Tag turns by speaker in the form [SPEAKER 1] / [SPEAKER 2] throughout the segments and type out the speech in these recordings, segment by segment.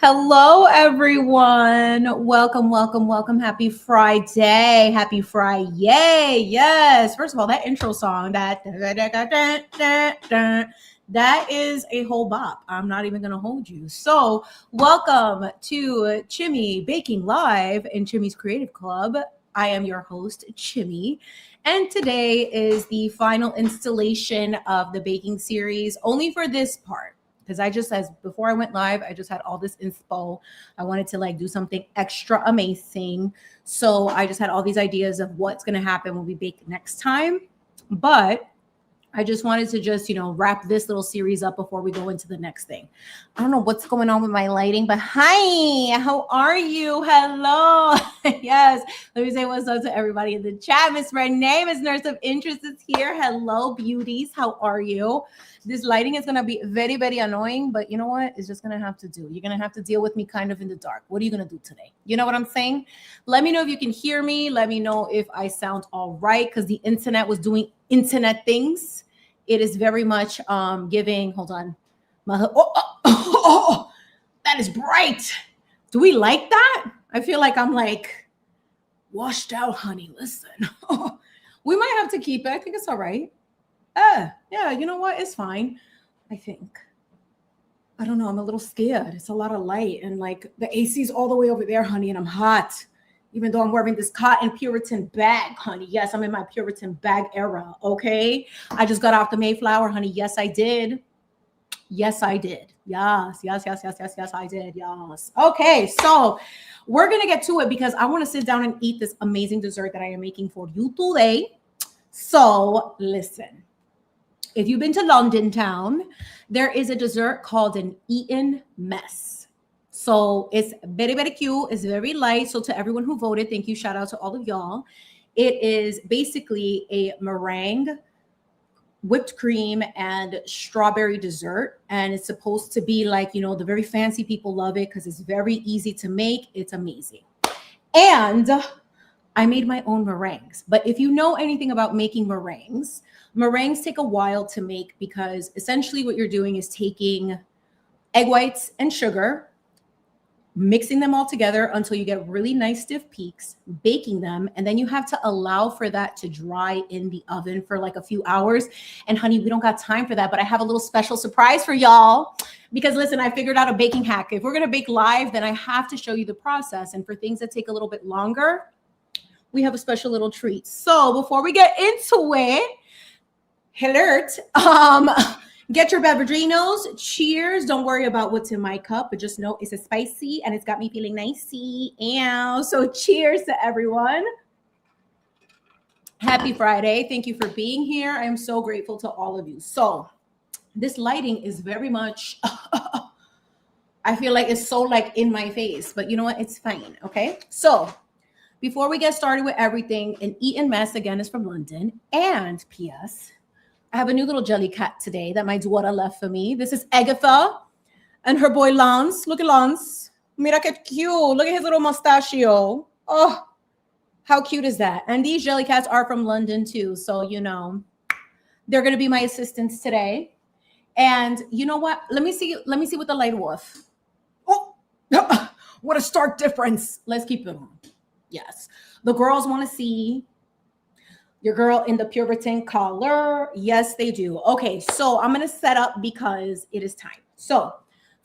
[SPEAKER 1] Hello, everyone. Welcome, welcome, welcome. Happy Friday. Happy Friday. Yes. First of all, that intro song, that is a whole bop. I'm not even going to hold you. So, welcome to Chimi Baking Live in Chimi's Creative Club. I am your host, Chimi. And today is the final installation of the baking series, only for this part. Because as before I went live, I just had all this inspo. I wanted to do something extra amazing. So I just had all these ideas of what's going to happen when we bake next time. But I just wanted to wrap this little series up before we go into the next thing. I don't know what's going on with my lighting, but hi, how are you? Hello. Yes. Let me say what's up to everybody in the chat. Miss Renee, Miss Nurse of Interest is here. Hello, beauties. How are you? This lighting is going to be very, very annoying, but you know what? It's just going to have to do. You're going to have to deal with me kind of in the dark. What are you going to do today? You know what I'm saying? Let me know if you can hear me. Let me know if I sound all right, because the internet was doing internet things. It is very much giving, hold on. That is bright. Do we like that? I feel like I'm washed out, honey. Listen, we might have to keep it. I think it's all right. Yeah, you know what? It's fine. I think. I don't know. I'm a little scared. It's a lot of light. And the AC is all the way over there, honey. And I'm hot. Even though I'm wearing this cotton Puritan bag, honey. Yes, I'm in my Puritan bag era, okay? I just got off the Mayflower, honey. Yes, I did. Yes, I did. Yes, I did. Yes. Okay, so we're going to get to it because I want to sit down and eat this amazing dessert that I am making for you today. So listen, if you've been to London town, there is a dessert called an Eton Mess. So it's very, very cute. It's very light. So to everyone who voted, thank you. Shout out to all of y'all. It is basically a meringue, whipped cream, and strawberry dessert. And it's supposed to be the very fancy people love it because it's very easy to make. It's amazing. And I made my own meringues. But if you know anything about making meringues take a while to make because essentially what you're doing is taking egg whites and sugar, mixing them all together until you get really nice stiff peaks, baking them, and then you have to allow for that to dry in the oven for a few hours. And honey, we don't got time for that, but I have a little special surprise for y'all because listen, I figured out a baking hack. If we're going to bake live, then I have to show you the process. And for things that take a little bit longer, we have a special little treat. So before we get into it, alert, get your beveraginos. Cheers. Don't worry about what's in my cup, but just know it's a spicy and it's got me feeling nicey. Ow. So cheers to everyone. Happy Friday. Thank you for being here. I am so grateful to all of you. So this lighting is very much, I feel like it's so in my face, but you know what? It's fine. Okay. So before we get started with everything, an Eton Mess again is from London. And P.S. I have a new little jelly cat today that my daughter left for me. This is Agatha and her boy Lance. Look at Lance. Mira que cute. Look at his little mustachio. Oh, how cute is that? And these jelly cats are from London too. So, they're going to be my assistants today. And you know what? Let me see what the light was. Oh, what a stark difference. Let's keep it on. Yes. The girls want to see your girl in the Puritan color. Yes, they do. Okay, so I'm going to set up because it is time. So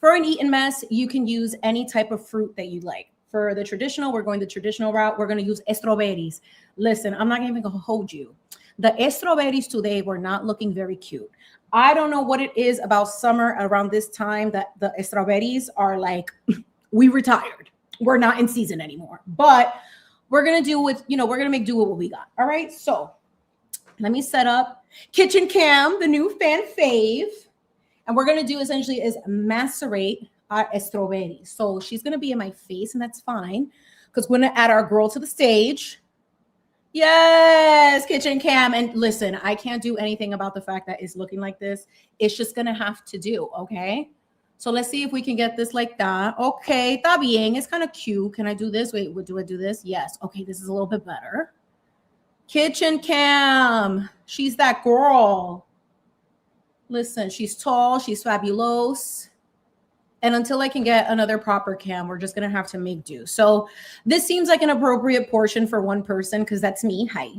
[SPEAKER 1] for an Eton Mess, you can use any type of fruit that you like. For the traditional, we're going the traditional route. We're going to use strawberries. Listen, I'm not even going to hold you. The strawberries today were not looking very cute. I don't know what it is about summer around this time that the strawberries are we retired. We're not in season anymore. But we're going to do with, we're going to make do with what we got. All right. So let me set up Kitchen Cam, the new fan fave. And we're going to do essentially is macerate our strawberries. So she's going to be in my face and that's fine because we're going to add our girl to the stage. Yes, Kitchen Cam. And listen, I can't do anything about the fact that it's looking like this. It's just going to have to do. Okay. So let's see if we can get this like that. Okay, está bien. It's kind of cute. Can I do this? Wait, do I do this? Yes. Okay, this is a little bit better. Kitchen Cam. She's that girl. Listen, she's tall. She's fabulous. And until I can get another proper cam, we're just going to have to make do. So this seems like an appropriate portion for one person because that's me. Hi.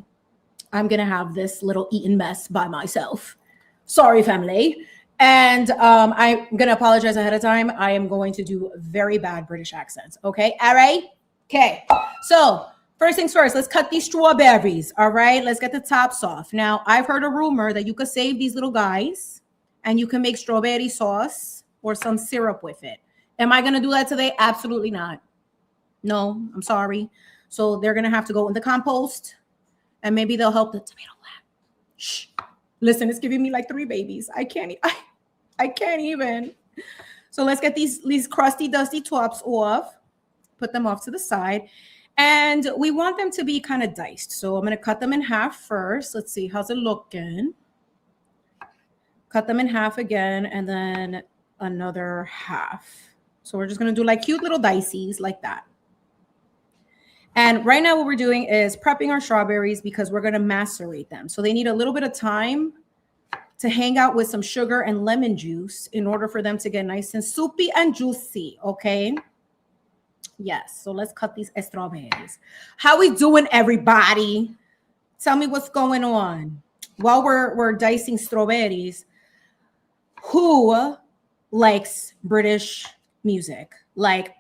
[SPEAKER 1] I'm going to have this little Eton mess by myself. Sorry, family. And I'm going to apologize ahead of time. I am going to do very bad British accents. Okay. All right. Okay. So first things first, let's cut these strawberries. All right. Let's get the tops off. Now, I've heard a rumor that you could save these little guys and you can make strawberry sauce or some syrup with it. Am I going to do that today? Absolutely not. No, I'm sorry. So they're going to have to go in the compost and maybe they'll help the tomato plant. Shh. Listen, it's giving me like 3 babies. I can't even. So let's get these crusty, dusty tops off. Put them off to the side. And we want them to be kind of diced. So I'm going to cut them in half first. Let's see. How's it looking? Cut them in half again. And then another half. So we're just going to do like cute little dices like that. And right now what we're doing is prepping our strawberries because we're going to macerate them. So they need a little bit of time to hang out with some sugar and lemon juice in order for them to get nice and soupy and juicy. Okay. Yes. So let's cut these strawberries. How we doing, everybody? Tell me what's going on. While we're dicing strawberries, who likes British music? Like,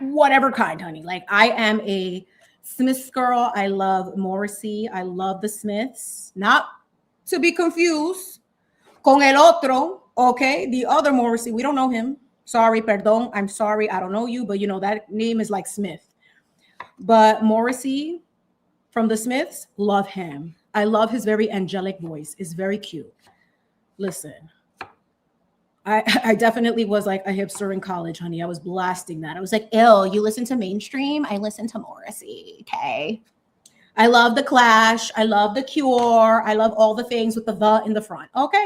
[SPEAKER 1] whatever kind, honey. Like, I am a Smiths girl. I love Morrissey. I love the Smiths. Not to be confused con el otro, okay? The other Morrissey. We don't know him. Sorry, perdón. I'm sorry. I don't know you, but you know, that name is like Smith. But Morrissey from the Smiths, love him. I love his very angelic voice. It's very cute. Listen. I definitely was like a hipster in college, honey. I was blasting that. I was like, ew, you listen to mainstream? I listen to Morrissey, okay? I love The Clash. I love The Cure. I love all the things with the in the front, okay?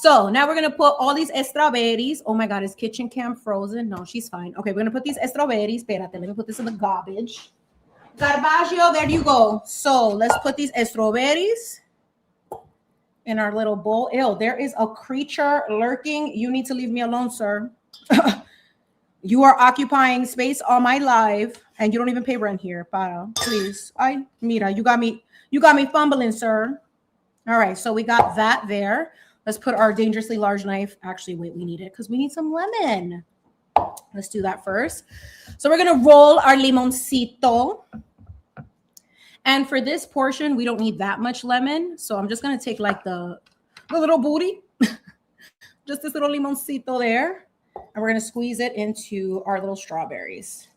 [SPEAKER 1] So now we're going to put all these strawberries. Oh, my God, is kitchen cam frozen? No, she's fine. Okay, we're going to put these strawberries. Espérate, let me put this in the garbage. Garbaggio, there you go. So let's put these strawberries in our little bowl. Ew, there is a creature lurking. You need to leave me alone, sir. You are occupying space on my live, and you don't even pay rent here. Para, please. Ay, mira, you got me fumbling, sir. All right, so we got that there. Let's put our dangerously large knife. Actually, wait, we need it because we need some lemon. Let's do that first. So we're gonna roll our limoncito. And for this portion, we don't need that much lemon. So I'm just going to take like the little booty, just this little limoncito there. And we're going to squeeze it into our little strawberries.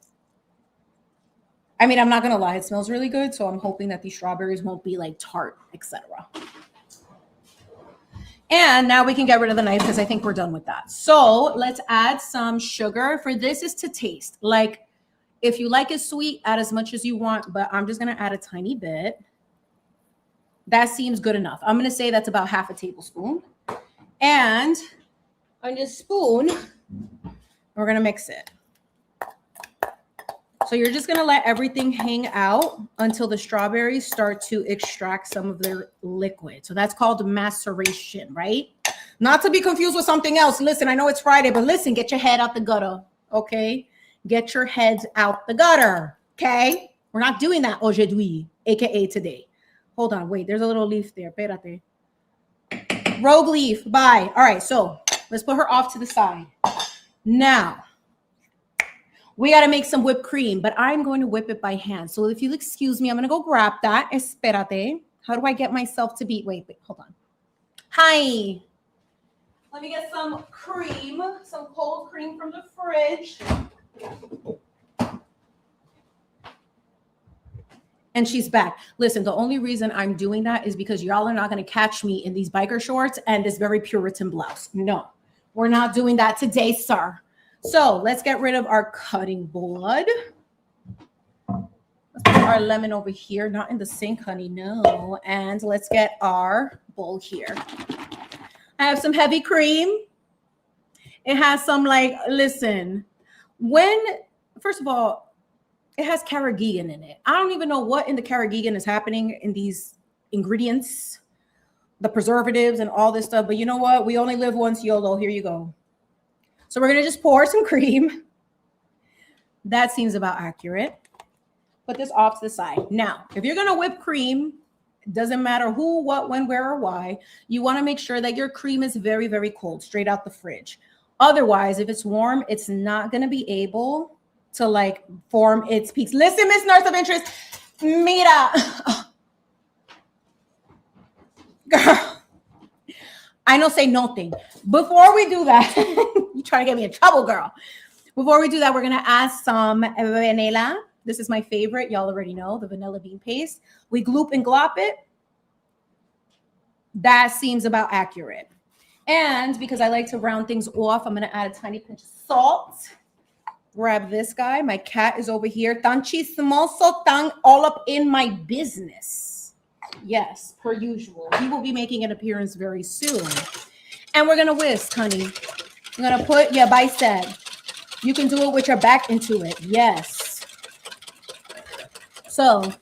[SPEAKER 1] I mean, I'm not going to lie. It smells really good. So I'm hoping that these strawberries won't be like tart, etc. And now we can get rid of the knife because I think we're done with that. So let's add some sugar. For this is to taste. Like, if you like it sweet, add as much as you want, but I'm just going to add a tiny bit. That seems good enough. I'm going to say that's about half a tablespoon. And on this spoon, we're going to mix it. So you're just going to let everything hang out until the strawberries start to extract some of their liquid. So that's called maceration, right? Not to be confused with something else. Listen, I know it's Friday, but listen, get your head out the gutter, okay? Get your heads out the gutter, okay? We're not doing that aujourd'hui, aka today. Hold on, wait, there's a little leaf there. Espérate. Rogue leaf, bye. All right, so let's put her off to the side. Now, we got to make some whipped cream, but I'm going to whip it by hand. So if you'll excuse me, I'm going to go grab that. Espérate. How do I get myself to be? Wait, hold on. Hi. Let me get some cream, some cold cream from the fridge. And she's back. Listen, the only reason I'm doing that is because y'all are not going to catch me in these biker shorts and this very Puritan blouse. No, we're not doing that today, sir. So let's get rid of our cutting board. Let's put our lemon over here, not in the sink, honey, no. And let's get our bowl here. I have some heavy cream. It has some like, listen, first of all, it has carrageenan in it. I don't even know what in the carrageenan is happening in these ingredients, the preservatives and all this stuff. But you know what? We only live once, YOLO. Here you go. So we're gonna just pour some cream. That seems about accurate. Put this off to the side. Now, if you're gonna whip cream, doesn't matter who, what, when, where, or why, you wanna make sure that your cream is very, very cold, straight out the fridge. Otherwise, if it's warm, it's not gonna be able to like form its peaks. Listen, Miss Nurse of Interest, mira. Girl, I don't say nothing. Before we do that, you trying to get me in trouble, girl. Before we do that, we're gonna add some vanilla. This is my favorite. Y'all already know the vanilla bean paste. We gloop and glop it. That seems about accurate. And because I like to round things off, I'm gonna add a tiny pinch of salt. Grab this guy. My cat is over here. Tan chismoso, tan all up in my business. Yes, per usual. He will be making an appearance very soon. And we're gonna whisk, honey. I'm gonna put your bicep. You can do it with your back into it. Yes. So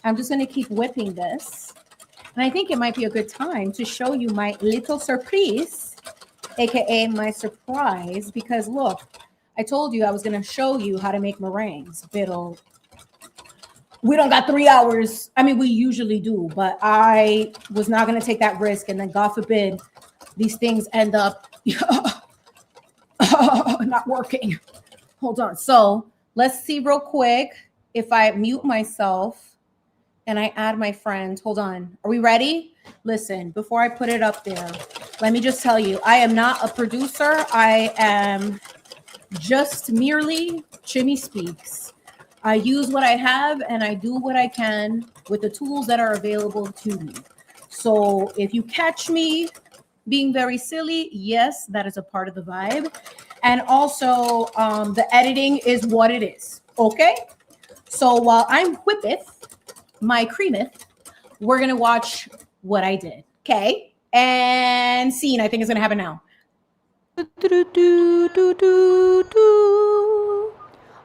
[SPEAKER 1] I'm just gonna keep whipping this. And I think it might be a good time to show you my little surprise, AKA my surprise, because look, I told you I was gonna show you how to make meringues. We don't got 3 hours. I mean, we usually do, but I was not gonna take that risk. And then God forbid, these things end up not working. Hold on. So let's see real quick if I mute myself and I add my friend. Hold on. Are we ready? Listen, before I put it up there, let me just tell you, I am not a producer. I am just merely Chimi Speaks. I use what I have and I do what I can with the tools that are available to me. So if you catch me being very silly, yes, that is a part of the vibe. And also the editing is what it is, okay? So while I'm whippeth my creameth, we're gonna watch what I did, okay? And scene, I think is gonna happen now.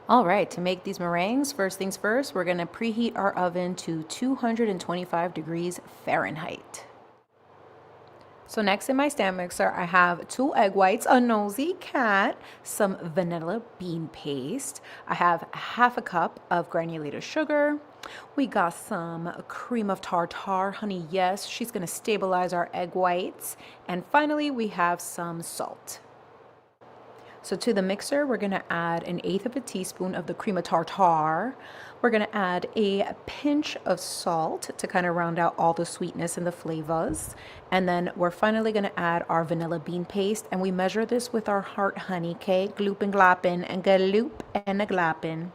[SPEAKER 1] All right, to make these meringues, first things first, we're gonna preheat our oven to 225 degrees Fahrenheit. So next in my stand mixer, I have 2 egg whites, a nosy cat, some vanilla bean paste. I have half a cup of granulated sugar. We got some cream of tartar, honey, yes, she's gonna stabilize our egg whites. And finally, we have some salt. So to the mixer, we're gonna add 1/8 of a teaspoon of the cream of tartar. We're gonna add a pinch of salt to kind of round out all the sweetness and the flavors. And then we're finally gonna add our vanilla bean paste, and we measure this with our heart, honey, okay? Gloop and gloppin', and galoop and a gloppin'.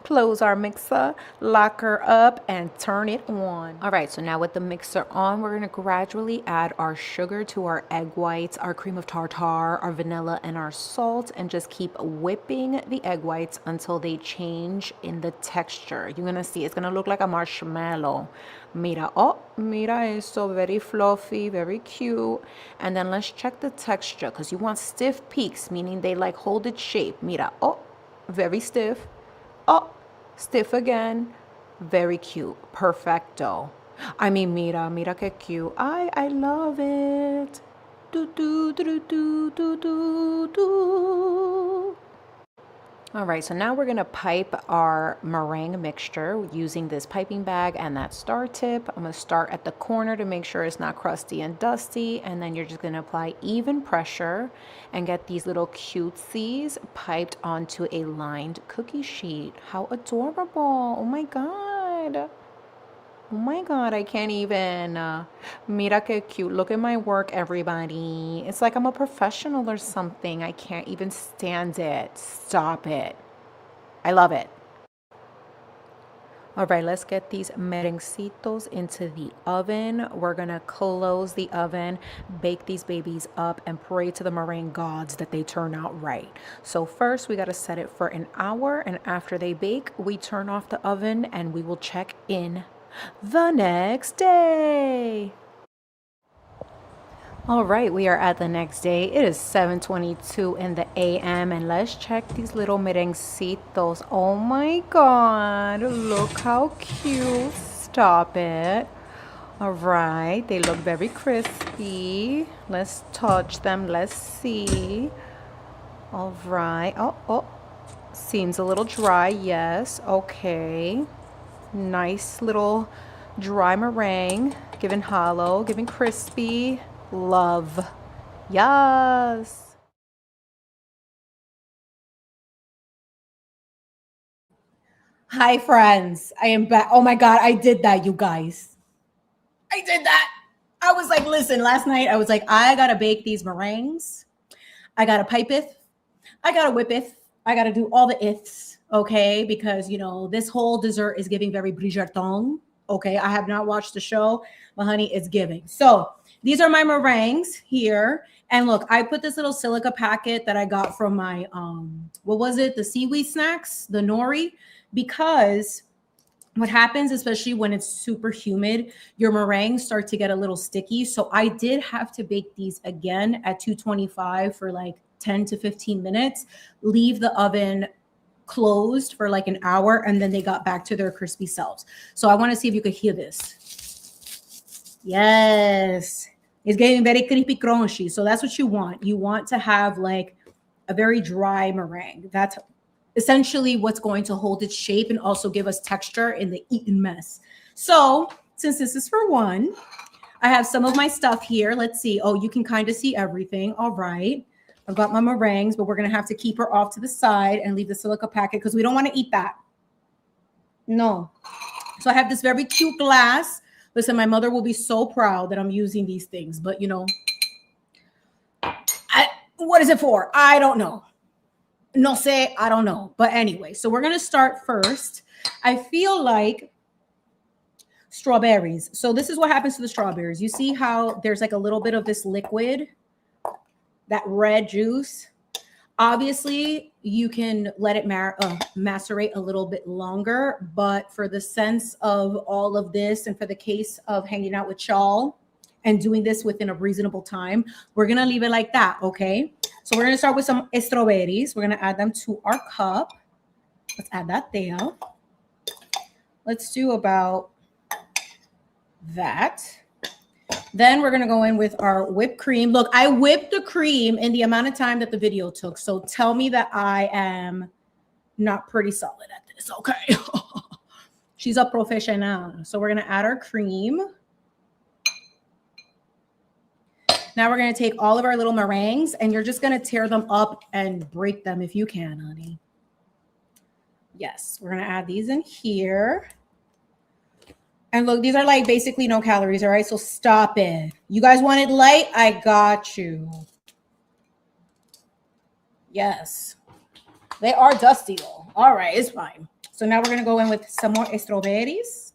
[SPEAKER 1] Close our mixer, lock her up, and turn it on. All right, so now with the mixer on, we're gonna gradually add our sugar to our egg whites, our cream of tartar, our vanilla, and our salt, and just keep whipping the egg whites until they change in the texture. You're gonna see it's gonna look like a marshmallow. Mira, oh, mira esto, very fluffy, very cute. And then let's check the texture, because you want stiff peaks, meaning they like hold its shape. Mira, oh, very stiff. Oh, stiff again. Very cute. Perfecto. I mean, mira que cute. I love it. Do, do, do, do, do, do, do. All right, so now we're gonna pipe our meringue mixture using this piping bag and that star tip. I'm gonna start at the corner to make sure it's not crusty and dusty, and then you're just gonna apply even pressure and get these little cutesies piped onto a lined cookie sheet. How adorable, oh my God. Oh my God, I can't even. Mira que cute. Look at my work, everybody. It's like I'm a professional or something. I can't even stand it. Stop it. I love it. All right, let's get these merencitos into the oven. We're gonna close the oven, bake these babies up, and pray to the meringue gods that they turn out right. So first, we gotta set it for an hour, and after they bake, we turn off the oven and we will check in the next day. All right, we are at the next day. It is 7:22 in the a.m. and let's check these little merencitos. Oh my God, look how cute. Stop it. All right, they look very crispy. Let's touch them. Let's see. All right. Oh, seems a little dry. Yes. Okay. Nice little dry meringue, giving hollow, giving crispy. Love. Yes. Hi, friends. I am back. Oh my God, I did that, you guys. I did that. I was like, listen, last night I was like, I gotta bake these meringues. I gotta pipe it. I gotta whip it. I gotta do all the ifs, okay? Because you know this whole dessert is giving very Bridgerton. Okay, I have not watched the show, but honey, it's giving. So these are my meringues here, and look, I put this little silica packet that I got from my what was it? The seaweed snacks, the nori, because what happens, especially when it's super humid, your meringues start to get a little sticky. So I did have to bake these again at 225 for like 10 to 15 minutes, leave the oven closed for like an hour, and then they got back to their crispy selves. So I want to see if you could hear this. Yes. It's getting very crispy crunchy. So that's what you want. You want to have like a very dry meringue. That's essentially what's going to hold its shape and also give us texture in the Eton Mess. So since this is for one, I have some of my stuff here. Let's see. Oh, you can kind of see everything. All right. I've got my meringues, but we're going to have to keep her off to the side and leave the silica packet because we don't want to eat that. No. So I have this very cute glass. Listen, my mother will be so proud that I'm using these things, but you know, what is it for? I don't know. No sé, I don't know. But anyway, so we're going to start first. I feel like strawberries. So this is what happens to the strawberries. You see how there's like a little bit of this liquid, that red juice. Obviously, you can let it macerate a little bit longer, but for the sense of all of this and for the case of hanging out with y'all and doing this within a reasonable time, we're going to leave it like that, okay? So we're going to start with some strawberries. We're going to add them to our cup. Let's add that there. Let's do about that. Then we're going to go in with our whipped cream. Look, I whipped the cream in the amount of time that the video took. So tell me that I am not pretty solid at this, okay? She's a professional. So we're going to add our cream. Now we're going to take all of our little meringues and you're just going to tear them up and break them if you can, honey. Yes, we're going to add these in here. And look, these are like basically no calories, all right? So stop it. You guys want it light? I got you. Yes. They are dusty though. All right, it's fine. So now we're going to go in with some more strawberries.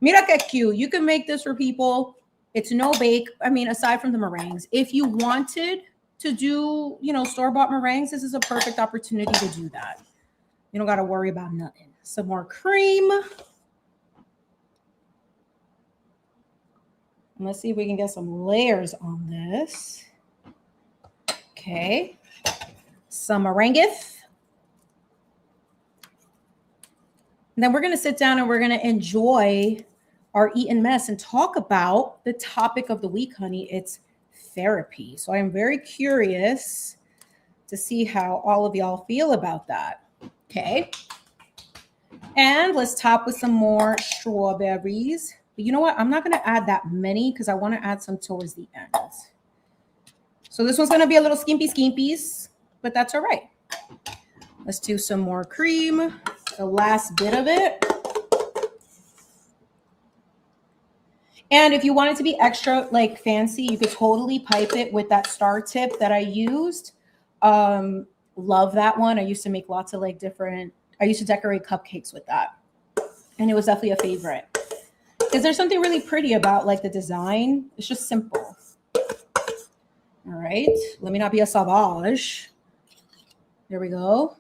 [SPEAKER 1] Mira que cute. You can make this for people. It's no bake. I mean, aside from the meringues, if you wanted to do, you know, store-bought meringues, this is a perfect opportunity to do that. You don't got to worry about nothing. Some more cream. And let's see if we can get some layers on this. Okay. Some meringue. And then we're going to sit down and we're going to enjoy our Eton Mess and talk about the topic of the week, honey. It's therapy. So I'm very curious to see how all of y'all feel about that. Okay. And let's top with some more strawberries. But you know what? I'm not going to add that many because I want to add some towards the end. So this one's going to be a little skimpies, but that's all right. Let's do some more cream. The last bit of it. And if you want it to be extra like fancy, you could totally pipe it with that star tip that I used. Love that one. I used to make lots of like different, I used to decorate cupcakes with that. And it was definitely a favorite. Because there's something really pretty about like the design. It's just simple. All right. Let me not be a sauvage. There we go.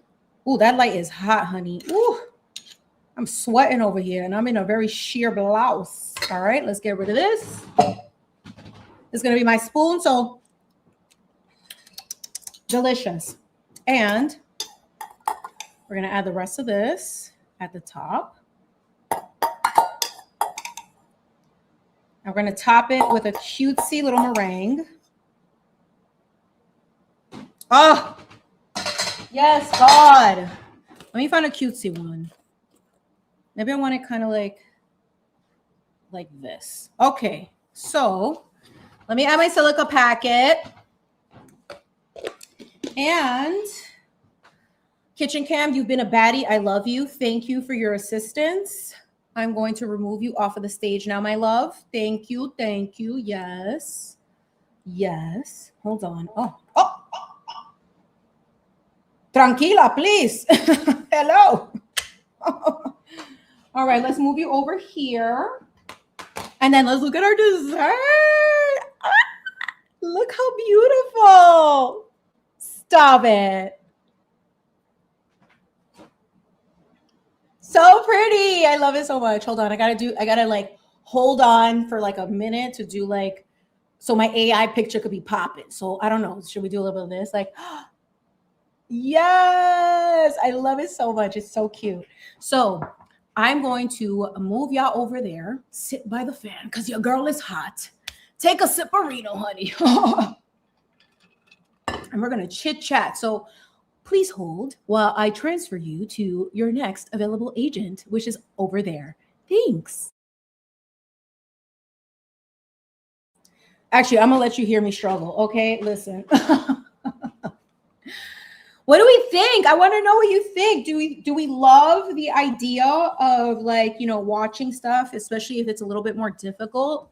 [SPEAKER 1] Ooh, that light is hot, honey. Ooh, I'm sweating over here and I'm in a very sheer blouse. All right, let's get rid of this. It's going to be my spoon. So delicious. And we're going to add the rest of this at the top. I'm going to top it with a cutesy little meringue. Oh, yes, God. Let me find a cutesy one. Maybe I want it kind of like this. Okay, so let me add my silica packet. And Kitchen Cam, you've been a baddie. I love you. Thank you for your assistance. I'm going to remove you off of the stage now, my love. Thank you. Thank you. Yes. Yes. Hold on. Oh. Tranquila, please. Hello. All right, let's move you over here. And then let's look at our dessert. Ah, look how beautiful. Stop it. So pretty. I love it so much. Hold on. I gotta like hold on for like a minute to do like, so my AI picture could be popping. So I don't know. Should we do a little bit of this? Like, yes, I love it so much. It's so cute. So I'm going to move y'all over there. Sit by the fan because your girl is hot. Take a sipperino, honey. And we're going to chit chat. So please hold while I transfer you to your next available agent, which is over there. Thanks. Actually, I'm going to let you hear me struggle. Okay, listen. What do we think? I want to know what you think. Do we love the idea of like, you know, watching stuff, especially if it's a little bit more difficult?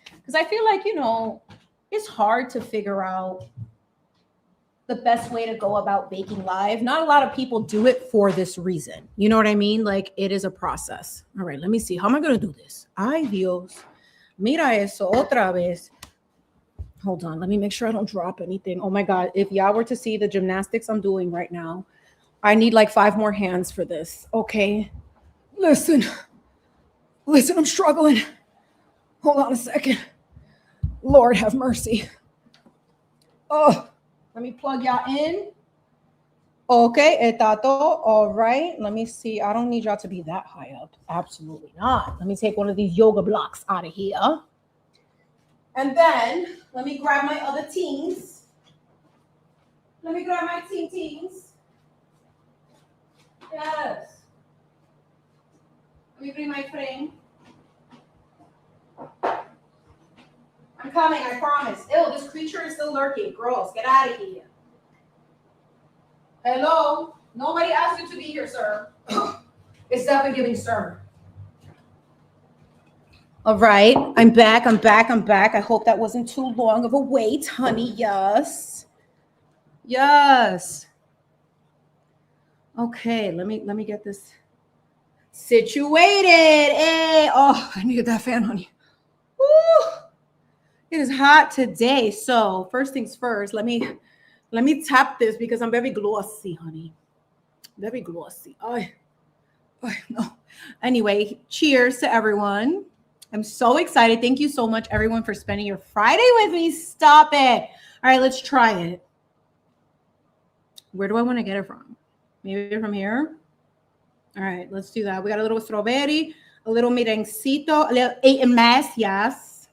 [SPEAKER 1] Because I feel like, you know, it's hard to figure out the best way to go about baking live. Not a lot of people do it for this reason. You know what I mean? Like it is a process. All right, let me see. How am I going to do this? Ay, Dios. Mira eso otra vez. Hold on. Let me make sure I don't drop anything. Oh my God. If y'all were to see the gymnastics I'm doing right now, I need like 5 more hands for this. Okay. Listen, I'm struggling. Hold on a second. Lord have mercy. Oh, let me plug y'all in. Okay, etato. All right. Let me see. I don't need y'all to be that high up. Absolutely not. Let me take one of these yoga blocks out of here. And then let me grab my other teens. Let me grab my teens. Yes. Let me bring my frame. I'm coming, I promise. Ew, this creature is still lurking. Gross, get out of here. Hello? Nobody asked you to be here, sir. It's definitely giving sir. All right, I'm back. I hope that wasn't too long of a wait, honey. Yes. Yes. Okay, let me get this situated. Hey, oh, I needed that fan, honey. Woo. It is hot today. So first things first, let me tap this because I'm very glossy, honey. Very glossy. Oh, no. Anyway, cheers to everyone. I'm so excited. Thank you so much, everyone, for spending your Friday with me. Stop it. All right, let's try it. Where do I want to get it from? Maybe from here. All right, let's do that. We got a little strawberry, a little merenguecito, a little Eton Mess. Yes.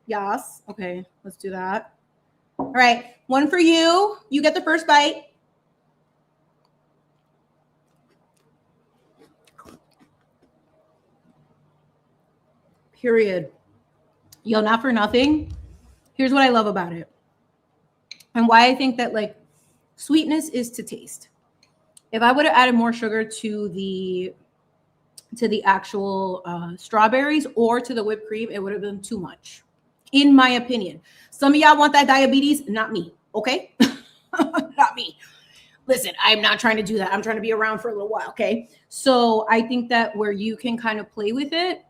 [SPEAKER 1] Yes. Okay, let's do that. All right, one for you. You get the first bite. Period. Yo, not for nothing. Here's what I love about it. And why I think that like sweetness is to taste. If I would have added more sugar to the actual strawberries or to the whipped cream, it would have been too much, in my opinion. Some of y'all want that diabetes, not me, okay? Not me. Listen, I'm not trying to do that. I'm trying to be around for a little while, okay? So I think that where you can kind of play with it,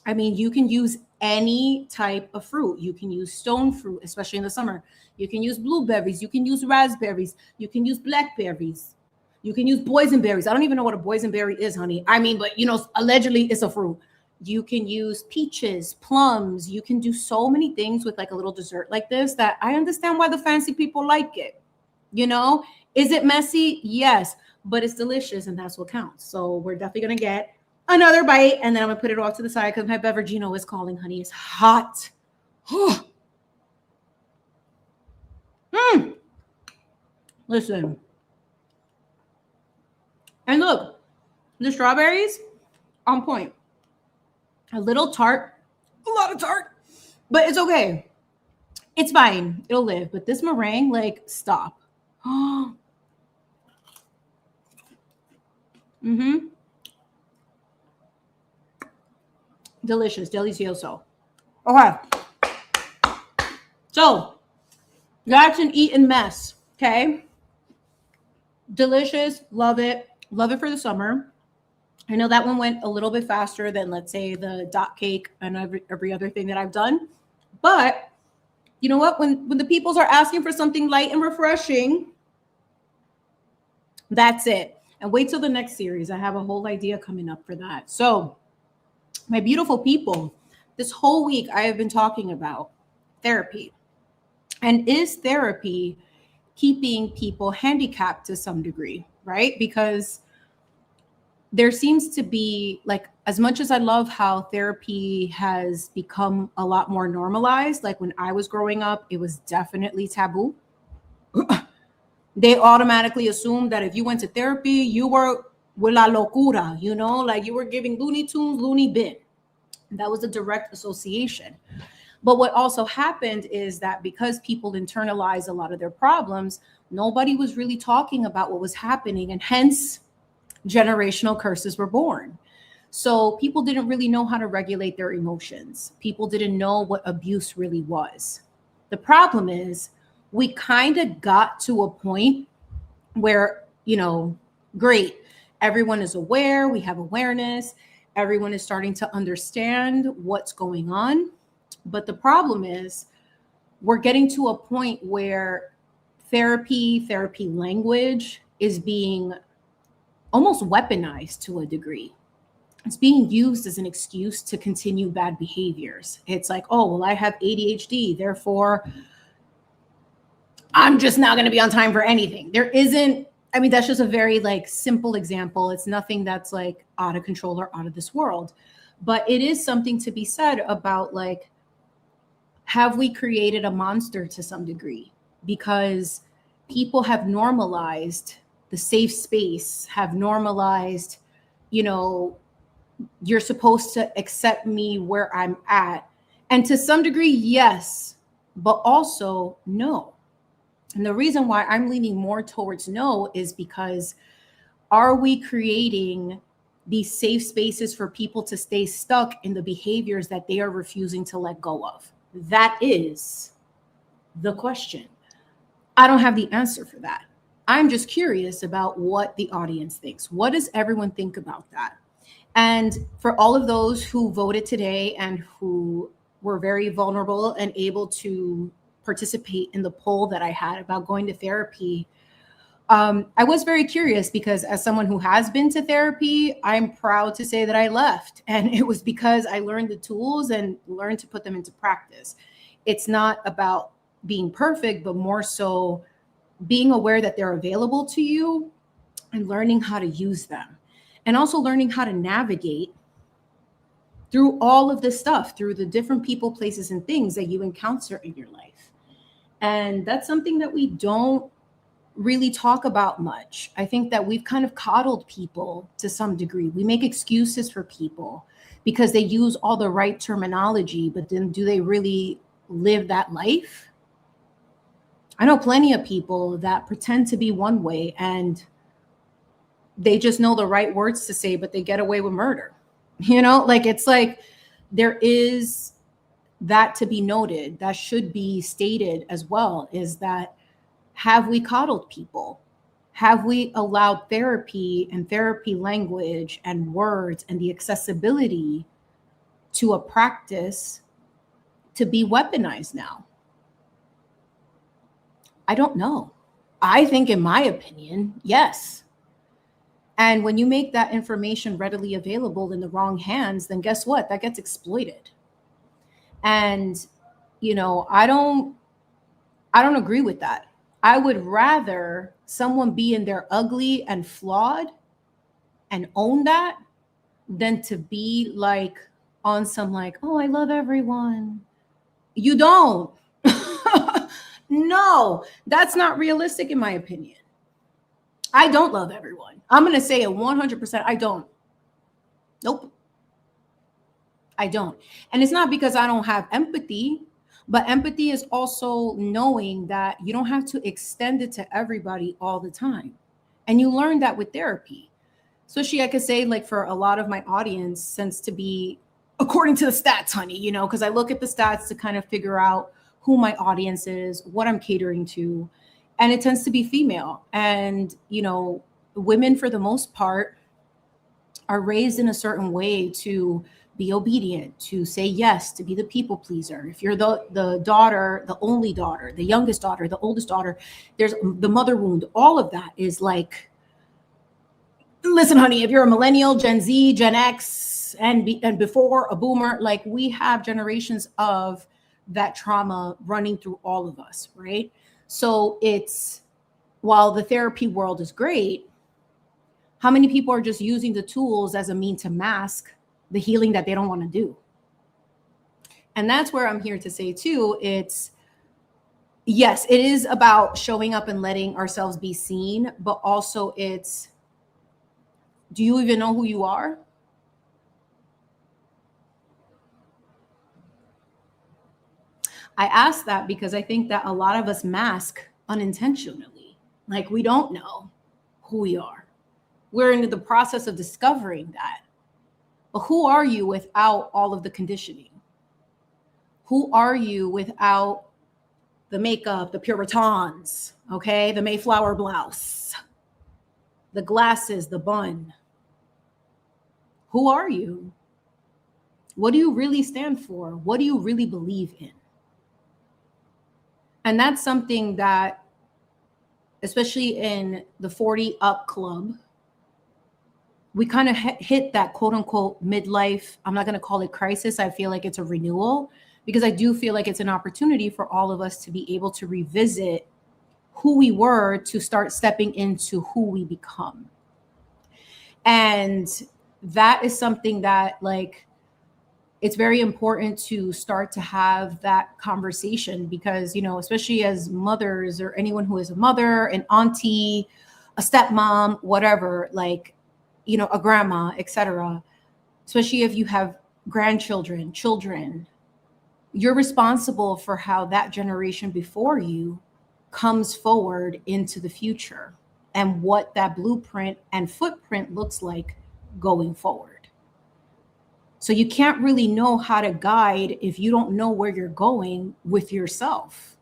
[SPEAKER 1] I mean, you can use any type of fruit. You can use stone fruit, especially in the summer. You can use blueberries. You can use raspberries. You can use blackberries. You can use boysenberries. I don't even know what a boysenberry is, honey. I mean, but you know, allegedly it's a fruit. You can use peaches, plums. You can do so many things with like a little dessert like this that I understand why the fancy people like it. You know, is it messy? Yes, but it's delicious and that's what counts. So we're definitely going to get Another bite, and then I'm gonna put it off to the side because my beveragino is calling, honey. It's hot. Listen. And look, the strawberries on point. A little tart, a lot of tart, but it's okay. It's fine. It'll live. But this meringue, like, stop. Delicious. Delicioso. Okay. So that's an Eton Mess. Okay. Delicious. Love it. Love it for the summer. I know that one went a little bit faster than, let's say, the dot cake and every other thing that I've done. But you know what? When the peoples are asking for something light and refreshing, that's it. And wait till the next series. I have a whole idea coming up for that. So, my beautiful people, this whole week I have been talking about therapy. And is therapy keeping people handicapped to some degree, right? Because there seems to be, like, as much as I love how therapy has become a lot more normalized, like when I was growing up, it was definitely taboo. They automatically assumed that if you went to therapy, you were with la locura, you know, like you were giving Looney Tunes, Looney Bin. That was a direct association. But what also happened is that because people internalized a lot of their problems, nobody was really talking about what was happening, and hence generational curses were born. So people didn't really know how to regulate their emotions. People didn't know what abuse really was. The problem is we kind of got to a point where, you know, great, everyone is aware, we have awareness, everyone is starting to understand what's going on. But the problem is we're getting to a point where therapy language is being almost weaponized to a degree. It's being used as an excuse to continue bad behaviors. It's like, oh, well, I have ADHD, therefore I'm just not going to be on time for anything. There isn't, I mean, that's just a very like simple example. It's nothing that's like out of control or out of this world. But it is something to be said about, like, have we created a monster to some degree? Because people have normalized the safe space, have normalized, you know, you're supposed to accept me where I'm at. And to some degree, yes, but also no. And the reason why I'm leaning more towards no is because are we creating these safe spaces for people to stay stuck in the behaviors that they are refusing to let go of? That is the question. I don't have the answer for that. I'm just curious about what the audience thinks. What does everyone think about that? And for all of those who voted today and who were very vulnerable and able to participate in the poll that I had about going to therapy, I was very curious because as someone who has been to therapy, I'm proud to say that I left. And it was because I learned the tools and learned to put them into practice. It's not about being perfect, but more so being aware that they're available to you and learning how to use them. And also learning how to navigate through all of this stuff, through the different people, places, and things that you encounter in your life. And that's something that we don't really talk about much. I think that we've kind of coddled people to some degree. We make excuses for people because they use all the right terminology, but then do they really live that life? I know plenty of people that pretend to be one way and they just know the right words to say, but they get away with murder. You know, like, it's like there is that to be noted, that should be stated as well, is that have we coddled people? Have we allowed therapy and therapy language and words and the accessibility to a practice to be weaponized now? I don't know. I think, in my opinion, yes. And when you make that information readily available in the wrong hands, then guess what? That gets exploited. And, you know, I don't agree with that. I would rather someone be in their ugly and flawed and own that than to be like on some like, oh, I love everyone. You don't. No, that's not realistic in my opinion. I don't love everyone. I'm going to say it 100%. I don't. Nope. I don't. And it's not because I don't have empathy, but empathy is also knowing that you don't have to extend it to everybody all the time. And you learn that with therapy. Especially, I could say, like, for a lot of my audience tends to be according to the stats, honey, you know, because I look at the stats to kind of figure out who my audience is, what I'm catering to. And it tends to be female. And, you know, women, for the most part, are raised in a certain way to be obedient, to say yes, to be the people pleaser. If you're the daughter, the only daughter, the youngest daughter, the oldest daughter, there's the mother wound. All of that is like, listen, honey, if you're a millennial, Gen Z, Gen X, and before a boomer, like we have generations of that trauma running through all of us, right? So it's, while the therapy world is great, how many people are just using the tools as a mean to mask the healing that they don't want to do? And that's where I'm here to say too, it's, yes, it is about showing up and letting ourselves be seen, but also it's, do you even know who you are? I ask that because I think that a lot of us mask unintentionally. Like we don't know who we are. We're in the process of discovering that. But who are you without all of the conditioning? Who are you without the makeup, the Puritans, okay? The Mayflower blouse, the glasses, the bun. Who are you? What do you really stand for? What do you really believe in? And that's something that, especially in the 40 up club, we kind of hit that quote unquote midlife. I'm not going to call it crisis. I feel like it's a renewal, because I do feel like it's an opportunity for all of us to be able to revisit who we were, to start stepping into who we become. And that is something that, like, it's very important to start to have that conversation, because, you know, especially as mothers or anyone who is a mother, an auntie, a stepmom, whatever, like, you know, a grandma, etc. Especially if you have grandchildren, children, you're responsible for how that generation before you comes forward into the future and what that blueprint and footprint looks like going forward. So you can't really know how to guide if you don't know where you're going with yourself.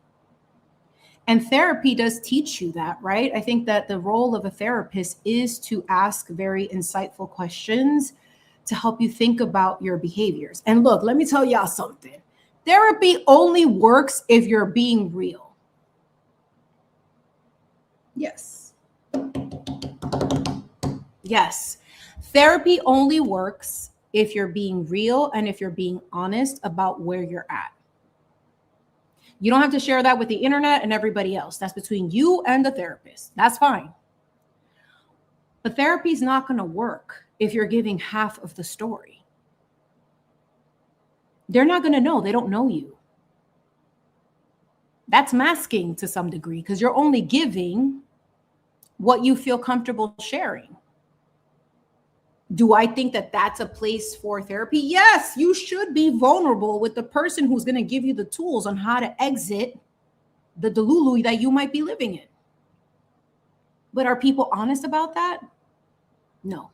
[SPEAKER 1] And therapy does teach you that, right? I think that the role of a therapist is to ask very insightful questions to help you think about your behaviors. And look, let me tell y'all something. Therapy only works if you're being real. Yes. Yes. Therapy only works if you're being real and if you're being honest about where you're at. You don't have to share that with the internet and everybody else. That's between you and the therapist. That's fine. But therapy is not going to work if you're giving half of the story. They're not going to know. They don't know you. That's masking to some degree, because you're only giving what you feel comfortable sharing. Do I think that that's a place for therapy? Yes, you should be vulnerable with the person who's going to give you the tools on how to exit the delulu that you might be living in. But are people honest about that? No.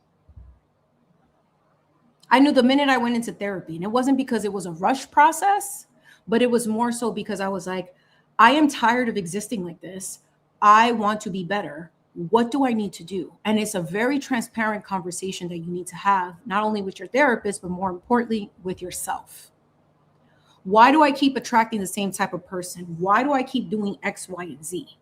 [SPEAKER 1] I knew the minute I went into therapy, and it wasn't because it was a rush process, but it was more so because I was like, I am tired of existing like this. I want to be better. What do I need to do? And it's a very transparent conversation that you need to have, not only with your therapist, but more importantly, with yourself. Why do I keep attracting the same type of person? Why do I keep doing X, Y, and Z?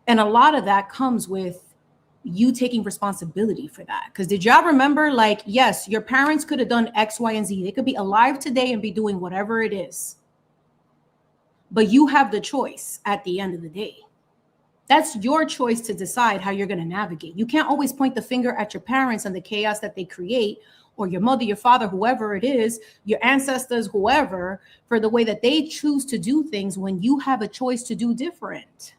[SPEAKER 1] And a lot of that comes with you taking responsibility for that. Because did y'all remember, like, yes, your parents could have done X, Y, and Z. They could be alive today and be doing whatever it is. But you have the choice at the end of the day. That's your choice to decide how you're going to navigate. You can't always point the finger at your parents and the chaos that they create, or your mother, your father, whoever it is, your ancestors, whoever, for the way that they choose to do things when you have a choice to do different.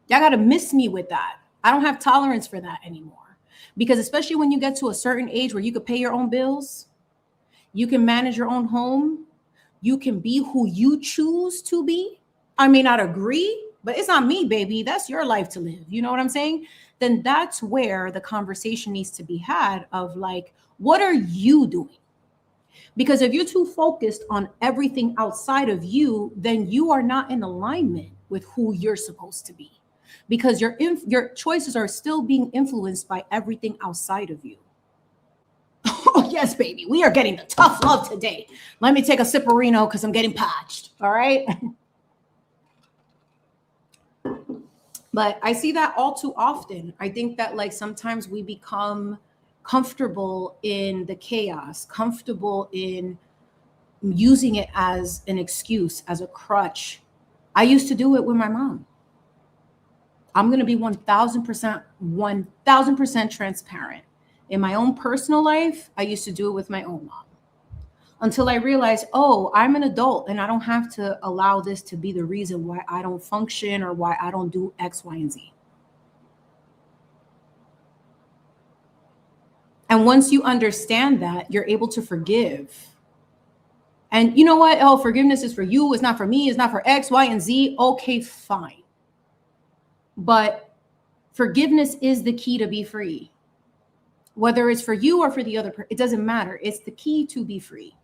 [SPEAKER 1] Y'all got to miss me with that. I don't have tolerance for that anymore. Because especially when you get to a certain age where you could pay your own bills, you can manage your own home, you can be who you choose to be. I may not agree, but it's not me, baby. That's your life to live. You know what I'm saying? Then that's where the conversation needs to be had of like, what are you doing? Because if you're too focused on everything outside of you, then you are not in alignment with who you're supposed to be. Because your choices are still being influenced by everything outside of you. Oh, yes, baby. We are getting the tough love today. Let me take a sipperino because I'm getting parched. All right. But I see that all too often. I think that like sometimes we become comfortable in the chaos, comfortable in using it as an excuse, as a crutch. I used to do it with my mom. I'm going to be 1000% transparent. In my own personal life, I used to do it with my own mom. Until I realized, oh, I'm an adult and I don't have to allow this to be the reason why I don't function or why I don't do X, Y, and Z. And once you understand that, you're able to forgive. And you know what? Oh, forgiveness is for you. It's not for me. It's not for X, Y, and Z. Okay, fine. But forgiveness is the key to be free. Whether it's for you or for the other person, it doesn't matter. It's the key to be free.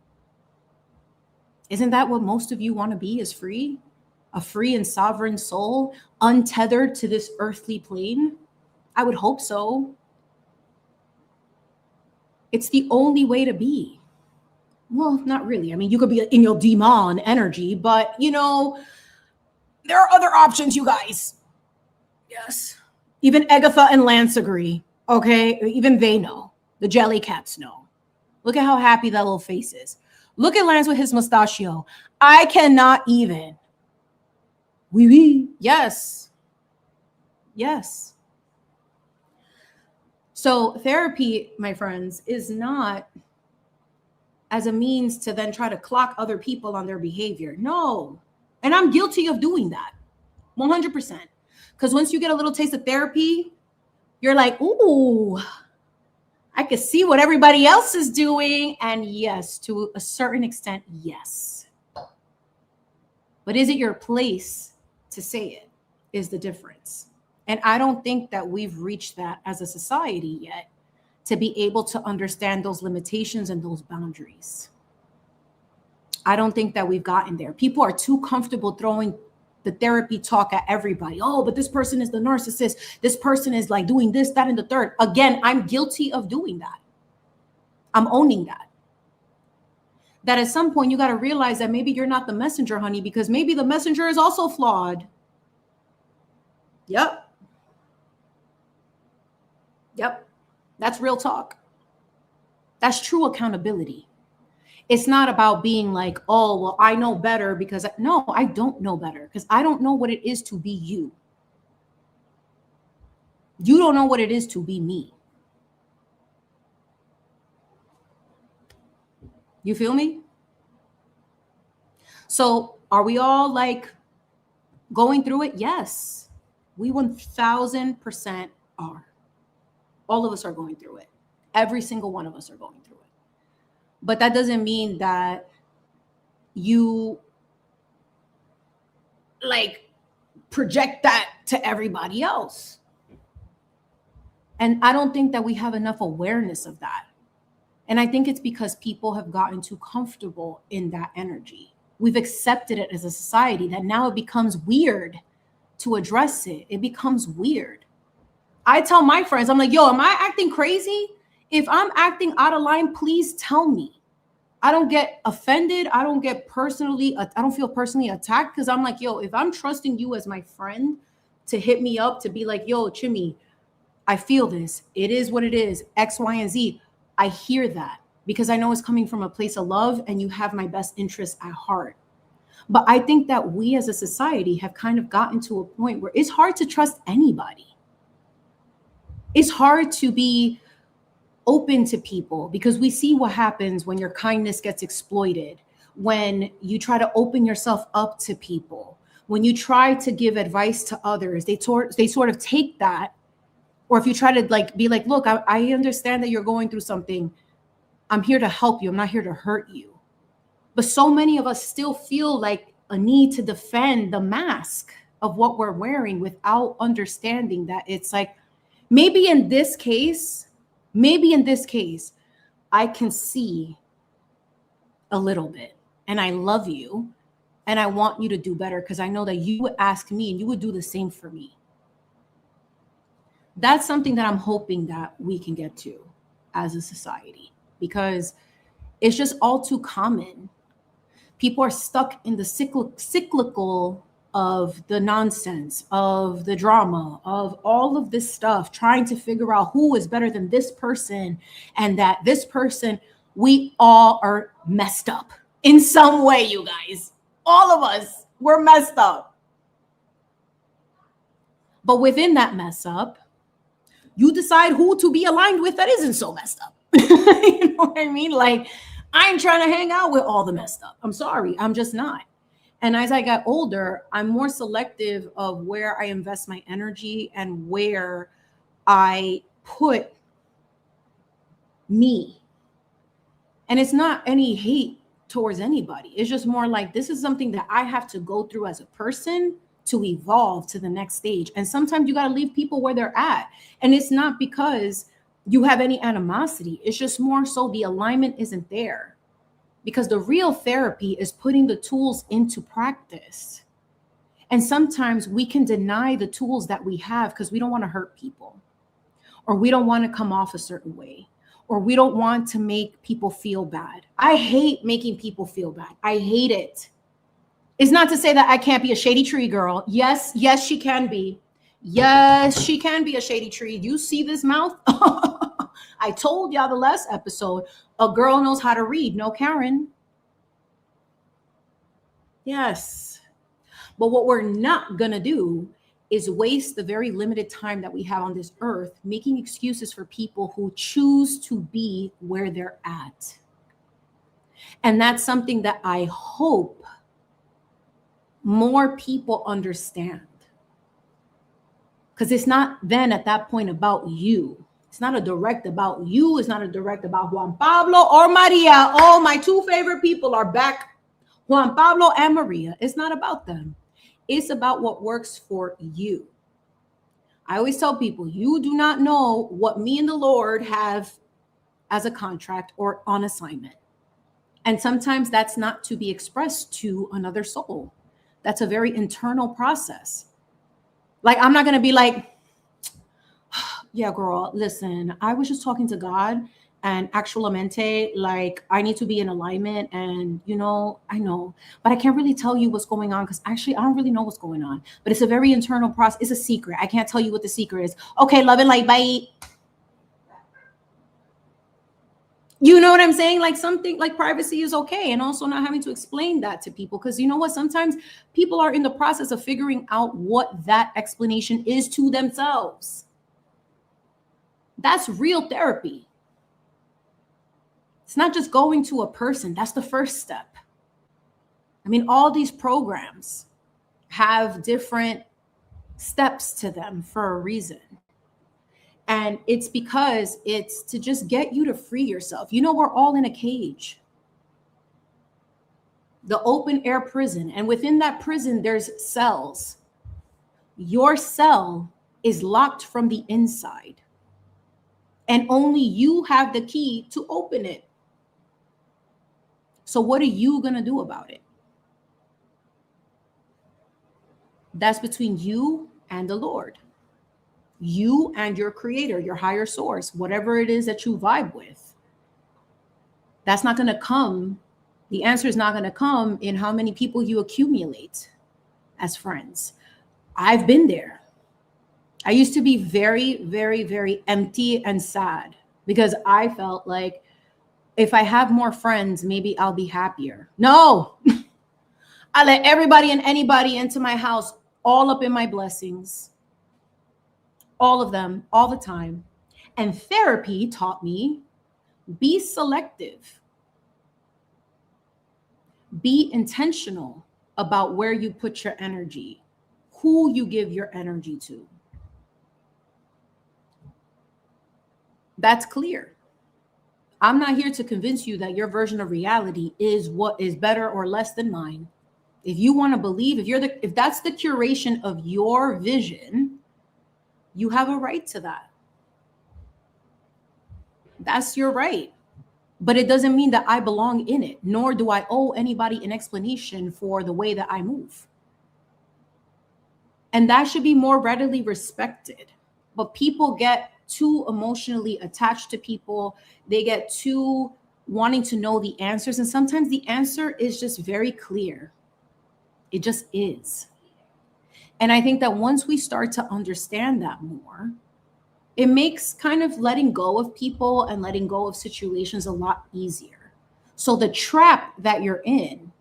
[SPEAKER 1] Isn't that what most of you want to be, is free? A free and sovereign soul, untethered to this earthly plane? I would hope so. It's the only way to be. Well, not really. I mean, you could be in your demon energy, but you know, there are other options, you guys. Yes. Even Agatha and Lance agree. Okay. Even they know. The jelly cats know. Look at how happy that little face is. Look at Lance with his mustachio. I cannot even. Oui, oui. Yes. Yes. So therapy, my friends, is not as a means to then try to clock other people on their behavior. No. And I'm guilty of doing that. 100%. Because once you get a little taste of therapy, you're like, ooh, I can see what everybody else is doing. And yes, to a certain extent, yes. But is it your place to say it is the difference. And I don't think that we've reached that as a society yet, to be able to understand those limitations and those boundaries. I don't think that we've gotten there. People are too comfortable throwing the therapy talk at everybody. Oh, but this person is the narcissist. This person is like doing this, that, and the third. Again, I'm guilty of doing that. I'm owning that. That at some point you got to realize that maybe you're not the messenger, honey, because maybe the messenger is also flawed. Yep. That's real talk. That's true accountability. It's not about being like, oh, well, I know better because no, I don't know better because I don't know what it is to be you. You don't know what it is to be me. You feel me? So are we all like going through it? Yes, we 1000% are. All of us are going through it. Every single one of us are going through it. But that doesn't mean that you like project that to everybody else. And I don't think that we have enough awareness of that. And I think it's because people have gotten too comfortable in that energy. We've accepted it as a society that now it becomes weird to address it. It becomes weird. I tell my friends, I'm like, yo, am I acting crazy? If I'm acting out of line, please tell me. I don't get offended. I don't feel personally attacked because I'm like, yo, if I'm trusting you as my friend to hit me up, to be like, yo, Chimi, I feel this. It is what it is. X, Y, and Z. I hear that because I know it's coming from a place of love and you have my best interests at heart. But I think that we as a society have kind of gotten to a point where it's hard to trust anybody. It's hard to be open to people because we see what happens when your kindness gets exploited, when you try to open yourself up to people, when you try to give advice to others, they sort of take that. Or if you try to like be like, look, I understand that you're going through something. I'm here to help you. I'm not here to hurt you. But so many of us still feel like a need to defend the mask of what we're wearing without understanding that it's like, maybe in this case, I can see a little bit and I love you and I want you to do better because I know that you would ask me and you would do the same for me. That's something that I'm hoping that we can get to as a society because it's just all too common. People are stuck in the cyclical of the nonsense, of the drama, of all of this stuff, trying to figure out who is better than this person and that this person, we all are messed up in some way, you guys. All of us, we're messed up. But within that mess up, you decide who to be aligned with that isn't so messed up. You know what I mean? Like, I ain't trying to hang out with all the messed up. I'm sorry, I'm just not. And as I got older, I'm more selective of where I invest my energy and where I put me. And it's not any hate towards anybody. It's just more like this is something that I have to go through as a person to evolve to the next stage. And sometimes you got to leave people where they're at. And it's not because you have any animosity. It's just more so the alignment isn't there. Because the real therapy is putting the tools into practice. And sometimes we can deny the tools that we have because we don't want to hurt people, or we don't want to come off a certain way, or we don't want to make people feel bad. I hate making people feel bad. I hate it. It's not to say that I can't be a shady tree girl. Yes, she can be. Yes, she can be a shady tree. You see this mouth? I told y'all the last episode, a girl knows how to read. No, Karen. Yes. But what we're not going to do is waste the very limited time that we have on this earth making excuses for people who choose to be where they're at. And that's something that I hope more people understand. Because it's not then at that point about you. It's not a direct about you. It's not a direct about Juan Pablo or Maria. Oh, my two favorite people are back. Juan Pablo and Maria. It's not about them. It's about what works for you. I always tell people, you do not know what me and the Lord have as a contract or on assignment. And sometimes that's not to be expressed to another soul. That's a very internal process. Like, I'm not going to be like, yeah, girl, listen, I was just talking to God and actualmente, like, I need to be in alignment. And, you know, I know, but I can't really tell you what's going on because actually I don't really know what's going on. But it's a very internal process. It's a secret. I can't tell you what the secret is. Okay, love and light, bye. You know what I'm saying? Like, something like privacy is okay. And also not having to explain that to people. Because you know what? Sometimes people are in the process of figuring out what that explanation is to themselves. That's real therapy. It's not just going to a person. That's the first step. I mean, all these programs have different steps to them for a reason. And it's because it's to just get you to free yourself. You know, we're all in a cage. The open air prison. And within that prison, there's cells. Your cell is locked from the inside. And only you have the key to open it. So what are you going to do about it? That's between you and the Lord. You and your creator, your higher source, whatever it is that you vibe with. That's not going to come. The answer is not going to come in how many people you accumulate as friends. I've been there. I used to be very, very, very empty and sad because I felt like if I have more friends, maybe I'll be happier. No, I let everybody and anybody into my house, all up in my blessings, all of them, all the time. And therapy taught me, be selective, be intentional about where you put your energy, who you give your energy to. That's clear. I'm not here to convince you that your version of reality is what is better or less than mine. If you want to believe, if that's the curation of your vision, you have a right to that. That's your right. But it doesn't mean that I belong in it, nor do I owe anybody an explanation for the way that I move. And that should be more readily respected. But people get too emotionally attached to people. They get too wanting to know the answers. And sometimes the answer is just very clear. It just is. And I think that once we start to understand that more, it makes kind of letting go of people and letting go of situations a lot easier. So the trap that you're in,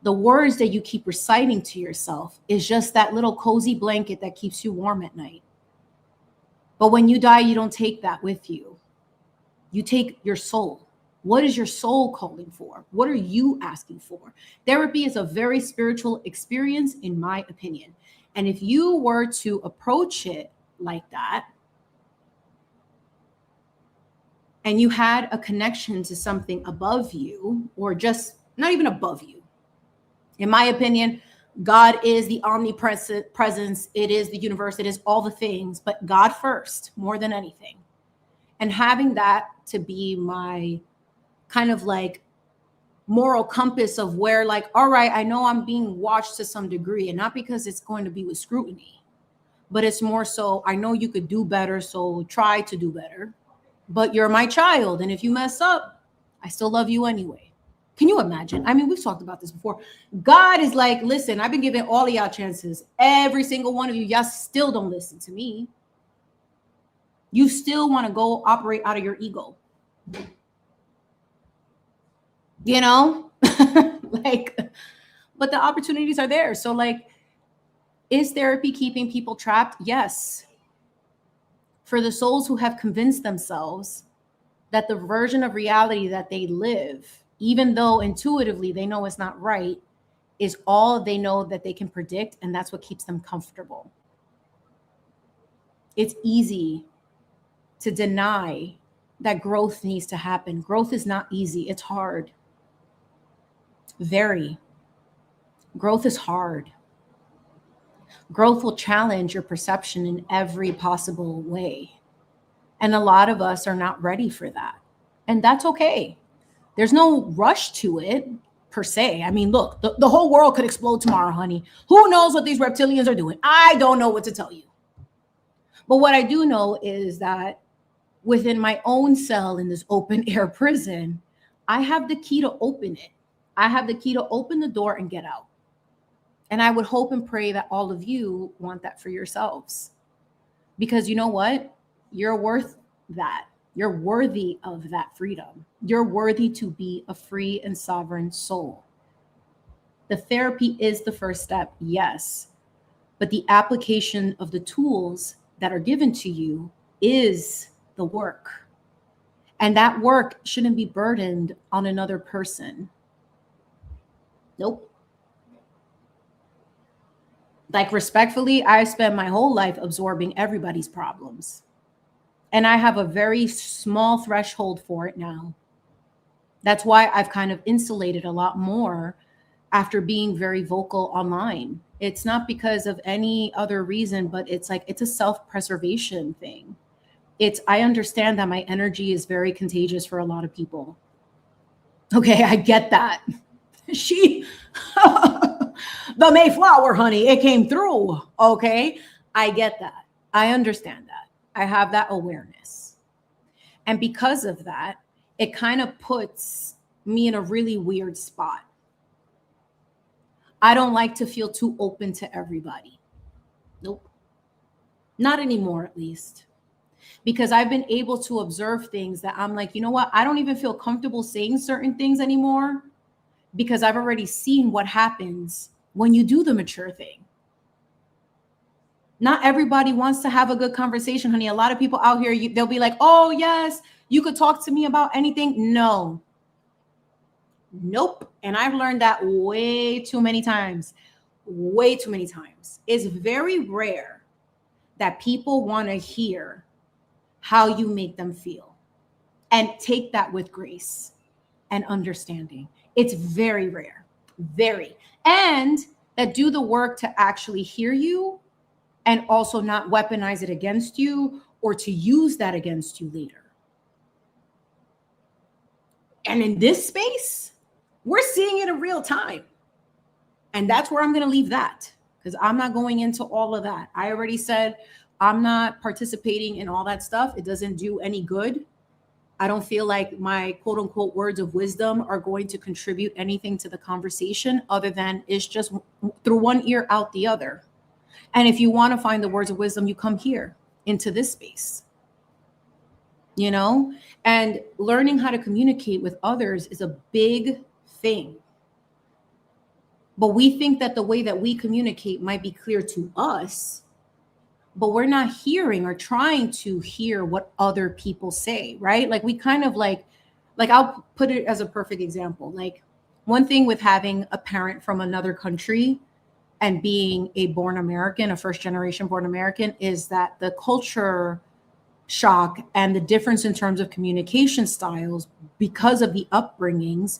[SPEAKER 1] the words that you keep reciting to yourself, is just that little cozy blanket that keeps you warm at night. But when you die, you don't take that with you. You take your soul. What is your soul calling for? What are you asking for? Therapy is a very spiritual experience, in my opinion. And if you were to approach it like that, and you had a connection to something above you, or just not even above you, in my opinion, God is the omnipresent presence. It is the universe. It is all the things, but God first, more than anything. And having that to be my kind of like moral compass of where, like, all right, I know I'm being watched to some degree, and not because it's going to be with scrutiny, but it's more so, I know you could do better, so try to do better. But you're my child, and if you mess up, I still love you anyway. Can you imagine? I mean, we've talked about this before. God is like, listen, I've been giving all of y'all chances. Every single one of you, y'all still don't listen to me. You still want to go operate out of your ego. You know? Like, but the opportunities are there. So, like, is therapy keeping people trapped? Yes. For the souls who have convinced themselves that the version of reality that they live, even though intuitively they know it's not right, is all they know that they can predict, and that's what keeps them comfortable. It's easy to deny that growth needs to happen. Growth is not easy. It's hard. Very. Growth is hard. Growth will challenge your perception in every possible way. And a lot of us are not ready for that. And that's okay. There's no rush to it per se. I mean, look, the whole world could explode tomorrow, honey. Who knows what these reptilians are doing? I don't know what to tell you. But what I do know is that within my own cell in this open air prison, I have the key to open it. I have the key to open the door and get out. And I would hope and pray that all of you want that for yourselves. Because you know what? You're worth that. You're worthy of that freedom. You're worthy to be a free and sovereign soul. The therapy is the first step, yes. But the application of the tools that are given to you is the work. And that work shouldn't be burdened on another person. Nope. Like, respectfully, I spent my whole life absorbing everybody's problems. And I have a very small threshold for it now. That's why I've kind of insulated a lot more after being very vocal online. It's not because of any other reason, but it's like, it's a self-preservation thing. I understand that my energy is very contagious for a lot of people. Okay, I get that. The Mayflower, honey, it came through. Okay, I get that. I understand that. I have that awareness. And because of that, it kind of puts me in a really weird spot. I don't like to feel too open to everybody. Nope. Not anymore, at least. Because I've been able to observe things that I'm like, you know what? I don't even feel comfortable saying certain things anymore because I've already seen what happens when you do the mature thing. Not everybody wants to have a good conversation, honey. A lot of people out here, they'll be like, oh, yes, you could talk to me about anything. No. Nope. And I've learned that way too many times. Way too many times. It's very rare that people want to hear how you make them feel, and take that with grace and understanding. It's very rare. Very. And that do the work to actually hear you and also not weaponize it against you or to use that against you later. And in this space, we're seeing it in real time. And that's where I'm going to leave that, because I'm not going into all of that. I already said I'm not participating in all that stuff. It doesn't do any good. I don't feel like my quote unquote words of wisdom are going to contribute anything to the conversation other than it's just through one ear out the other. And if you want to find the words of wisdom, you come here into this space, you know, and learning how to communicate with others is a big thing. But we think that the way that we communicate might be clear to us, but we're not hearing or trying to hear what other people say, right? Like we kind of like I'll put it as a perfect example. Like one thing with having a parent from another country and being a born American, a first generation born American, is that the culture shock and the difference in terms of communication styles because of the upbringings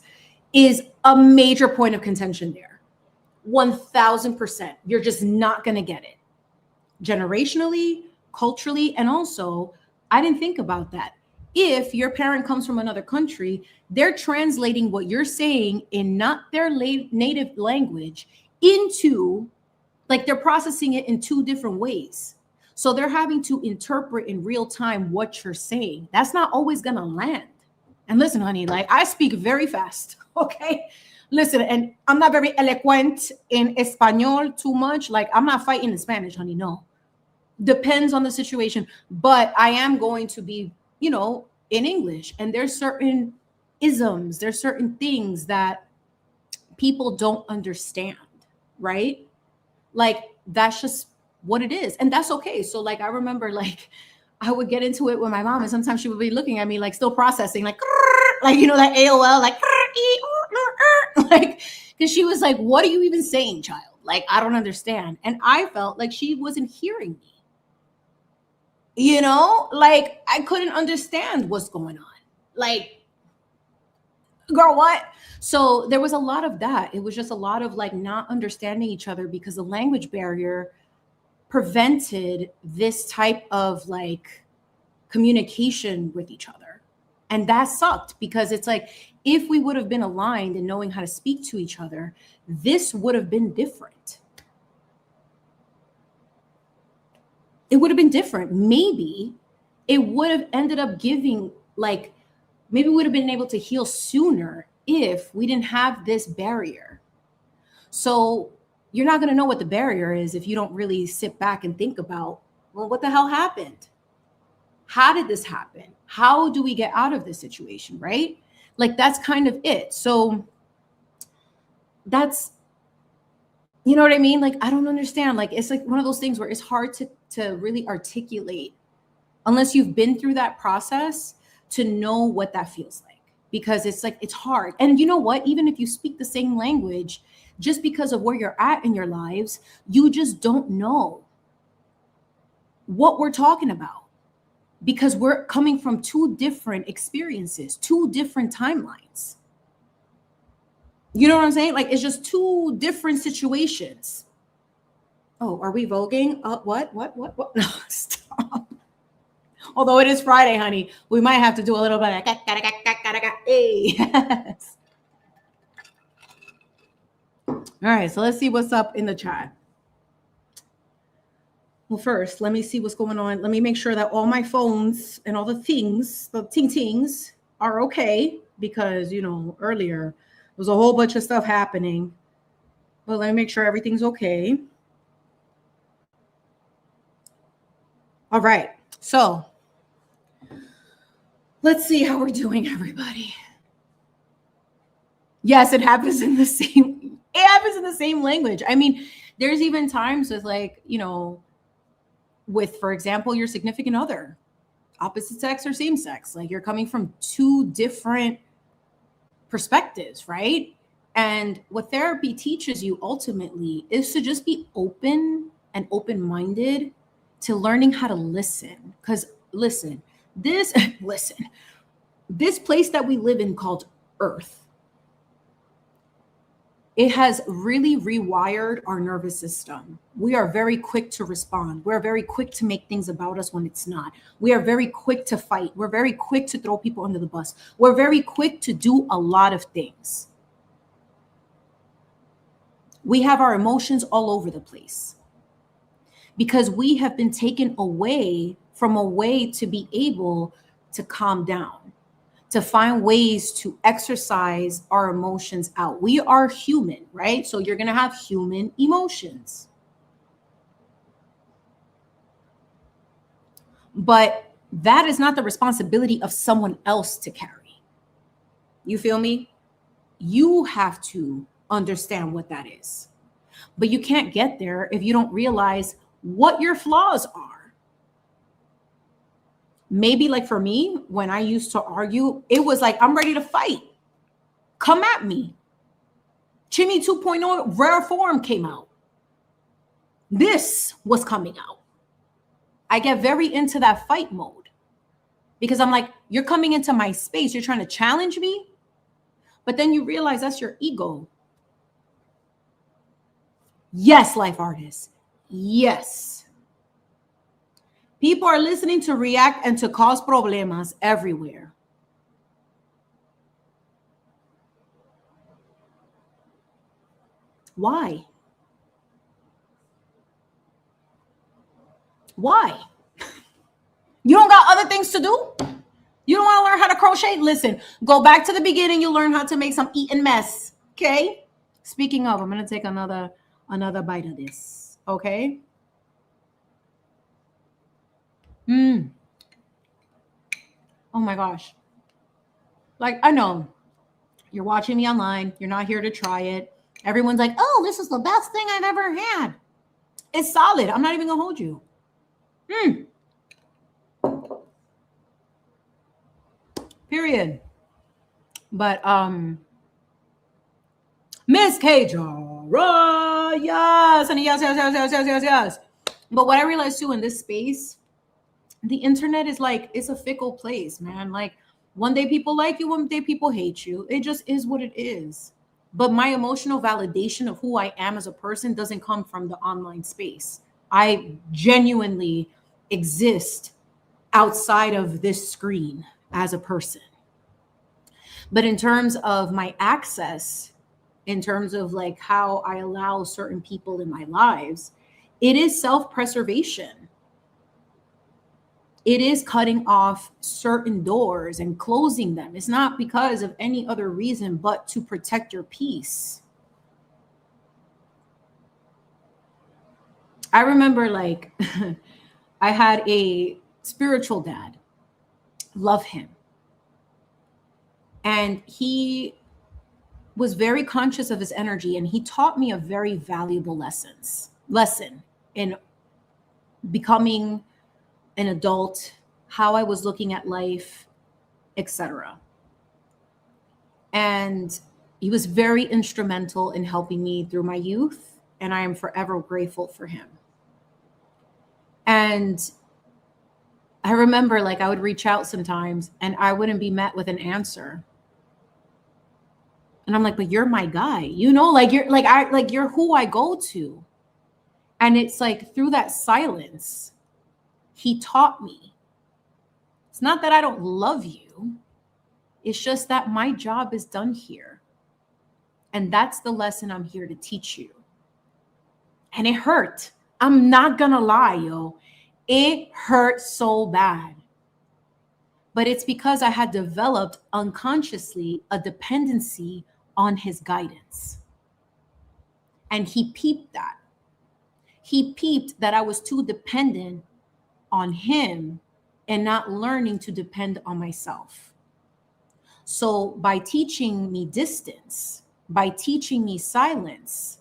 [SPEAKER 1] is a major point of contention there. 1000%. You're just not going to get it. Generationally, culturally, and also, I didn't think about that. If your parent comes from another country, they're translating what you're saying in not their native language into, like, they're processing it in two different ways. So they're having to interpret in real time what you're saying. That's not always going to land. And listen, honey, like I speak very fast, okay? Listen, and I'm not very eloquent in Espanol too much. Like I'm not fighting in Spanish, honey, no. Depends on the situation, but I am going to be, you know, in English. And there's certain isms, there's certain things that people don't understand, right? Like that's just what it is. And that's okay. So like, I remember like I would get into it with my mom and sometimes she would be looking at me like still processing, like, you know, that AOL, like, because she was like, what are you even saying, child? Like, I don't understand. And I felt like she wasn't hearing me. You know, like I couldn't understand what's going on. Like, girl, what? So there was a lot of that. It was just a lot of like not understanding each other because the language barrier prevented this type of like communication with each other. And that sucked because it's like, if we would have been aligned and knowing how to speak to each other, this would have been different. It would have been different. Maybe it would have ended up giving, like, maybe we would have been able to heal sooner if we didn't have this barrier. So you're not going to know what the barrier is if you don't really sit back and think about, well, what the hell happened? How did this happen? How do we get out of this situation, right? Like, that's kind of it. So that's, you know what I mean? Like, I don't understand. Like, it's like one of those things where it's hard to really articulate unless you've been through that process to know what that feels like, because it's like, it's hard. And you know what? Even if you speak the same language, just because of where you're at in your lives, you just don't know what we're talking about because we're coming from two different experiences, two different timelines. You know what I'm saying? Like, it's just two different situations. Oh, are we voguing? What? No, stop. Although it is Friday, honey, we might have to do a little bit of hey. Yes. All right, so let's see what's up in the chat. Well, first, let me see what's going on. Let me make sure that all my phones and all the things, the ting-tings are okay, because, you know, earlier there was a whole bunch of stuff happening. But let me make sure everything's okay. All right, so let's see how we're doing, everybody. Yes, it happens in the same, it happens in the same language. I mean, there's even times with like, with, for example, your significant other, opposite sex or same sex, like you're coming from two different perspectives, right? And what therapy teaches you ultimately is to just be open and open-minded to learning how to listen. Because listen, this listen, this place that we live in called Earth, it has really rewired our nervous system. We are very quick to respond. We're very quick to make things about us when it's not. We are very quick to fight. We're very quick to throw people under the bus. We're very quick to do a lot of things. We have our emotions all over the place because we have been taken away from a way to be able to calm down, to find ways to exercise our emotions out. We are human, right? So you're going to have human emotions. But that is not the responsibility of someone else to carry. You feel me? You have to understand what that is. But you can't get there if you don't realize what your flaws are. Maybe like for me, when I used to argue, it was like, I'm ready to fight. Come at me. Chimi 2.0 rare form came out. This was coming out. I get very into that fight mode because I'm like, you're coming into my space. You're trying to challenge me. But then you realize that's your ego. Yes, life artists. Yes. People are listening to react and to cause problemas everywhere. Why? Why? You don't got other things to do? You don't want to learn how to crochet? Listen, go back to the beginning. You'll learn how to make some Eton Mess. Okay? Speaking of, I'm going to take another bite of this. Okay? Oh my gosh. Like, I know you're watching me online. You're not here to try it. Everyone's like, oh, this is the best thing I've ever had. It's solid. I'm not even going to hold you. Period. But Miss Kajara, yes, and yes. But what I realized too in this space, the internet is like, it's a fickle place, man. Like one day people like you, one day people hate you. It just is what it is. But my emotional validation of who I am as a person doesn't come from the online space. I genuinely exist outside of this screen as a person. But in terms of my access, in terms of like how I allow certain people in my lives, it is self-preservation. It is cutting off certain doors and closing them. It's not because of any other reason but to protect your peace. I remember like I had a spiritual dad. Love him. And he was very conscious of his energy, and he taught me a very valuable lesson in becoming an adult, how I was looking at life, etc. And he was very instrumental in helping me through my youth, and I am forever grateful for him. And I remember like I would reach out sometimes and I wouldn't be met with an answer. And I'm like, but you're my guy, like you're who I go to. And it's like through that silence, he taught me. It's not that I don't love you. It's just that my job is done here. And that's the lesson I'm here to teach you. And it hurt. I'm not gonna lie, yo. It hurt so bad. But it's because I had developed unconsciously a dependency on his guidance. And he peeped that. He peeped that I was too dependent on him and not learning to depend on myself. So by teaching me distance, by teaching me silence,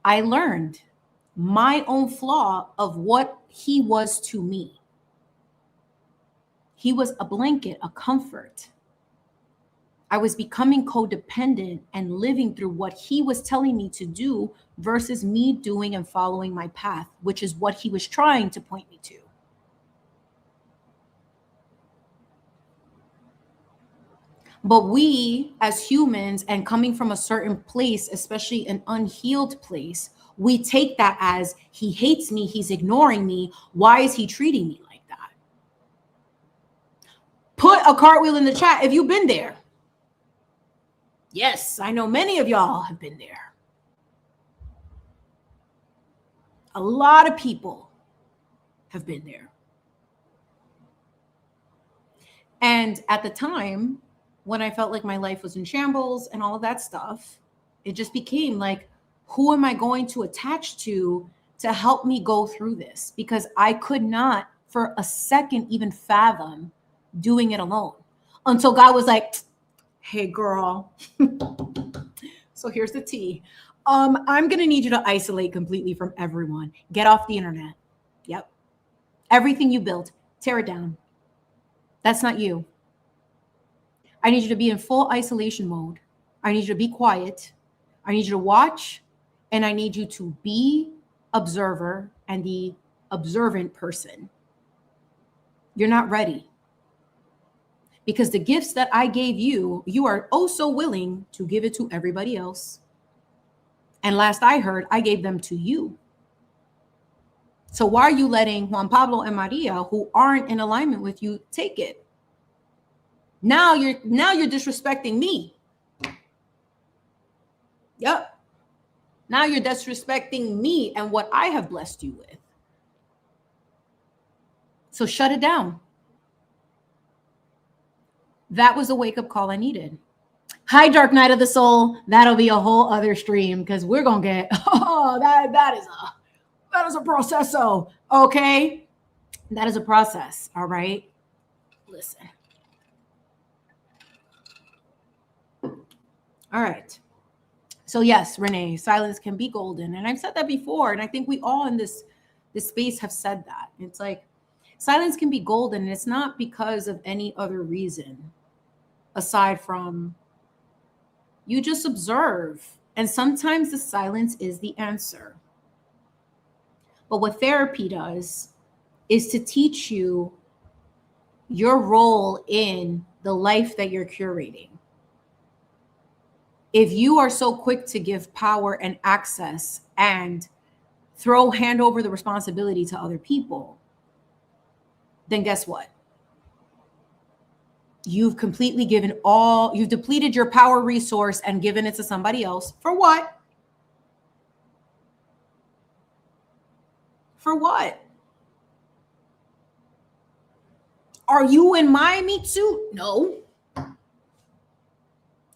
[SPEAKER 1] I learned my own flaw of what he was to me. He was a blanket, a comfort. I was becoming codependent and living through what he was telling me to do versus me doing and following my path, which is what he was trying to point me to. But we as humans, and coming from a certain place, especially an unhealed place, we take that as he hates me, he's ignoring me. Why is he treating me like that? Put a cartwheel in the chat if you've been there. Yes, I know many of y'all have been there. A lot of people have been there. And at the time, when I felt like my life was in shambles and all of that stuff, it just became like, who am I going to attach to help me go through this? Because I could not for a second even fathom doing it alone until God was like, hey, girl. So here's the tea. I'm going to need you to isolate completely from everyone. Get off the internet. Yep. Everything you built, tear it down. That's not you. I need you to be in full isolation mode. I need you to be quiet. I need you to watch, and I need you to be observer and the observant person. You're not ready. Because the gifts that I gave you, you are oh so willing to give it to everybody else. And last I heard, I gave them to you. So why are you letting Juan Pablo and Maria, who aren't in alignment with you, take it? Now you're disrespecting me. Yep. Now you're disrespecting me and what I have blessed you with. So shut it down. That was a wake-up call I needed. Hi, Dark Night of the Soul. That'll be a whole other stream because we're gonna get that is a processo. Okay. That is a process. All right. Listen. All right. So yes, Renee, silence can be golden. And I've said that before. And I think we all in this space have said that. It's like silence can be golden. And it's not because of any other reason aside from you just observe. And sometimes the silence is the answer. But what therapy does is to teach you your role in the life that you're curating. If you are so quick to give power and access and hand over the responsibility to other people, then guess what? You've completely you've depleted your power resource and given it to somebody else. For what? For what? Are you in my meat suit? No.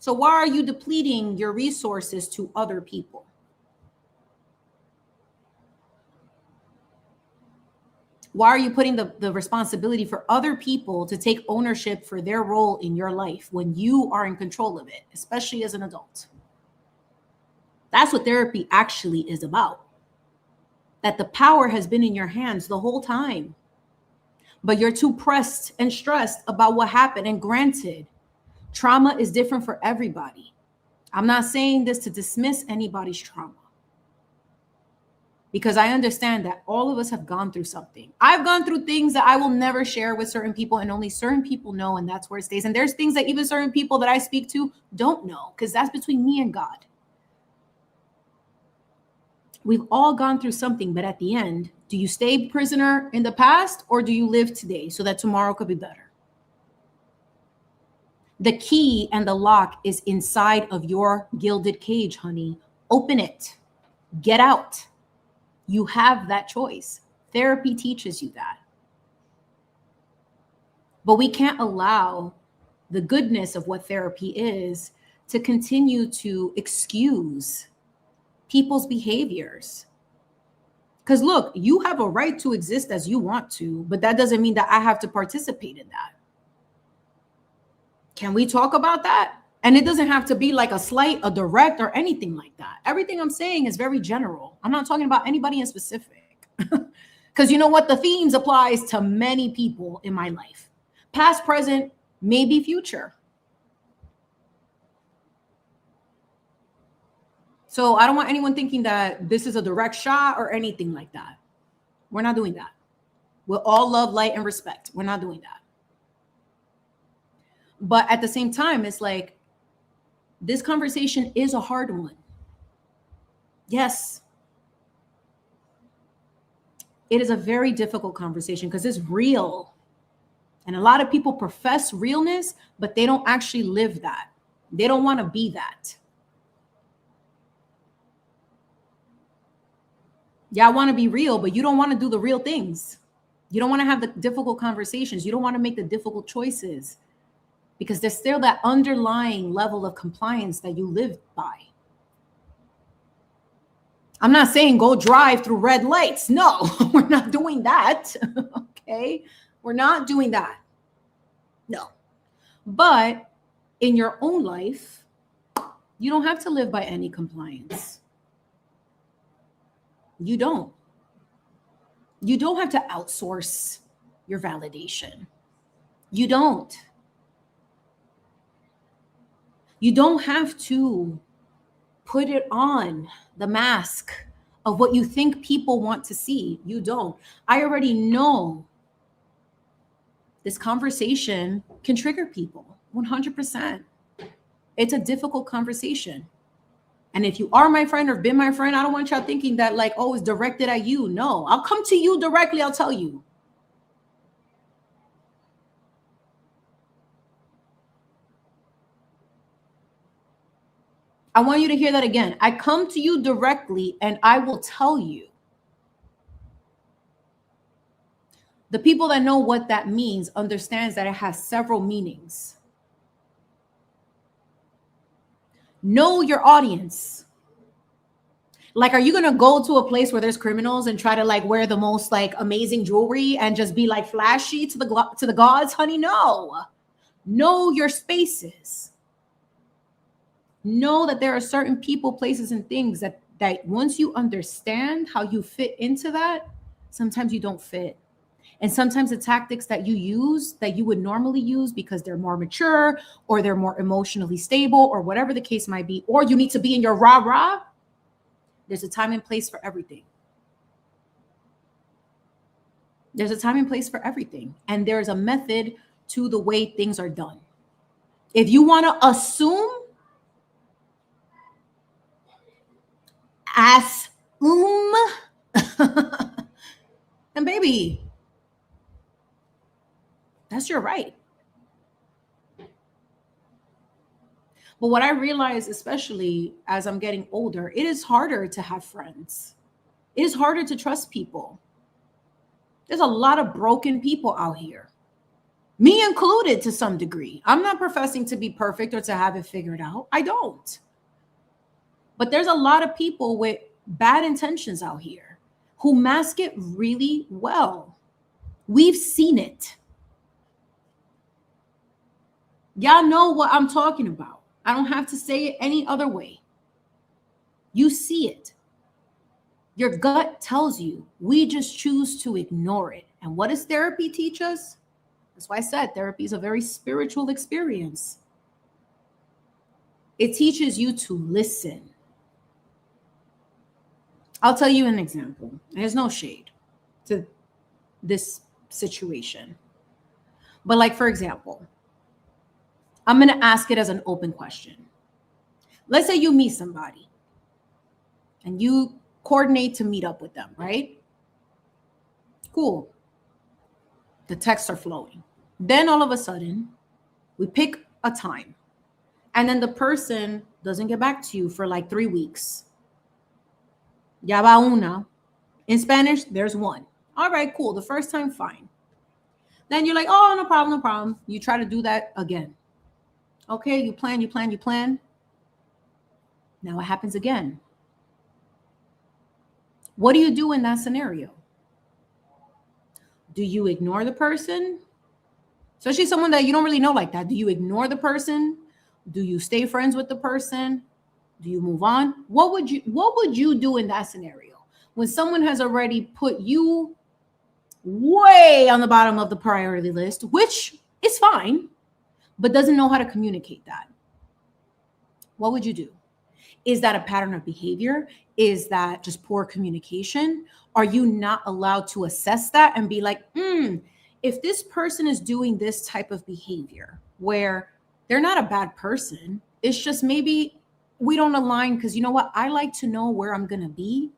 [SPEAKER 1] So why are you depleting your resources to other people? Why are you putting the responsibility for other people to take ownership for their role in your life when you are in control of it, especially as an adult? That's what therapy actually is about. That the power has been in your hands the whole time, but you're too pressed and stressed about what happened. And granted, trauma is different for everybody. I'm not saying this to dismiss anybody's trauma, because I understand that all of us have gone through something. I've gone through things that I will never share with certain people, and only certain people know, and that's where it stays. And there's things that even certain people that I speak to don't know, because that's between me and God. We've all gone through something, but at the end, do you stay prisoner in the past, or do you live today so that tomorrow could be better? The key and the lock is inside of your gilded cage, honey. Open it. Get out. You have that choice. Therapy teaches you that. But we can't allow the goodness of what therapy is to continue to excuse people's behaviors. Because look, you have a right to exist as you want to, but that doesn't mean that I have to participate in that. Can we talk about that? And it doesn't have to be like a slight, a direct, or anything like that. Everything I'm saying is very general. I'm not talking about anybody in specific. Because you know what? The themes applies to many people in my life. Past, present, maybe future. So I don't want anyone thinking that this is a direct shot or anything like that. We're not doing that. We'll all love, light, and respect. We're not doing that. But at the same time, it's like, this conversation is a hard one. Yes. It is a very difficult conversation because it's real. And a lot of people profess realness, but they don't actually live that. They don't want to be that. Y'all want to be real, but you don't want to do the real things. You don't want to have the difficult conversations. You don't want to make the difficult choices because there's still that underlying level of compliance that you live by. I'm not saying go drive through red lights. No, we're not doing that. Okay. We're not doing that. No. But in your own life, you don't have to live by any compliance. You don't. You don't have to outsource your validation. You don't. You don't have to put it on the mask of what you think people want to see. You don't. I already know this conversation can trigger people 100%. It's a difficult conversation. And if you are my friend or been my friend, I don't want y'all thinking that like, oh, it's directed at you. No, I'll come to you directly. I'll tell you. I want you to hear that again. I come to you directly and I will tell you. The people that know what that means understands that it has several meanings. Know your audience. Like, are you going to go to a place where there's criminals and try to like wear the most like amazing jewelry and just be like flashy to the gods, honey? No. Know your spaces. Know that there are certain people, places, and things that once you understand how you fit into that, sometimes you don't fit. And sometimes the tactics that you use that you would normally use because they're more mature or they're more emotionally stable or whatever the case might be, or you need to be in your rah-rah, there's a time and place for everything. There's a time and place for everything. And there's a method to the way things are done. If you want to assume, and baby, that's your right. But what I realize, especially as I'm getting older, it is harder to have friends. It is harder to trust people. There's a lot of broken people out here, me included to some degree. I'm not professing to be perfect or to have it figured out. I don't. But there's a lot of people with bad intentions out here who mask it really well. We've seen it. Y'all know what I'm talking about. I don't have to say it any other way. You see it. Your gut tells you. We just choose to ignore it. And what does therapy teach us? That's why I said therapy is a very spiritual experience. It teaches you to listen. I'll tell you an example. There's no shade to this situation. But like, for example, I'm going to ask it as an open question. Let's say you meet somebody and you coordinate to meet up with them, right? Cool. The texts are flowing. Then all of a sudden, we pick a time. And then the person doesn't get back to you for like 3 weeks. Ya va una. In Spanish, there's one. All right, cool. The first time, fine. Then you're like, oh, no problem, no problem. You try to do that again. Okay, you plan. Now it happens again. What do you do in that scenario? Do you ignore the person? Especially someone that you don't really know like that. Do you ignore the person? Do you stay friends with the person? Do you move on? What would you do in that scenario? When someone has already put you way on the bottom of the priority list, which is fine, but doesn't know how to communicate that. What would you do? Is that a pattern of behavior? Is that just poor communication? Are you not allowed to assess that and be like, if this person is doing this type of behavior where they're not a bad person, it's just maybe we don't align because you know what? I like to know where I'm going to be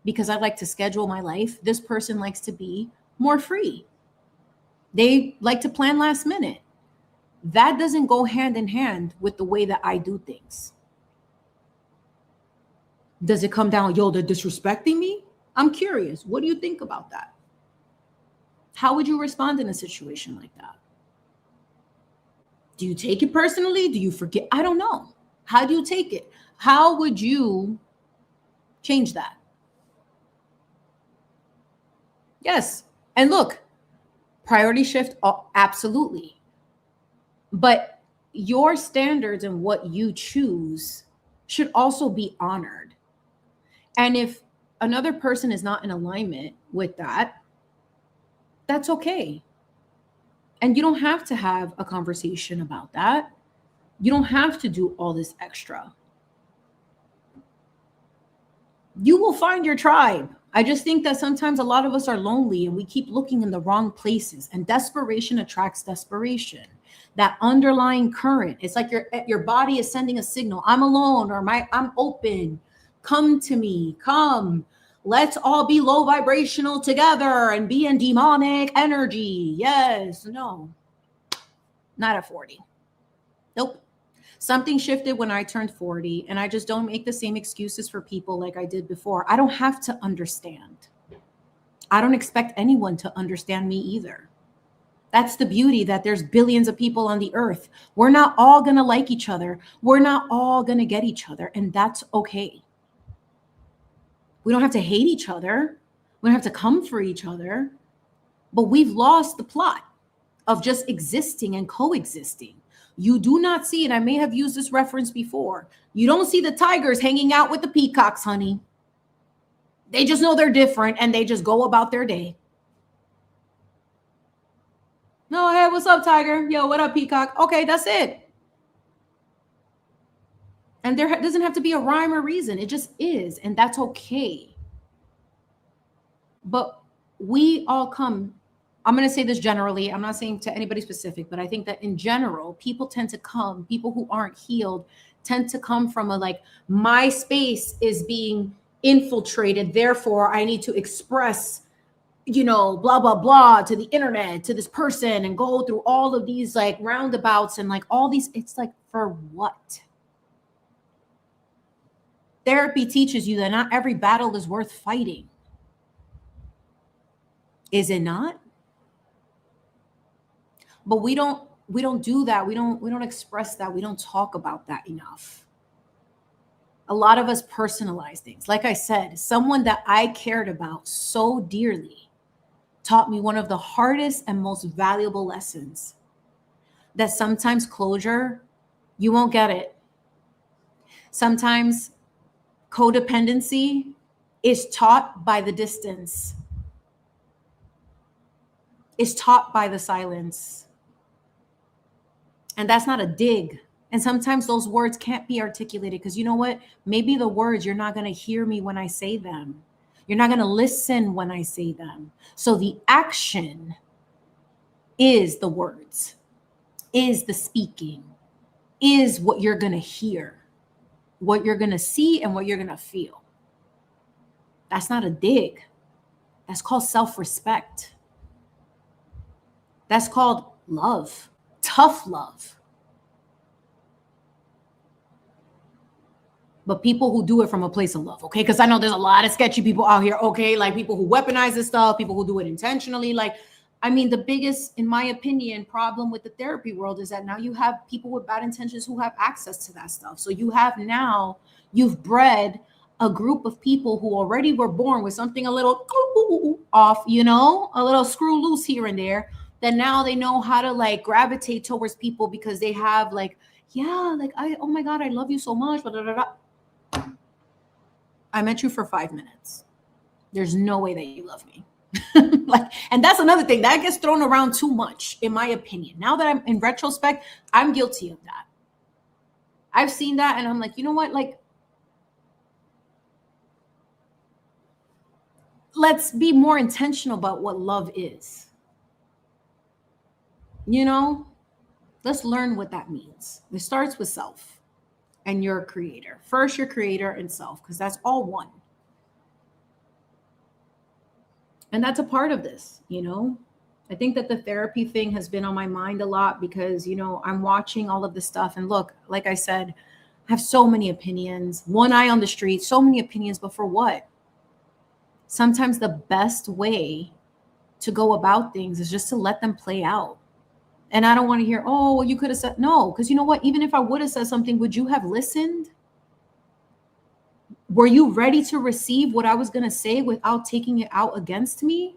[SPEAKER 1] because I like to schedule my life. This person likes to be more free. They like to plan last minute. That doesn't go hand in hand with the way that I do things. Does it come down, yo, they're disrespecting me? I'm curious. What do you think about that? How would you respond in a situation like that? Do you take it personally? Do you forget? I don't know. How do you take it? How would you change that? Yes. And look, priority shift, absolutely. But your standards and what you choose should also be honored. And if another person is not in alignment with that, that's okay. And you don't have to have a conversation about that. You don't have to do all this extra. You will find your tribe. I just think that sometimes a lot of us are lonely and we keep looking in the wrong places, and desperation attracts desperation. That underlying current, it's like your body is sending a signal. I'm alone, or I'm open. Come to me, come. Let's all be low vibrational together and be in demonic energy. Yes, no, not at 40. Nope. Something shifted when I turned 40, and I just don't make the same excuses for people like I did before. I don't have to understand. I don't expect anyone to understand me either. That's the beauty, that there's billions of people on the earth. We're not all going to like each other. We're not all going to get each other, and that's okay. We don't have to hate each other. We don't have to come for each other. But we've lost the plot of just existing and coexisting. You do not see, and I may have used this reference before, you don't see the tigers hanging out with the peacocks, honey. They just know they're different and they just go about their day. No, hey, what's up, tiger? Yo, what up, peacock? Okay, that's it. And there doesn't have to be a rhyme or reason. It just is, and that's okay. But we all come, I'm going to say this generally. I'm not saying to anybody specific, but I think that in general, people tend to come, people who aren't healed tend to come from a like, my space is being infiltrated. Therefore, I need to express, blah, blah, blah to the internet, to this person, and go through all of these like roundabouts and like all these. It's like, for what? Therapy teaches you that not every battle is worth fighting. Is it not? But we don't do that. We don't express that. We don't talk about that enough. A lot of us personalize things. Like I said, someone that I cared about so dearly taught me one of the hardest and most valuable lessons, that sometimes closure, you won't get it. Sometimes codependency is taught by the distance, is taught by the silence. And that's not a dig. And sometimes those words can't be articulated because you know what? Maybe the words, you're not going to hear me when I say them. You're not going to listen when I say them. So the action is the words, is the speaking, is what you're going to hear, what you're going to see, and what you're going to feel. That's not a dig. That's called self-respect. That's called love, tough love. But people who do it from a place of love, okay? Because I know there's a lot of sketchy people out here, okay? Like people who weaponize this stuff, people who do it intentionally. Like, I mean, the biggest, in my opinion, problem with the therapy world is that now you have people with bad intentions who have access to that stuff. So you've bred a group of people who already were born with something a little off, a little screw loose here and there, then now they know how to like gravitate towards people because they have like, yeah, like oh my God, I love you so much. Blah, blah, blah, blah. I met you for 5 minutes. There's no way that you love me. Like, and that's another thing that gets thrown around too much, in my opinion. Now that I'm in retrospect, I'm guilty of that. I've seen that and I'm like, you know what? Like, let's be more intentional about what love is. You know, let's learn what that means. It starts with self and your creator. First, your creator and self, because that's all one. And that's a part of this, you know. I think that the therapy thing has been on my mind a lot because, you know, I'm watching all of this stuff. And look, like I said, I have so many opinions, one eye on the street, so many opinions, but for what? Sometimes the best way to go about things is just to let them play out. And I don't want to hear, oh, well, you could have said no, because you know what? Even if I would have said something, would you have listened? Were you ready to receive what I was going to say without taking it out against me?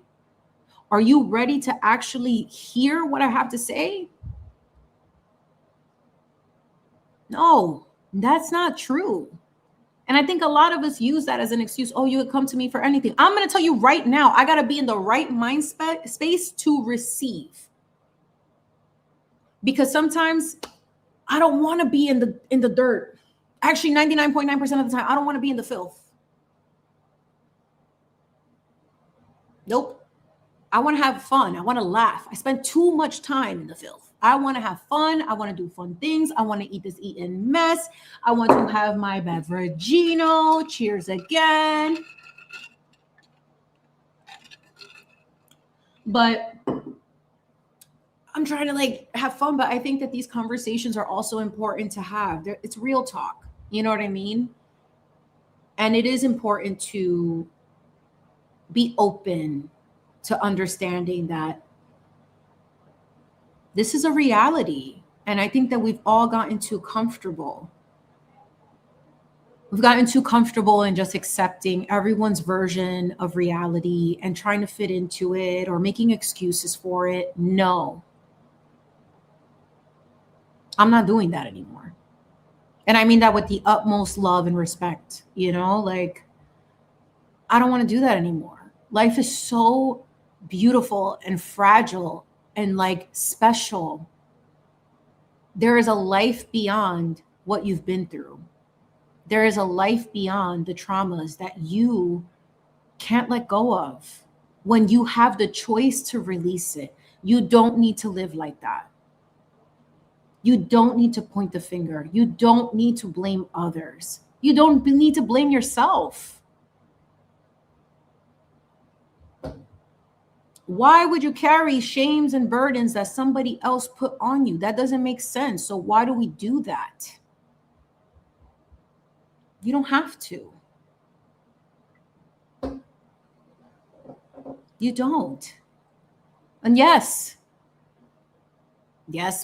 [SPEAKER 1] Are you ready to actually hear what I have to say? No, that's not true. And I think a lot of us use that as an excuse. Oh, you would come to me for anything. I'm going to tell you right now, I got to be in the right mind space to receive. Because sometimes I don't want to be in the dirt. Actually, 99.9% of the time, I don't want to be in the filth. Nope. I want to have fun. I want to laugh. I spend too much time in the filth. I want to have fun. I want to do fun things. I want to eat this Eton Mess. I want to have my beveragino. Cheers again. But I'm trying to like have fun, but I think that these conversations are also important to have. It's real talk. You know what I mean? And it is important to be open to understanding that this is a reality. And I think that we've all gotten too comfortable. We've gotten too comfortable in just accepting everyone's version of reality and trying to fit into it or making excuses for it. No, I'm not doing that anymore. And I mean that with the utmost love and respect, you know, like I don't want to do that anymore. Life is so beautiful and fragile and like special. There is a life beyond what you've been through. There is a life beyond the traumas that you can't let go of. When you have the choice to release it, you don't need to live like that. You don't need to point the finger. You don't need to blame others. You don't need to blame yourself. Why would you carry shames and burdens that somebody else put on you? That doesn't make sense. So why do we do that? You don't have to. You don't. And yes,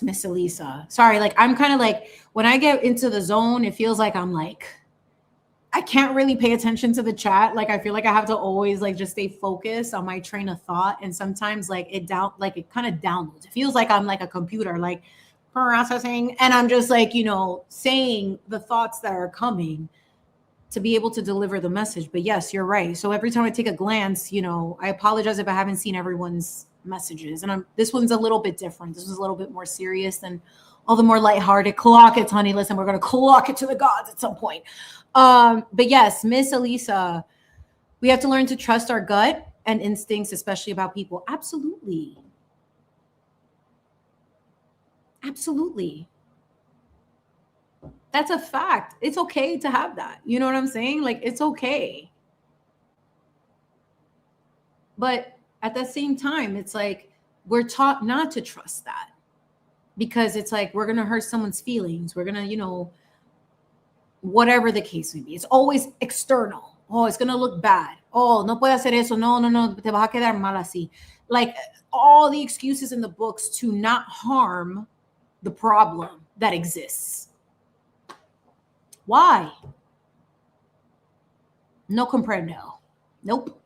[SPEAKER 1] Miss Elisa. Sorry, like I'm kind of like, when I get into the zone, it feels like I'm like, I can't really pay attention to the chat. Like I feel like I have to always like just stay focused on my train of thought. And sometimes like it kind of downloads. It feels like I'm like a computer, like processing. And I'm just like, you know, saying the thoughts that are coming to be able to deliver the message. But yes, you're right. So every time I take a glance, you know, I apologize if I haven't seen everyone's messages. And this one's a little bit different. This one's a little bit more serious than all the more lighthearted. Clock it, honey. Listen, we're going to clock it to the gods at some point. But yes, Miss Elisa, we have to learn to trust our gut and instincts, especially about people. Absolutely. Absolutely. That's a fact. It's okay to have that. You know what I'm saying? Like, it's okay. But at the same time, it's like we're taught not to trust that because it's like we're going to hurt someone's feelings. We're going to, you know, whatever the case may be. It's always external. Oh, it's going to look bad. Oh, no puede hacer eso. No, te vas a quedar mal así. Like all the excuses in the books to not harm the problem that exists. Why? No comprendo. Nope.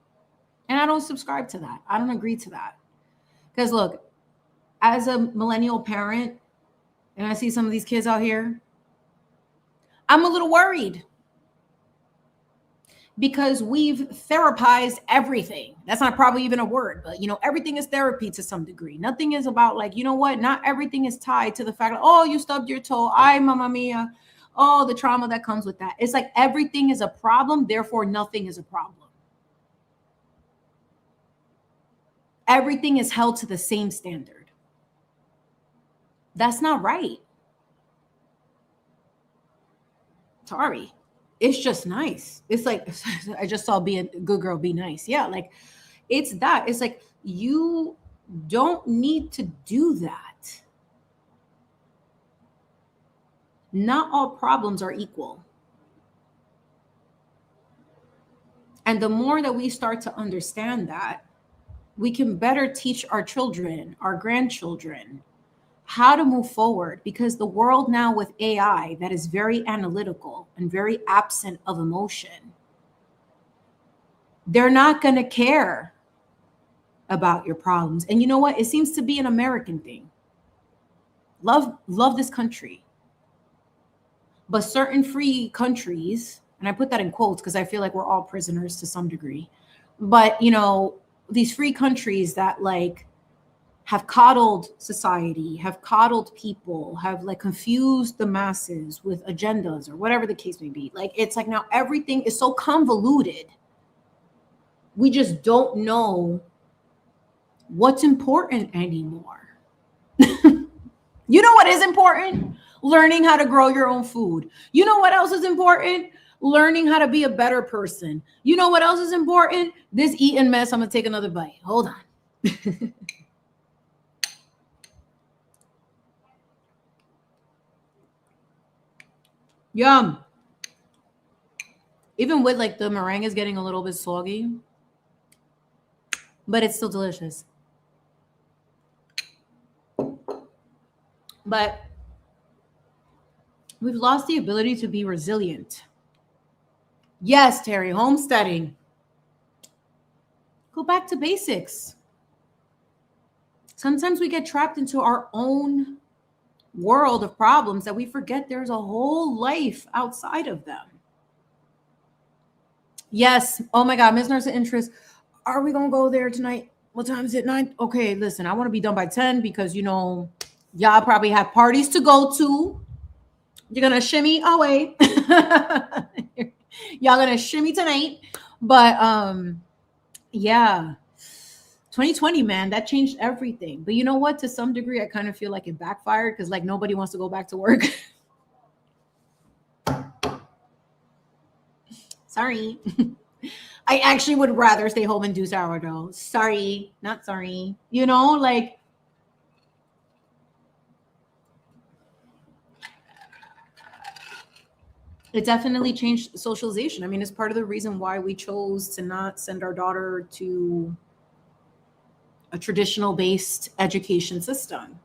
[SPEAKER 1] And I don't subscribe to that. I don't agree to that. Because look, As a millennial parent, and I see some of these kids out here, I'm a little worried because we've therapized everything. That's not probably even a word, but everything is therapy to some degree. Nothing is about like, you know what? Not everything is tied to the fact that, oh, you stubbed your toe. Ay, mamma mia. Oh, the trauma that comes with that. It's like everything is a problem. Therefore, nothing is a problem. Everything is held to the same standard. That's not right. Sorry. It's just nice. It's like, I just saw be a good girl, be nice. Yeah, like it's that. It's like you don't need to do that. Not all problems are equal. And the more that we start to understand that, we can better teach our children, our grandchildren, how to move forward, because the world now with AI that is very analytical and very absent of emotion, they're not going to care about your problems. And you know what? It seems to be an American thing. Love this country. But certain free countries, and I put that in quotes because I feel like we're all prisoners to some degree, but these free countries that like have coddled society, have coddled people, have like confused the masses with agendas or whatever the case may be. Like, it's like now everything is so convoluted. We just don't know what's important anymore. You know what is important? Learning how to grow your own food. You know what else is important? Learning how to be a better person. You know what else is important? This Eton Mess. I'm going to take another bite. Hold on. Yum. Even with like the meringue is getting a little bit soggy, but it's still delicious. But we've lost the ability to be resilient. Yes, Terry, homesteading. Go back to basics. Sometimes we get trapped into our own world of problems that we forget there's a whole life outside of them. Yes. Oh my God, Miss Nurse of Interest. Are we gonna go there tonight? What time is it? 9? Okay, listen, I want to be done by 10 because y'all probably have parties to go to. You're gonna shimmy away. Y'all gonna shimmy tonight. But yeah. 2020, man, that changed everything. But you know what? To some degree, I kind of feel like it backfired because like nobody wants to go back to work. Sorry. I actually would rather stay home and do sourdough. Sorry, not sorry. Like it definitely changed socialization. I mean, it's part of the reason why we chose to not send our daughter to a traditional based education system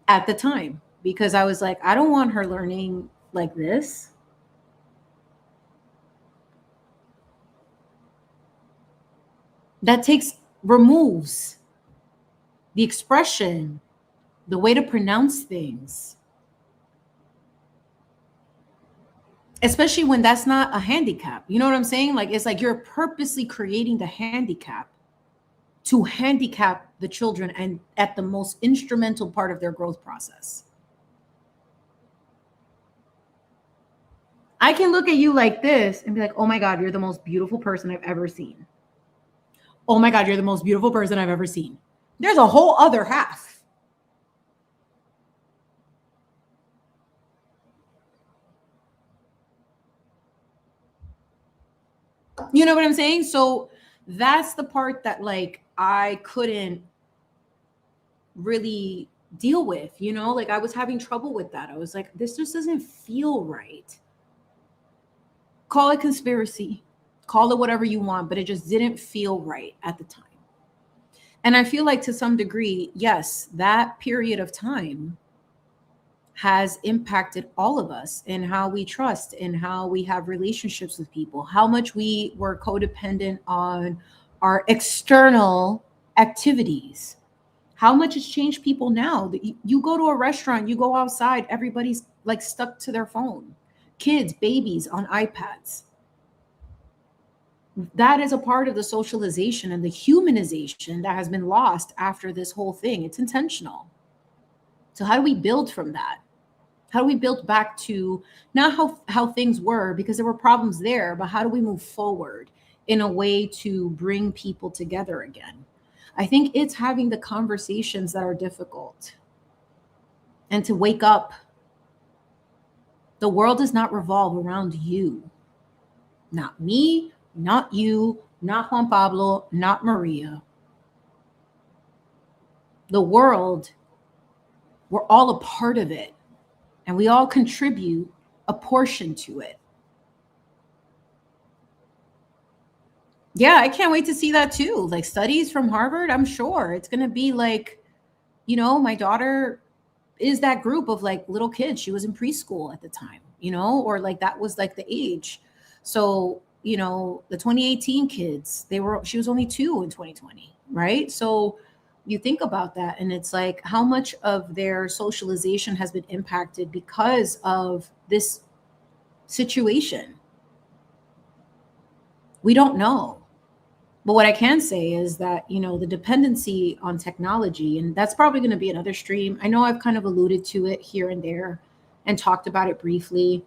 [SPEAKER 1] at the time, because I was like, I don't want her learning like this. That removes the expression, the way to pronounce things, especially when that's not a handicap. You know what I'm saying? Like, it's like you're purposely creating the handicap to handicap the children and at the most instrumental part of their growth process. I can look at you like this and be like, oh my God, you're the most beautiful person I've ever seen. Oh my God, you're the most beautiful person I've ever seen. There's a whole other half. You know what I'm saying? So that's the part that like I couldn't really deal with, like I was having trouble with that. I was like, this just doesn't feel right. Call it conspiracy, call it whatever you want, but it just didn't feel right at the time. And I feel like to some degree, yes, that period of time has impacted all of us in how we trust, in how we have relationships with people, how much we were codependent on our external activities, How much has changed people now? You go to a restaurant, you go outside, everybody's like stuck to their phone. Kids, babies on iPads. That is a part of the socialization and the humanization that has been lost after this whole thing. It's intentional. So how do we build from that? How do we build back to not how things were, because there were problems there, but how do we move forward in a way to bring people together again? I think it's having the conversations that are difficult and to wake up. The world does not revolve around you. Not me, not you, not Juan Pablo, not Maria. The world, we're all a part of it, and we all contribute a portion to it. Yeah, I can't wait to see that too. Like studies from Harvard, I'm sure it's going to be like, my daughter is that group of like little kids. She was in preschool at the time, or like that was like the age. So, the 2018 kids, she was only 2 in 2020, right? So you think about that and it's like how much of their socialization has been impacted because of this situation. We don't know. But what I can say is that, the dependency on technology, and that's probably going to be another stream. I know I've kind of alluded to it here and there and talked about it briefly,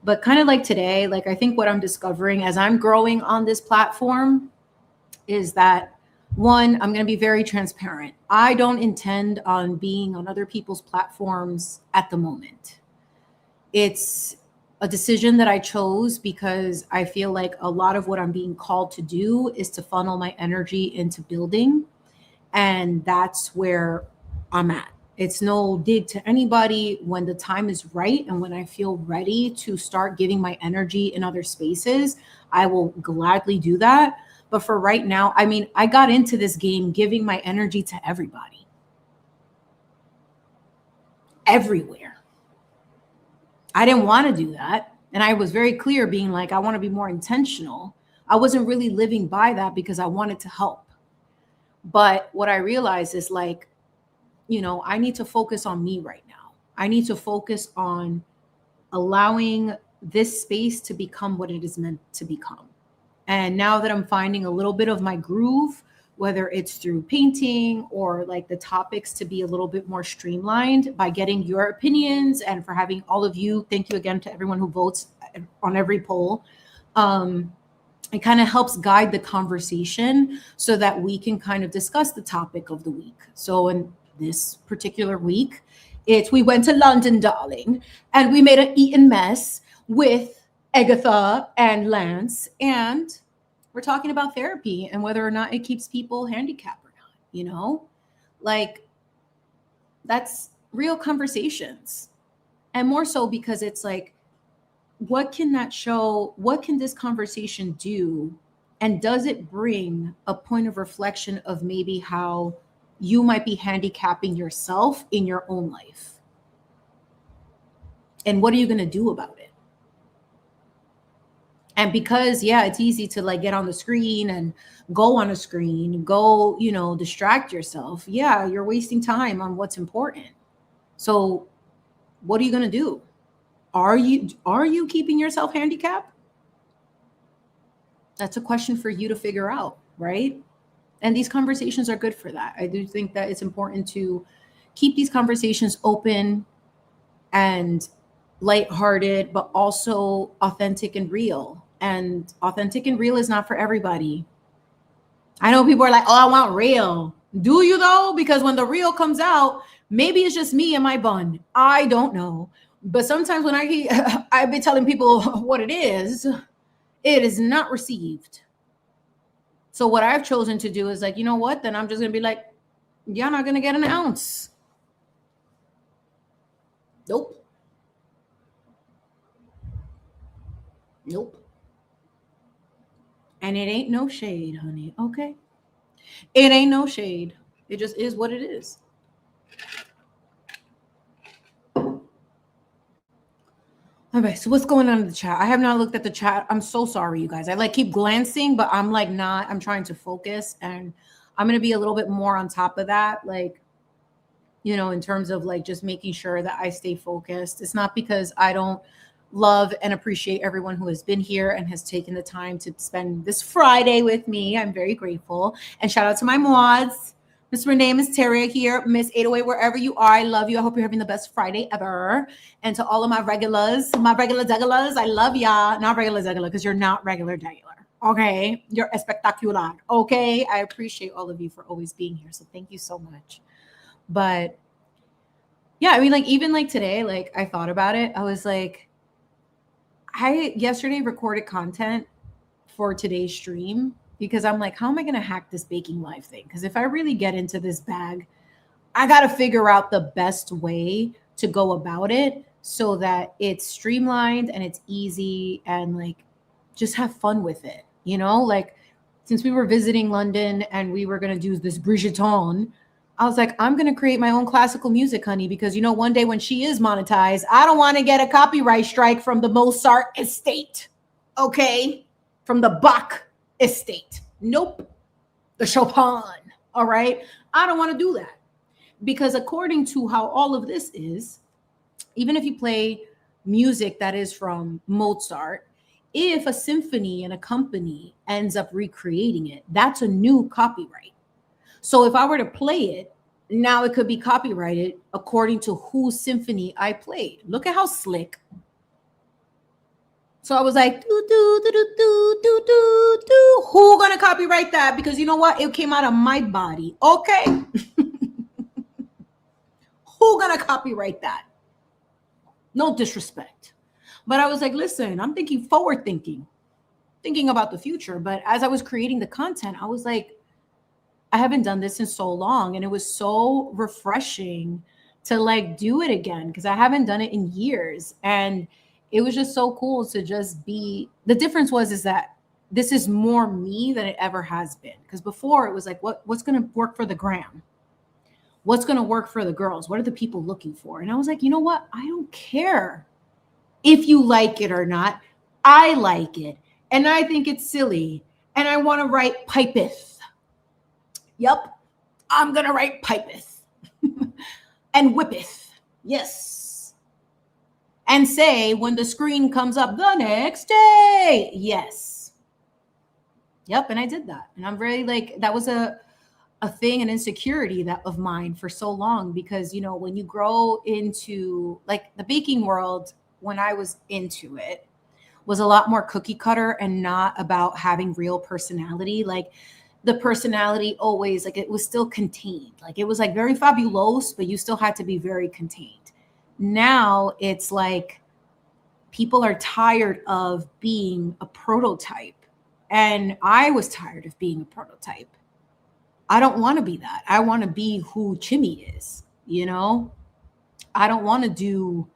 [SPEAKER 1] but kind of like today, like I think what I'm discovering as I'm growing on this platform is that, one, I'm going to be very transparent. I don't intend on being on other people's platforms at the moment. It's a decision that I chose because I feel like a lot of what I'm being called to do is to funnel my energy into building. And that's where I'm at. It's no dig to anybody. When the time is right and when I feel ready to start giving my energy in other spaces, I will gladly do that. But for right now, I got into this game giving my energy to everybody. Everywhere. I didn't want to do that. And I was very clear being like, I want to be more intentional. I wasn't really living by that because I wanted to help. But what I realized is like, I need to focus on me right now. I need to focus on allowing this space to become what it is meant to become. And now that I'm finding a little bit of my groove, whether it's through painting or like the topics to be a little bit more streamlined by getting your opinions, and for having all of you, thank you again to everyone who votes on every poll. It kind of helps guide the conversation so that we can kind of discuss the topic of the week. So in this particular week, we went to London, darling, and we made an Eton Mess with Agatha and Lance, and we're talking about therapy and whether or not it keeps people handicapped or not, like that's real conversations. And more so because it's like, what can that show? What can this conversation do? And does it bring a point of reflection of maybe how you might be handicapping yourself in your own life? And what are you going to do about it? And because, it's easy to like get on the screen and go on a screen, distract yourself. Yeah, you're wasting time on what's important. So what are you going to do? Are you keeping yourself handicapped? That's a question for you to figure out, right? And these conversations are good for that. I do think that it's important to keep these conversations open and lighthearted, but also authentic and real. And authentic and real is not for everybody. I know people are like, oh, I want real. Do you though? Because when the real comes out, maybe it's just me and my bun. I don't know. But sometimes when I've been telling people what it is not received. So what I've chosen to do is like, you know what? Then I'm just going to be like, you're not going to get an ounce. Nope. And it ain't no shade, honey. Okay. It ain't no shade. It just is what it is. Okay, so what's going on in the chat? I have not looked at the chat. I'm so sorry, you guys. I like keep glancing, but I'm trying to focus, and I'm going to be a little bit more on top of that. Like in terms of like just making sure that I stay focused. It's not because I don't love and appreciate everyone who has been here and has taken the time to spend this Friday with me. I'm very grateful. And shout out to my mods. Miss Renee, Miss Terria here, Miss 808, wherever you are. I love you. I hope you're having the best Friday ever. And to all of my regulars, my regular degulas, I love y'all. Not regular degular, because you're not regular degular. Okay? You're espectacular. Okay? I appreciate all of you for always being here. So thank you so much. But yeah, I mean, like, even like today, like I thought about it. I was like, I yesterday recorded content for today's stream because I'm like, how am I going to hack this baking live thing? Because if I really get into this bag, I got to figure out the best way to go about it so that it's streamlined and it's easy and like just have fun with it. Like since we were visiting London and we were going to do this Bridgerton, I was like, I'm going to create my own classical music, honey, because, one day when she is monetized, I don't want to get a copyright strike from the Mozart estate. Okay. From the Bach estate. Nope. The Chopin. All right. I don't want to do that because according to how all of this is, even if you play music that is from Mozart, if a symphony and a company ends up recreating it, that's a new copyright. So if I were to play it, now it could be copyrighted according to whose symphony I played. Look at how slick. So I was like, who gonna copyright that? Because you know what? It came out of my body. Okay. Who gonna copyright that? No disrespect. But I was like, listen, I'm thinking forward thinking about the future. But as I was creating the content, I was like, I haven't done this in so long. And it was so refreshing to like do it again because I haven't done it in years. And it was just so cool to just be. The difference is that this is more me than it ever has been. Because before it was like, what's going to work for the gram? What's going to work for the girls? What are the people looking for? And I was like, you know what? I don't care if you like it or not. I like it. And I think it's silly. And I want to write pipeth. Yep, I'm going to write pipeth and whippeth. Yes. And say when the screen comes up the next day. Yes. Yep, and I did that. And I'm very like, that was a thing, an insecurity that of mine for so long because, when you grow into like the baking world, when I was into it, was a lot more cookie cutter and not about having real personality. Like, the personality always, like, it was still contained. Like, it was like very fabulous, but you still had to be very contained. Now it's like people are tired of being a prototype. And I was tired of being a prototype. I don't want to be that. I want to be who Chimi is, I don't want to do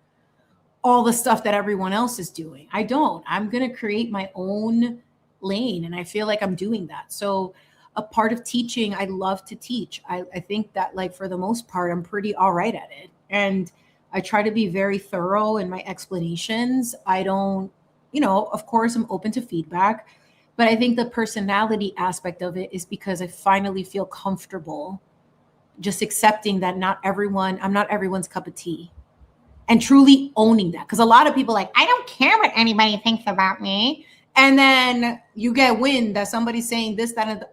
[SPEAKER 1] all the stuff that everyone else is doing. I don't. I'm going to create my own lane. And I feel like I'm doing that. So a part of teaching, I love to teach. I think that like for the most part, I'm pretty all right at it. And I try to be very thorough in my explanations. I don't, of course I'm open to feedback, but I think the personality aspect of it is because I finally feel comfortable just accepting that I'm not everyone's cup of tea and truly owning that. Because a lot of people like, I don't care what anybody thinks about me. And then you get wind that somebody's saying this, that, and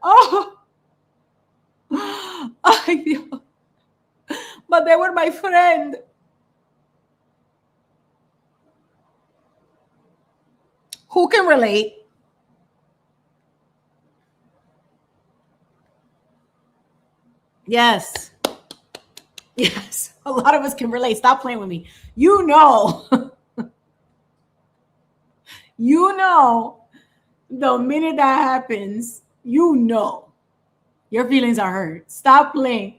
[SPEAKER 1] I feel, but they were my friend. Who can relate? Yes. Yes. A lot of us can relate. Stop playing with me. The minute that happens, your feelings are hurt. Stop playing.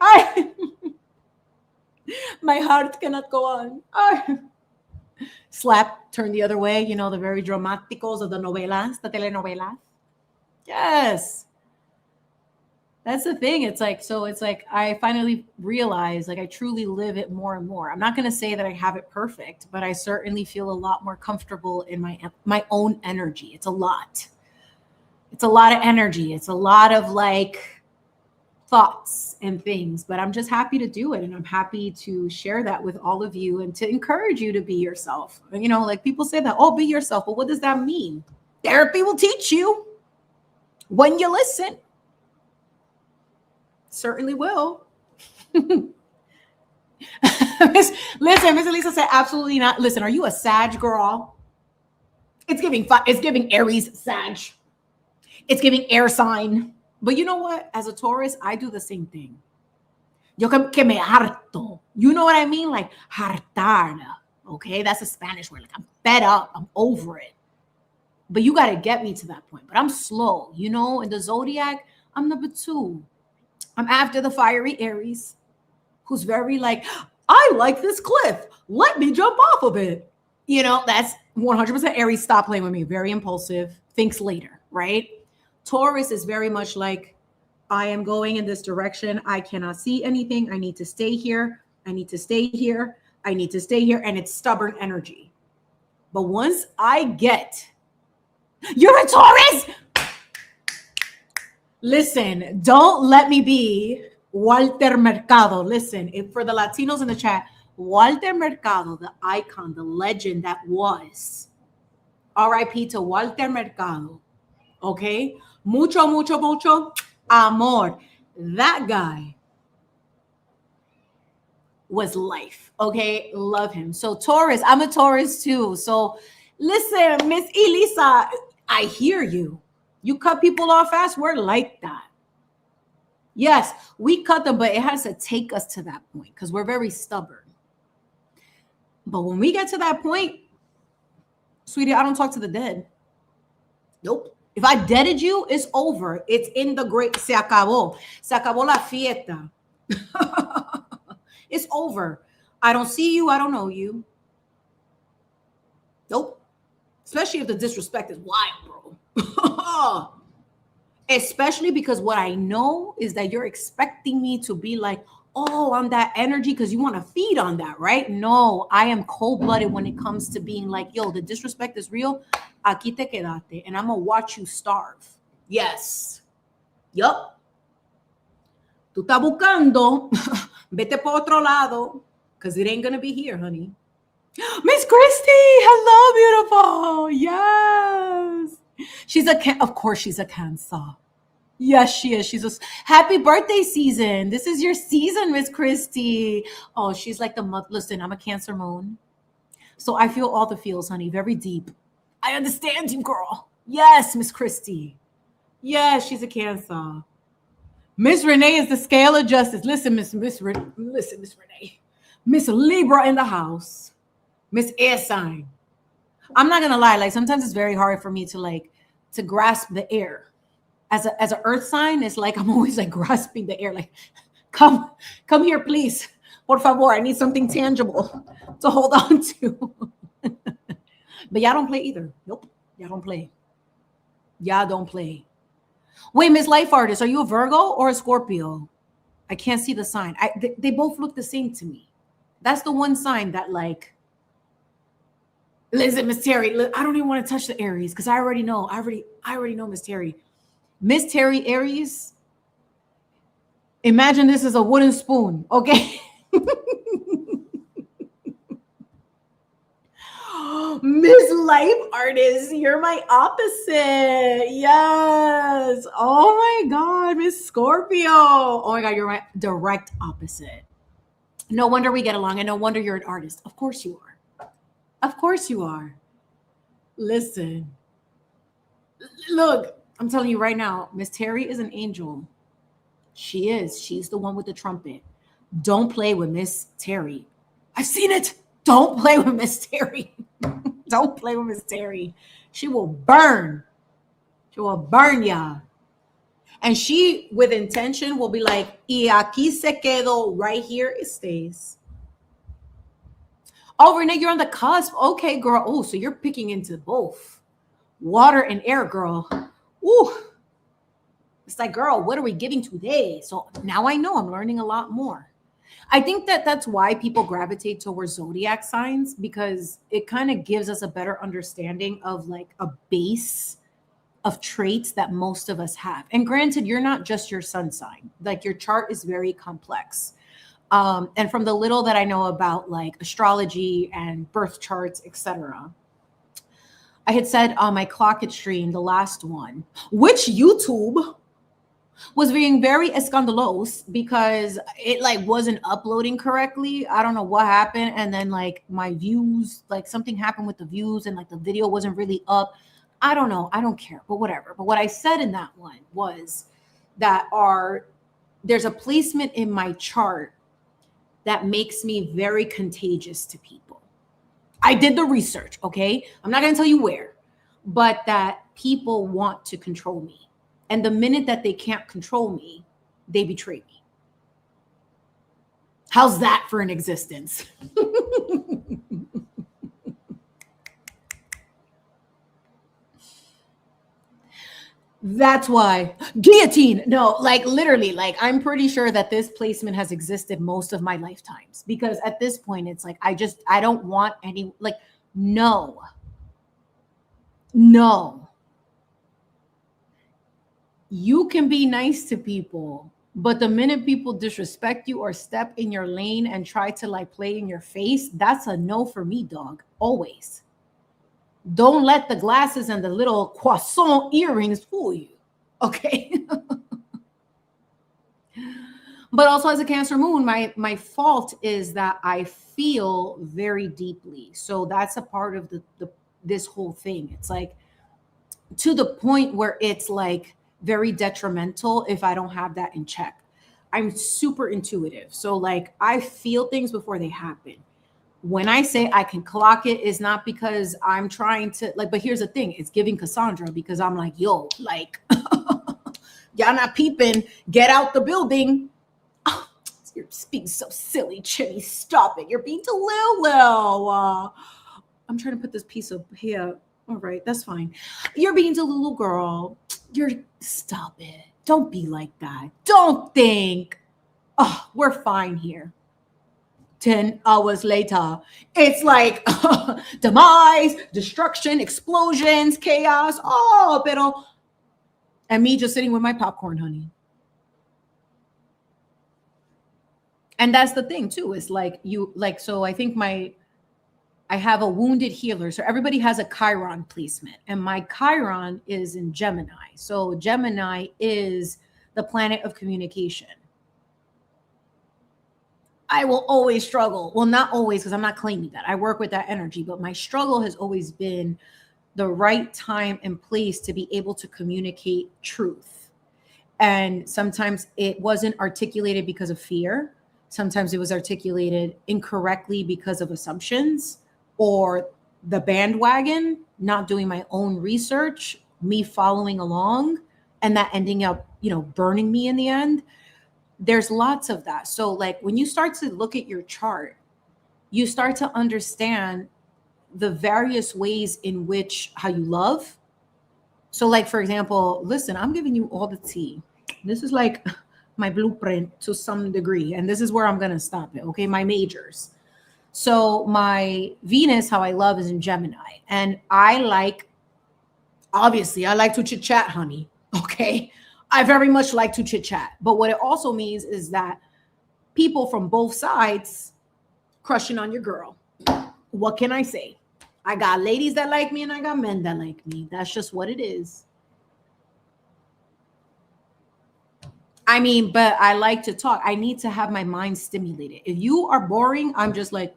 [SPEAKER 1] My heart cannot go on. Slap, turn the other way. The very dramaticos of the novelas, the telenovelas. Yes. That's the thing. It's like I finally realize like I truly live it more and more. I'm not going to say that I have it perfect, but I certainly feel a lot more comfortable in my own energy. It's a lot. It's a lot of energy. It's a lot of like thoughts and things, but I'm just happy to do it. And I'm happy to share that with all of you and to encourage you to be yourself. You know, like people say that, oh, be yourself. But what does that mean? Therapy will teach you when you listen. Certainly will. Listen, Miss Elisa said, absolutely not. Listen, are you a Sag girl? It's giving Aries Sag. It's giving air sign. But you know what? As a Taurus, I do the same thing. Yo que me harto. You know what I mean? Like hartar. Okay, that's a Spanish word. Like I'm fed up. I'm over it. But you got to get me to that point. But I'm slow. You know, in the zodiac, I'm number 2. I'm after the fiery Aries, who's very like, I like this cliff. Let me jump off of it. You know, that's 100% Aries. Stop playing with me. Very impulsive. Thinks later, right? Taurus is very much like, I am going in this direction. I cannot see anything. I need to stay here. I need to stay here. I need to stay here. And it's stubborn energy. But once I get, you're a Taurus? Listen, don't let me be Walter Mercado. Listen, if for the Latinos in the chat, Walter Mercado, the icon, the legend that was. R.I.P. to Walter Mercado. Okay? Mucho, mucho, mucho amor. That guy was life. Okay? Love him. So Taurus, I'm a Taurus too. So listen, Miss Elisa, I hear you. You cut people off fast. We're like that. Yes, we cut them, but it has to take us to that point because we're very stubborn. But when we get to that point, sweetie, I don't talk to the dead. Nope. If I deaded you, it's over. It's in the great. Se acabó. Se acabó la fiesta. It's over. I don't see you. I don't know you. Nope. Especially if the disrespect is wild, bro. Especially because what I know is that you're expecting me to be like, oh, I'm that energy because you want to feed on that, right? No, I am cold-blooded when it comes to being like, yo, the disrespect is real. Aquí te quedaste, and I'm going to watch you starve. Yes. Yup. Tú estás buscando. Vete por otro lado because it ain't going to be here, honey. Miss Christy, hello, beautiful. Yes. Of course she's a Cancer. Yes, she is. She's a happy birthday season. This is your season, Miss Christy. Oh, she's like the month. Listen, I'm a Cancer moon. So I feel all the feels, honey, very deep. I understand you, girl. Yes, Miss Christy. Yes, she's a Cancer. Miss Renee is the scale of justice. Listen, Miss Renee. Miss Libra in the house. Miss Air sign. I'm not gonna lie, like sometimes it's very hard for me to grasp the air. As an earth sign, it's like I'm always like grasping the air, like, come here, please. Por favor, I need something tangible to hold on to. But y'all don't play either. Nope. Y'all don't play. Y'all don't play. Wait, Miss Life Artist, are you a Virgo or a Scorpio? I can't see the sign. They both look the same to me. That's the one sign that like, listen, Miss Terry, I don't even want to touch the Aries because I already know. I already know Miss Terry. Miss Terry Aries, imagine this is a wooden spoon, okay? Miss Life Artist, you're my opposite. Yes. Oh my God, Miss Scorpio. Oh my God, you're my direct opposite. No wonder we get along, and no wonder you're an artist. Of course you are. Of course you are. Listen. Look, I'm telling you right now, Miss Terry is an angel. She is. She's the one with the trumpet. Don't play with Miss Terry. I've seen it. Don't play with Miss Terry. Don't play with Miss Terry. She will burn. She will burn ya. And she, with intention, will be like, y aquí se quedó. Right here, it stays. Oh, Renee, you're on the cusp. Okay, girl. Oh, so you're picking into both. Water and air, girl. Ooh. It's like, girl, what are we giving today? So now I know I'm learning a lot more. I think that's why people gravitate towards zodiac signs, because it kind of gives us a better understanding of like a base of traits that most of us have. And granted, you're not just your sun sign. Like your chart is very complex. And from the little that I know about like astrology and birth charts, etc., I had said on my clocket stream, the last one, which YouTube was being very escandalous because it like wasn't uploading correctly. I don't know what happened. And then like my views, like something happened with the views and like the video wasn't really up. I don't know. I don't care, but whatever. But what I said in that one was that there's a placement in my chart that makes me very contagious to people. I did the research, okay? I'm not going to tell you where, but that people want to control me. And the minute that they can't control me, they betray me. How's that for an existence? That's why guillotine. No, like literally, like I'm pretty sure that this placement has existed most of my lifetimes because at this point it's like I don't want any like no. You can be nice to people, but the minute people disrespect you or step in your lane and try to like play in your face, that's a no for me, dog. Always. Don't let the glasses and the little croissant earrings fool you. Okay. But also as a Cancer moon, my fault is that I feel very deeply. So that's a part of this whole thing. It's like to the point where it's like very detrimental if I don't have that in check. I'm super intuitive. So like I feel things before they happen. When I say I can clock it, is not because I'm trying to like, but here's the thing, it's giving Cassandra because I'm like, yo, like, y'all not peeping, get out the building. Oh, you're being so silly, Chimi, stop it. You're being too little. I'm trying to put this piece of here. All right, that's fine. You're being too little, girl. Stop it. Don't be like that. Don't think, oh, we're fine here. 10 hours later, it's like demise, destruction, explosions, chaos. Oh, pero. And me just sitting with my popcorn, honey. And that's the thing too, is like so I think I have a wounded healer. So everybody has a Chiron placement. And my Chiron is in Gemini. So Gemini is the planet of communication. I will always struggle. Well, not always, because I'm not claiming that. I work with that energy, but my struggle has always been the right time and place to be able to communicate truth. And sometimes it wasn't articulated because of fear. Sometimes it was articulated incorrectly because of assumptions or the bandwagon, not doing my own research, me following along, and that ending up, burning me in the end. There's lots of that. So like when you start to look at your chart, you start to understand the various ways in which how you love. So like, for example, listen, I'm giving you all the tea. This is like my blueprint to some degree. And this is where I'm going to stop it. Okay. My majors. So my Venus, how I love, is in Gemini. And obviously I like to chit chat, honey. Okay. I very much like to chit chat. But what it also means is that people from both sides crushing on your girl. What can I say? I got ladies that like me and I got men that like me. That's just what it is. I mean, but I like to talk. I need to have my mind stimulated. If you are boring, I'm just like,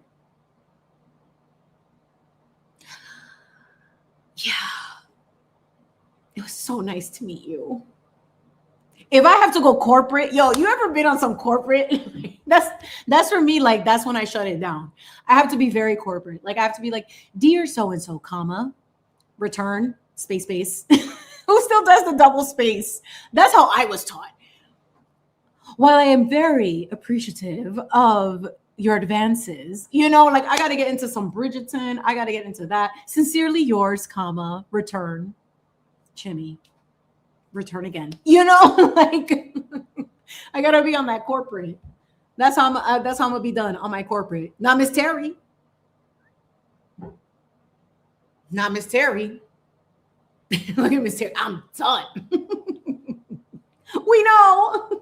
[SPEAKER 1] yeah, it was so nice to meet you. If I have to go corporate, yo, you ever been on some corporate? that's for me. Like, that's when I shut it down. I have to be very corporate. Like, I have to be like, dear so-and-so, comma, return, space. Who still does the double space? That's how I was taught. While I am very appreciative of your advances, like I got to get into some Bridgerton. I got to get into that. Sincerely yours, comma, return, Chimi. Return again. Like I gotta be on that corporate. That's how I'm gonna be done on my corporate. Not Miss Terry. Look at Miss Terry. I'm done. We know.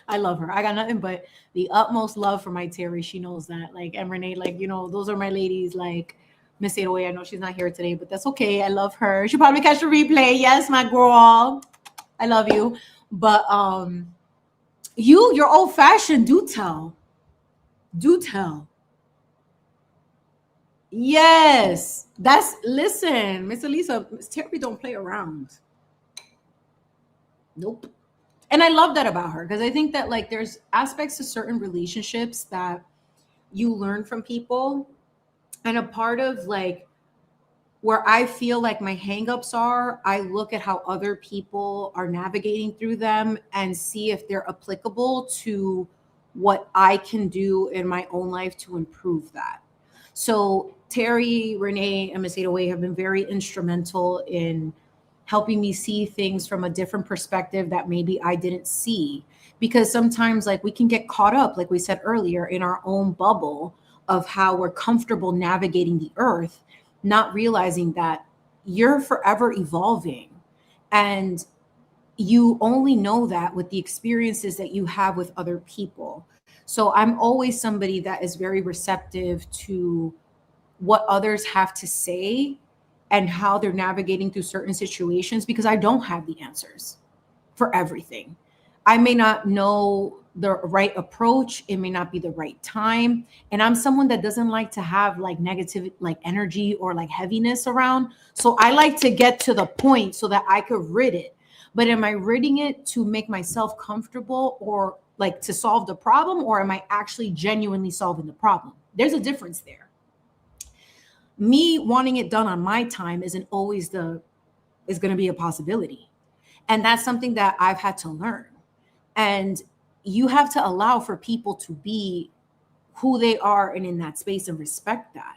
[SPEAKER 1] I love her. I got nothing but the utmost love for my Terry. She knows that. Like, and Renee, like, those are my ladies. Like, Miss 808, I know she's not here today, but that's okay. I love her. She'll probably catch the replay. Yes, my girl. I love you. But you're old fashioned. Do tell. Do tell. Yes. Listen, Miss Elisa, Miss Terry don't play around. Nope. And I love that about her because I think that like there's aspects to certain relationships that you learn from people. And a part of like where I feel like my hangups are, I look at how other people are navigating through them and see if they're applicable to what I can do in my own life to improve that. So Terry, Renee, and Miss 808 have been very instrumental in helping me see things from a different perspective that maybe I didn't see. Because sometimes like we can get caught up, like we said earlier, in our own bubble of how we're comfortable navigating the earth, not realizing that you're forever evolving. And you only know that with the experiences that you have with other people. So I'm always somebody that is very receptive to what others have to say and how they're navigating through certain situations because I don't have the answers for everything. I may not know the right approach. It may not be the right time. And I'm someone that doesn't like to have like negative, like energy or like heaviness around. So I like to get to the point so that I could rid it. But am I ridding it to make myself comfortable or like to solve the problem? Or am I actually genuinely solving the problem? There's a difference there. Me wanting it done on my time isn't always going to be a possibility. And that's something that I've had to learn. And you have to allow for people to be who they are and in that space and respect that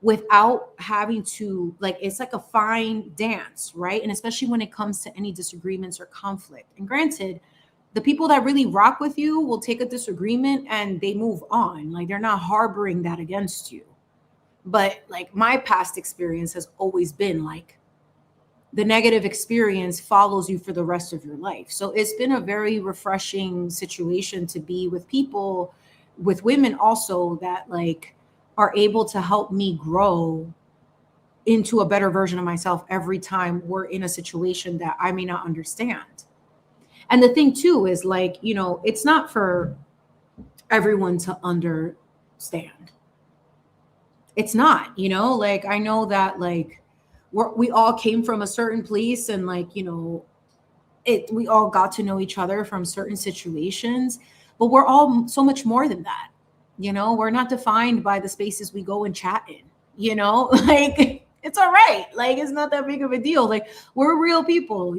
[SPEAKER 1] without having to like, it's like a fine dance, right? And especially when it comes to any disagreements or conflict. And granted, the people that really rock with you will take a disagreement and they move on. Like they're not harboring that against you. But like my past experience has always been like the negative experience follows you for the rest of your life. So it's been a very refreshing situation to be with people, with women also that like are able to help me grow into a better version of myself every time we're in a situation that I may not understand. And the thing too is like, it's not for everyone to understand. It's not, like I know that like we all came from a certain place and like, we all got to know each other from certain situations, but we're all so much more than that. We're not defined by the spaces we go and chat in, like it's all right. Like it's not that big of a deal. Like we're real people,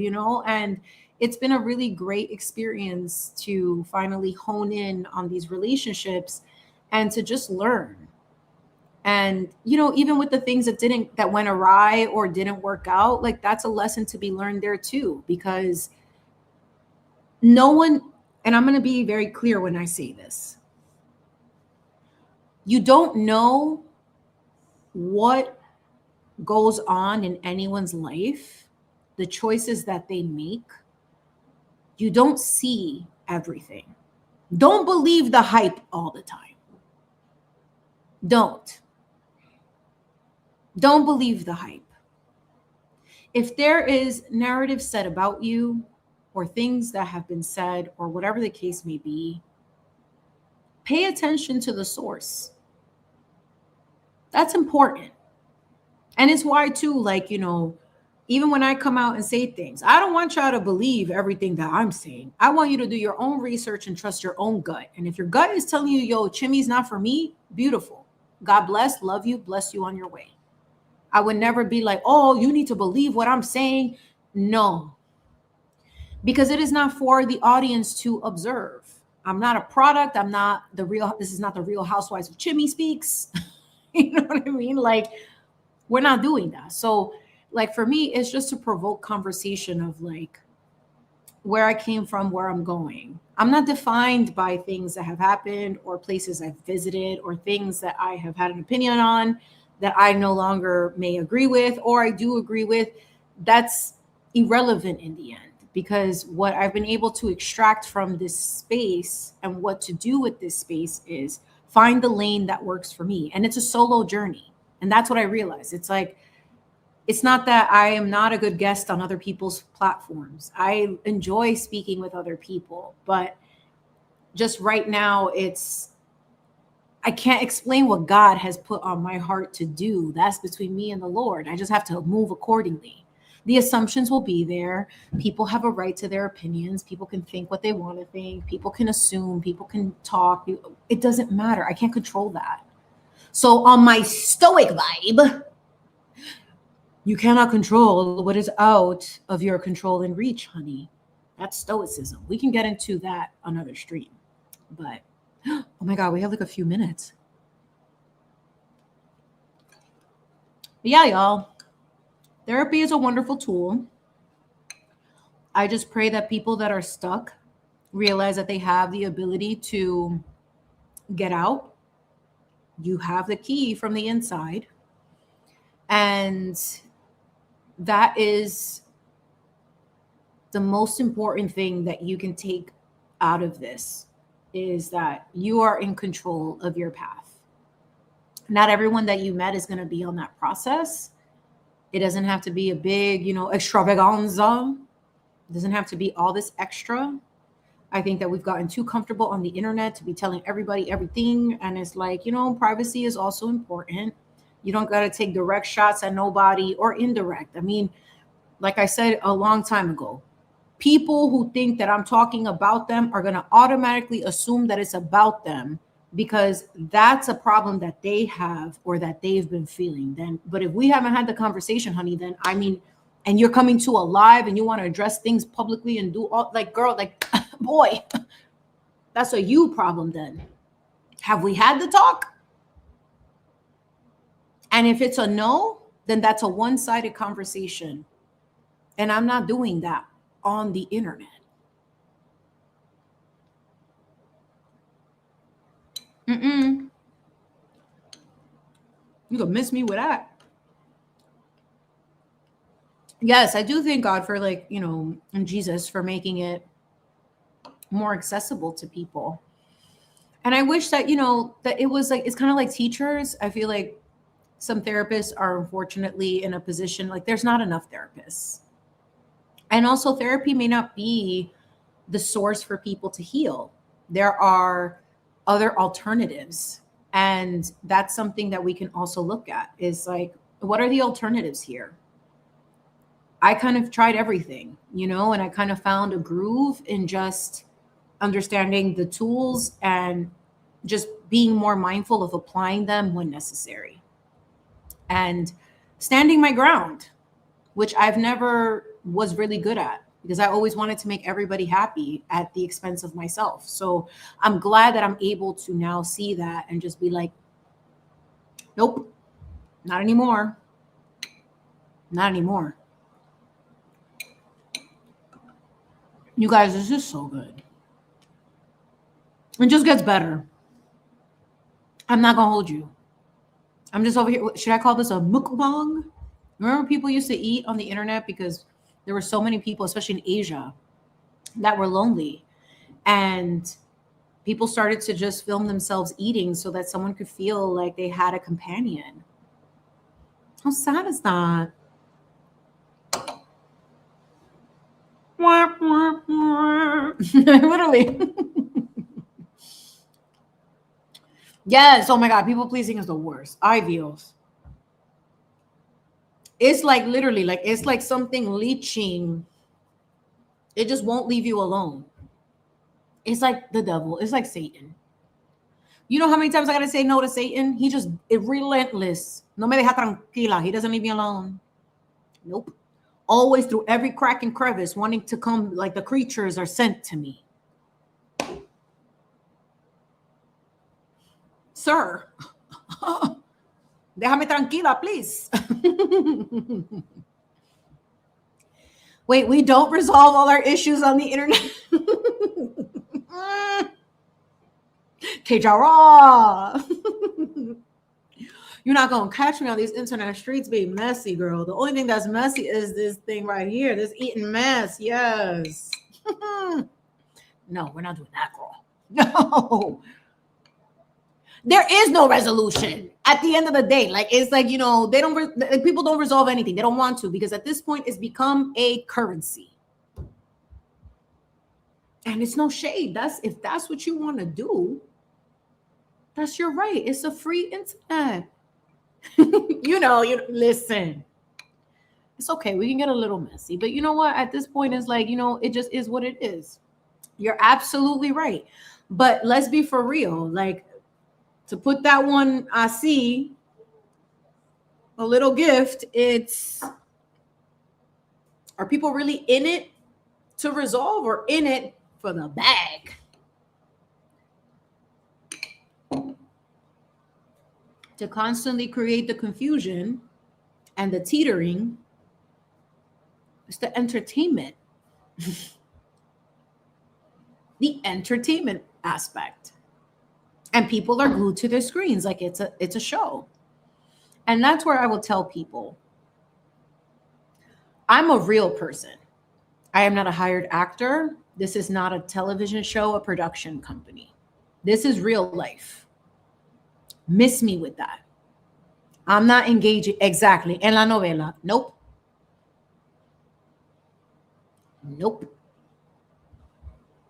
[SPEAKER 1] and it's been a really great experience to finally hone in on these relationships and to just learn. And, even with the things that went awry or didn't work out, like that's a lesson to be learned there too, because no one, and I'm going to be very clear when I say this, you don't know what goes on in anyone's life, the choices that they make. You don't see everything. Don't believe the hype all the time. Don't believe the hype. If there is narrative said about you or things that have been said or whatever the case may be, pay attention to the source. That's important. And it's why too, like, even when I come out and say things, I don't want y'all to believe everything that I'm saying. I want you to do your own research and trust your own gut. And if your gut is telling you, yo, Chimi's not for me, beautiful. God bless, love you, bless you on your way. I would never be like, oh, you need to believe what I'm saying. No, because it is not for the audience to observe. I'm not a product. This is not the Real Housewives of Chimi speaks. You know what I mean? Like, we're not doing that. So like, for me, it's just to provoke conversation of like where I came from, where I'm going. I'm not defined by things that have happened or places I've visited or things that I have had an opinion on. that I no longer may agree with or I do agree with, that's irrelevant in the end. Because what I've been able to extract from this space and what to do with this space is find the lane that works for me. And it's a solo journey. And that's what I realized. It's like, it's not that I am not a good guest on other people's platforms. I enjoy speaking with other people, but just right now, I can't explain what God has put on my heart to do. That's between me and the Lord. I just have to move accordingly. The assumptions will be there. People have a right to their opinions. People can think what they want to think. People can assume. People can talk. It doesn't matter. I can't control that. So on my stoic vibe, you cannot control what is out of your control and reach, honey. That's stoicism. We can get into that another stream. But, oh my God, we have like a few minutes. But yeah, y'all. Therapy is a wonderful tool. I just pray that people that are stuck realize that they have the ability to get out. You have the key from the inside. And that is the most important thing that you can take out of this, is that you are in control of your path. Not everyone that you met is going to be on that process. It doesn't have to be a big, extravaganza. It doesn't have to be all this extra. I think that we've gotten too comfortable on the internet to be telling everybody everything. And it's like, privacy is also important. You don't got to take direct shots at nobody or indirect. I mean, like I said a long time ago, people who think that I'm talking about them are going to automatically assume that it's about them, because that's a problem that they have or that they've been feeling. But if we haven't had the conversation, honey, then and you're coming to a live and you want to address things publicly and do all, like, girl, like, boy, that's a you problem then. Have we had the talk? And if it's a no, then that's a one-sided conversation. And I'm not doing that on the internet. You could miss me with that. Yes, I do thank God for, like, and Jesus for making it more accessible to people. And I wish that, that it was like, it's kind of like teachers. I feel like some therapists are unfortunately in a position, like, there's not enough therapists. And also, therapy may not be the source for people to heal. There are other alternatives. And that's something that we can also look at, is like, what are the alternatives here? I kind of tried everything, and I kind of found a groove in just understanding the tools and just being more mindful of applying them when necessary. And standing my ground, which I've never was really good at, because I always wanted to make everybody happy at the expense of myself. So I'm glad that I'm able to now see that and just be like, nope, not anymore. Not anymore. You guys, this is so good. It just gets better. I'm not going to hold you. I'm just over here. Should I call this a mukbang? Remember people used to eat on the internet because there were so many people, especially in Asia, that were lonely. And people started to just film themselves eating so that someone could feel like they had a companion. How sad is that? Literally. Yes. Oh my God. People pleasing is the worst. Ideals. It's like literally, like, it's like something leeching. It just won't leave you alone. It's like the devil. It's like Satan. You know how many times I got to say no to Satan? He just is relentless. No me deja tranquila. He doesn't leave me alone. Nope. Always through every crack and crevice, wanting to come, like the creatures are sent to me. Sir, déjame tranquila, please. Wait, we don't resolve all our issues on the internet. Kejara. You're not gonna catch me on these internet streets being messy, girl. The only thing that's messy is this thing right here, this Eton Mess. Yes. No, we're not doing that, girl. No. There is no resolution at the end of the day. Like, it's like, they don't, people don't resolve anything. They don't want to, because at this point it's become a currency. And it's no shade. If that's what you want to do, that's your right. It's a free internet. You listen. It's okay. We can get a little messy, but you know what? At this point, it's like, it just is what it is. You're absolutely right. But let's be for real. Like, to put that one, I see a little gift. Are people really in it to resolve, or in it for the bag? To constantly create the confusion and the teetering. It's the entertainment. The entertainment aspect. And people are glued to their screens like it's a show. And that's where I will tell people, I'm a real person. I am not a hired actor. This is not a television show, a production company. This is real life. Miss me with that. I'm not engaging exactly en la novela. Nope. Nope.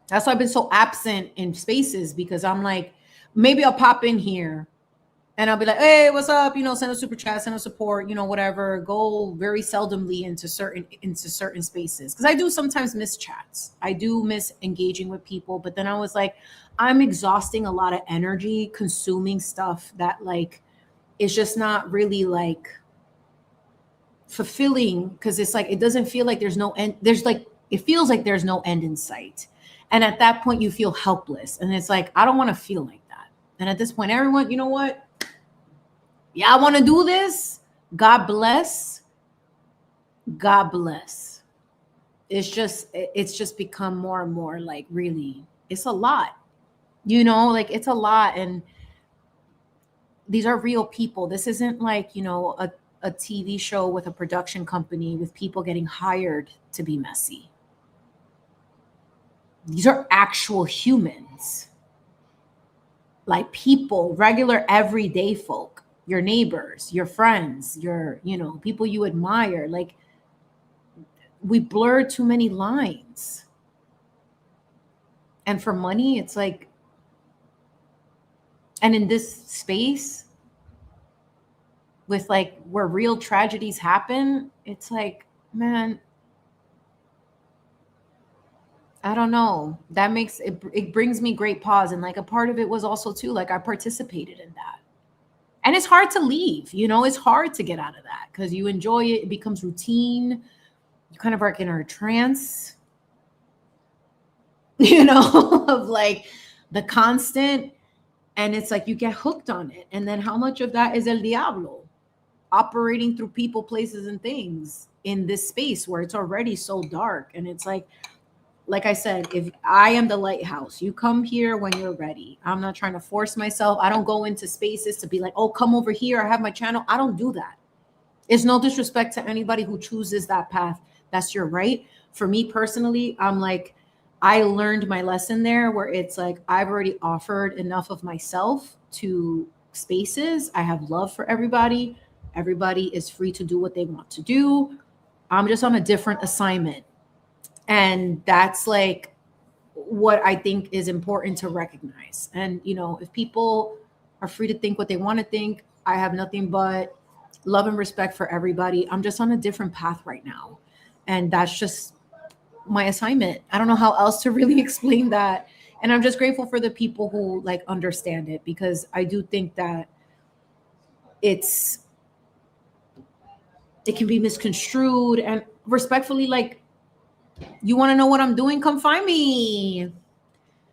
[SPEAKER 1] That's why I've been so absent in spaces, because I'm like, maybe I'll pop in here and I'll be like, hey, what's up? Send a super chat, send a support, whatever. Go very seldomly into certain spaces. Because I do sometimes miss chats. I do miss engaging with people. But then I was like, I'm exhausting a lot of energy consuming stuff that like is just not really like fulfilling, because it's like, it doesn't feel like there's no end. It feels like there's no end in sight. And at that point you feel helpless. And it's like, I don't want to feel like that. And at this point, everyone, you know what? Yeah, I want to do this. God bless. God bless. It's just become more and more like, really, it's a lot, like it's a lot. And these are real people. This isn't like, a TV show with a production company with people getting hired to be messy. These are actual humans. Like people, regular everyday folk, your neighbors, your friends, your, people you admire. Like, we blur too many lines. And for money, it's like, and in this space with like where real tragedies happen, it's like, man, I don't know. That makes it brings me great pause. And like a part of it was also too, like I participated in that. And it's hard to leave, it's hard to get out of that because you enjoy it. It becomes routine. You kind of are in a trance, of like the constant. And it's like you get hooked on it. And then how much of that is el diablo operating through people, places, and things in this space where it's already so dark? And it's like I said, if I am the lighthouse, you come here when you're ready. I'm not trying to force myself. I don't go into spaces to be like, oh, come over here. I have my channel. I don't do that. It's no disrespect to anybody who chooses that path. That's your right. For me personally, I'm like, I learned my lesson there where it's like, I've already offered enough of myself to spaces. I have love for everybody. Everybody is free to do what they want to do. I'm just on a different assignment. And that's like what I think is important to recognize. And, if people are free to think what they want to think, I have nothing but love and respect for everybody. I'm just on a different path right now. And that's just my assignment. I don't know how else to really explain that. And I'm just grateful for the people who like understand it, because I do think that it can be misconstrued. And respectfully, like, you want to know what I'm doing? Come find me.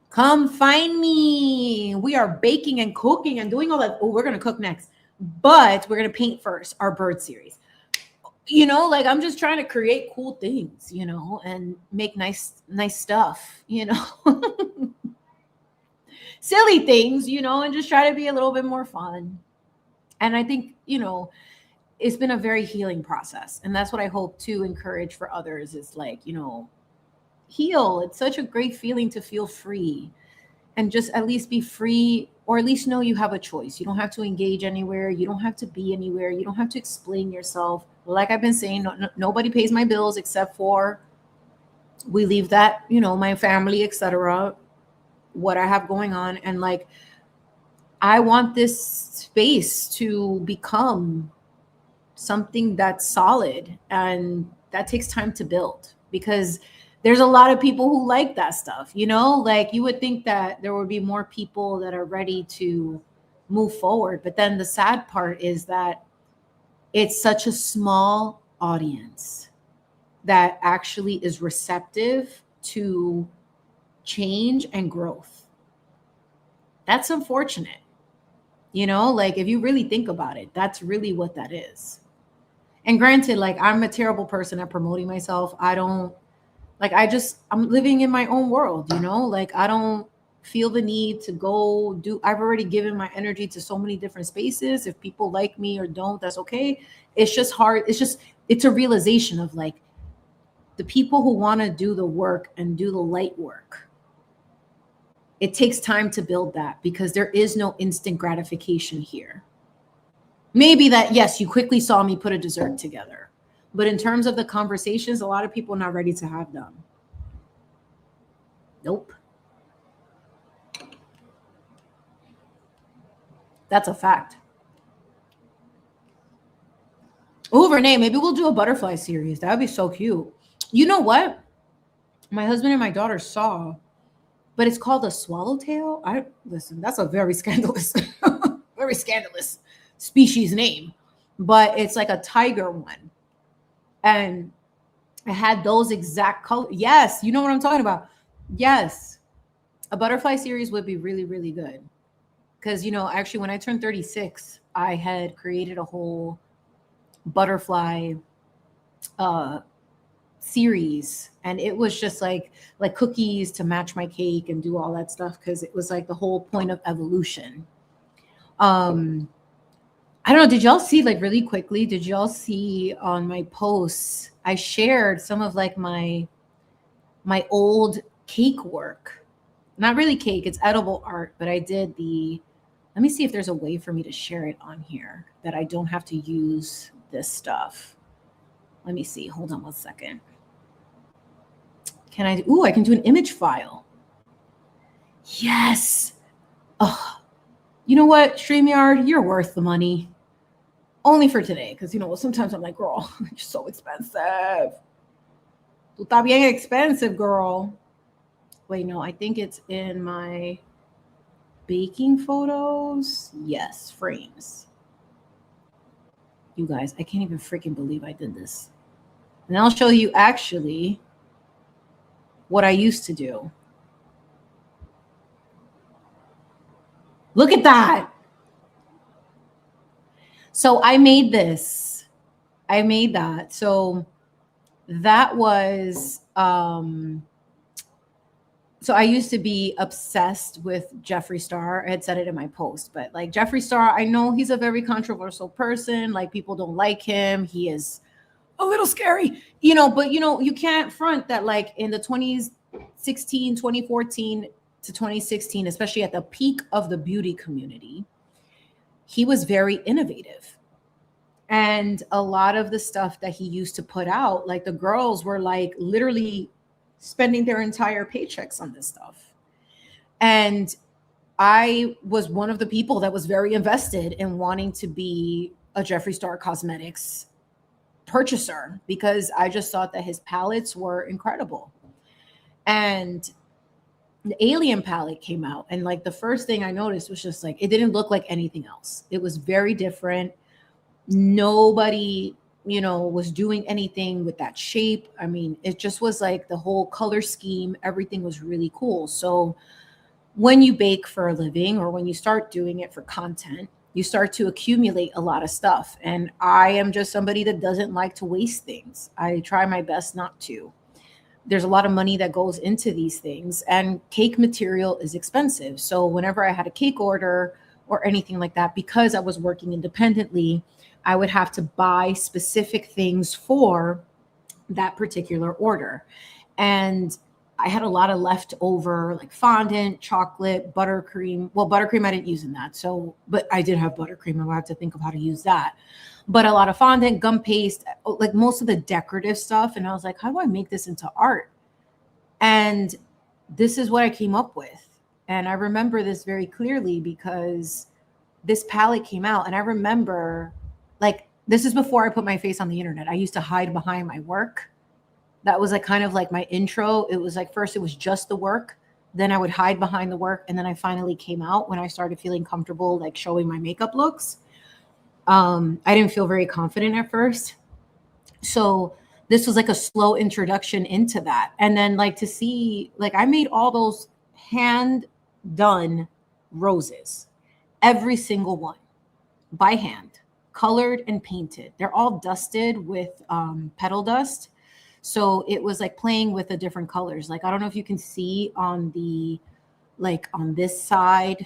[SPEAKER 1] Come find me. We are baking and cooking and doing all that. Oh, we're going to cook next, but we're going to paint first, our bird series. Like I'm just trying to create cool things, and make nice stuff, silly things, and just try to be a little bit more fun. And I think, it's been a very healing process. And that's what I hope to encourage for others is like, heal. It's such a great feeling to feel free and just at least be free, or at least know you have a choice. You don't have to engage anywhere. You don't have to be anywhere. You don't have to explain yourself. Like I've been saying, nobody pays my bills except for we leave that, my family, etc., what I have going on. And like, I want this space to become something that's solid, and that takes time to build, because there's a lot of people who like that stuff, like you would think that there would be more people that are ready to move forward. But then the sad part is that it's such a small audience that actually is receptive to change and growth. That's unfortunate. Like if you really think about it, that's really what that is. And granted, like I'm a terrible person at promoting myself. I don't like, I'm living in my own world, like I don't feel the need to go do, I've already given my energy to so many different spaces. If people like me or don't, that's okay. It's just hard. It's a realization of like the people who want to do the work and do the light work. It takes time to build that, because there is no instant gratification here. Maybe that, yes, you quickly saw me put a dessert together. But in terms of the conversations, a lot of people are not ready to have them. Nope. That's a fact. Oh, Renee, maybe we'll do a butterfly series. That would be so cute. You know what? My husband and my daughter saw, but it's called a swallowtail. Listen, that's a very scandalous, very scandalous species name. But it's like a tiger one. And I had those exact colors. Yes, you know what I'm talking about. Yes. A butterfly series would be really, really good. Because, actually, when I turned 36, I had created a whole butterfly series. And it was just like cookies to match my cake and do all that stuff, because it was like the whole point of evolution. I don't know. Did y'all see, like really quickly, did y'all see on my posts, I shared some of like my old cake work. Not really cake, it's edible art, but I did let me see if there's a way for me to share it on here that I don't have to use this stuff. Let me see. Hold on one second. I can do an image file. Yes. Oh, you know what, StreamYard, you're worth the money. Only for today, because sometimes I'm like, girl, you're so expensive. Tú estás bien expensive, girl. Wait, no, I think it's in my baking photos. Yes, frames. You guys, I can't even freaking believe I did this. And I'll show you actually what I used to do. Look at that. So I made this. I made that. So that was, so I used to be obsessed with Jeffree Star. I had said it in my post, but like Jeffree Star, I know he's a very controversial person. Like people don't like him. He is a little scary, but you can't front that like in the 2014 to 2016, especially at the peak of the beauty community, he was very innovative. And a lot of the stuff that he used to put out, like the girls were like literally spending their entire paychecks on this stuff. And I was one of the people that was very invested in wanting to be a Jeffree Star Cosmetics purchaser, because I just thought that his palettes were incredible. And the Alien palette came out, and like the first thing I noticed was just like it didn't look like anything else. It was very different. Nobody was doing anything with that shape. I mean, it just was like the whole color scheme, everything was really cool. So when you bake for a living, or when you start doing it for content, you start to accumulate a lot of stuff. And I am just somebody that doesn't like to waste things. I try my best not to. There's a lot of money that goes into these things, and cake material is expensive. So whenever I had a cake order, or anything like that. Because I was working independently, I would have to buy specific things for that particular order. And I had a lot of leftover like fondant, chocolate, buttercream. Well, buttercream I didn't use in that. So, but I did have buttercream. I would have to think of how to use that. But a lot of fondant, gum paste, like most of the decorative stuff. And I was like, how do I make this into art? And this is what I came up with. And I remember this very clearly because this palette came out. And I remember, like, this is before I put my face on the internet. I used to hide behind my work. That was like kind of like my intro. It was like, first it was just the work. Then I would hide behind the work. And then I finally came out when I started feeling comfortable, like showing my makeup looks. I didn't feel very confident at first. So this was like a slow introduction into that. And then like to see, like I made all those hand done roses, every single one by hand, colored and painted. They're all dusted with petal dust. So it was like playing with the different colors. Like, I don't know if you can see on the, like on this side,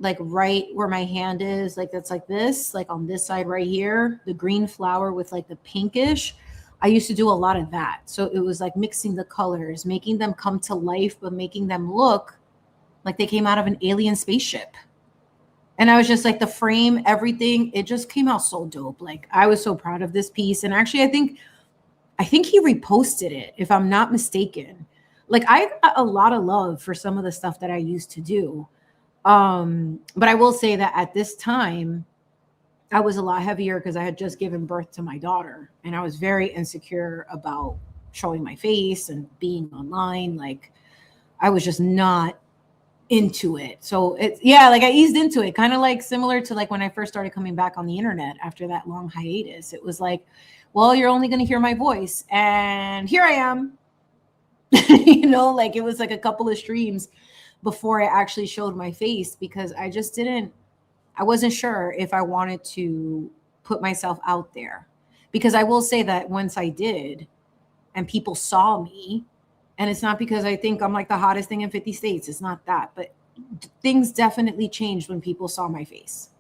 [SPEAKER 1] like right where my hand is, like that's like this, like on this side right here, the green flower with like the pinkish. I used to do a lot of that. So it was like mixing the colors, making them come to life, but making them look like they came out of an alien spaceship. And I was just like the frame, everything, it just came out so dope. Like I was so proud of this piece. And actually, I think he reposted it, if I'm not mistaken. Like I got a lot of love for some of the stuff that I used to do. But I will say that at this time, I was a lot heavier because I had just given birth to my daughter and I was very insecure about showing my face and being online. Like I was just not into it. So it's, yeah, like I eased into it, kind of like similar to like when I first started coming back on the internet after that long hiatus. It was like, well, you're only going to hear my voice and here I am. You know, like it was like a couple of streams before I actually showed my face because I wasn't sure if I wanted to put myself out there. Because I will say that once I did and people saw me, and it's not because I think I'm like the hottest thing in 50 states. It's not that, but things definitely changed when people saw my face.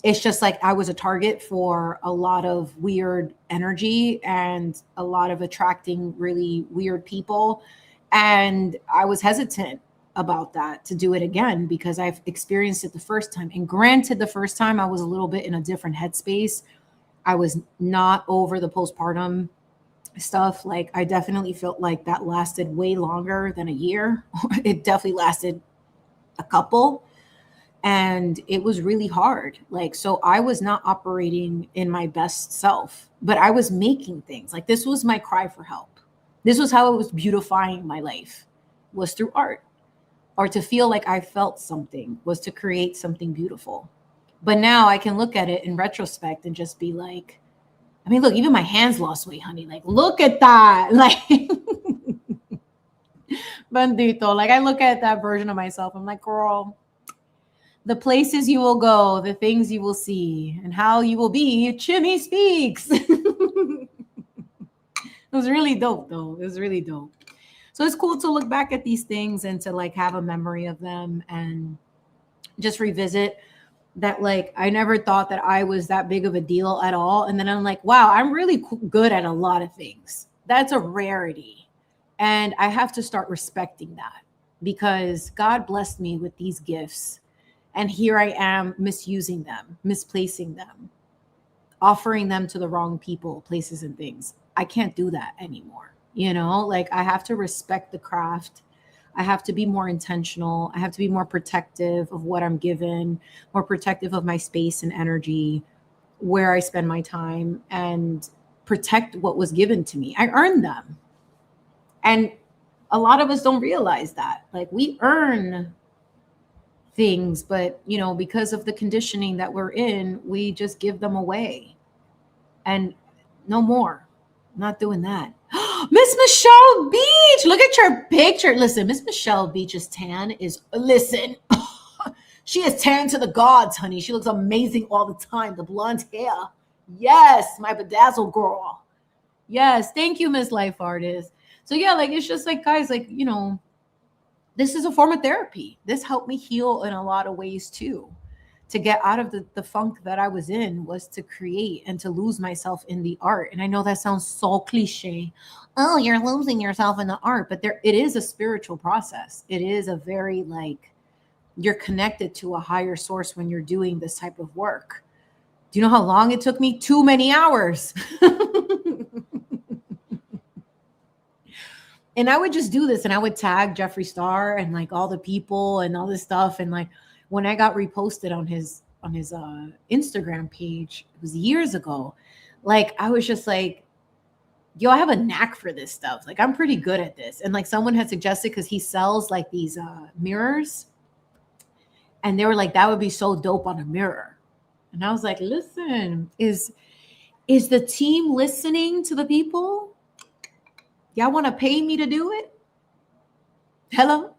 [SPEAKER 1] It's just like I was a target for a lot of weird energy and a lot of attracting really weird people. And I was hesitant about that to do it again because I've experienced it the first time. And granted, the first time I was a little bit in a different headspace. I was not over the postpartum stuff. Like I definitely felt like that lasted way longer than a year. It definitely lasted a couple. And it was really hard. Like, so I was not operating in my best self, but I was making things. Like this was my cry for help. This was how it was beautifying my life, was through art. Or to feel like I felt something, was to create something beautiful. But now I can look at it in retrospect and just be like, I mean, look, even my hands lost weight, honey. Like, look at that. Like, bendito. Like, I look at that version of myself. I'm like, girl, the places you will go, the things you will see, and how you will be, Chimi speaks. It was really dope, though. It was really dope. So it's cool to look back at these things and to like have a memory of them and just revisit that. Like, I never thought that I was that big of a deal at all. And then I'm like, wow, I'm really good at a lot of things. That's a rarity. And I have to start respecting that because God blessed me with these gifts. And here I am misusing them, misplacing them, offering them to the wrong people, places, and things. I can't do that anymore. You know, like I have to respect the craft. I have to be more intentional. I have to be more protective of what I'm given, more protective of my space and energy, where I spend my time, and protect what was given to me. I earned them. And a lot of us don't realize that. Like we earn things, but you know, because of the conditioning that we're in, we just give them away. And no more. I'm not doing that. Miss Michelle Beach, look at your picture. Listen, Miss Michelle Beach's tan is, listen, she is tan to the gods, honey. She looks amazing all the time. The blonde hair. Yes, my bedazzled girl. Yes, thank you, Miss Life Artist. So yeah, like it's just like, guys, like, you know, this is a form of therapy. This helped me heal in a lot of ways too. To get out of the funk that I was in was to create and to lose myself in the art. And I know that sounds so cliche. Oh, you're losing yourself in the art, but there it is a spiritual process. It is a very like you're connected to a higher source when you're doing this type of work. Do you know how long it took me? Too many hours. And I would just do this and I would tag Jeffree Star and like all the people and all this stuff. And like when I got reposted on his Instagram page, it was years ago. Like I was just like, yo, I have a knack for this stuff. Like I'm pretty good at this. And like someone had suggested because he sells like these mirrors. And they were like, that would be so dope on a mirror. And I was like, listen, is the team listening to the people? Y'all want to pay me to do it? Hello?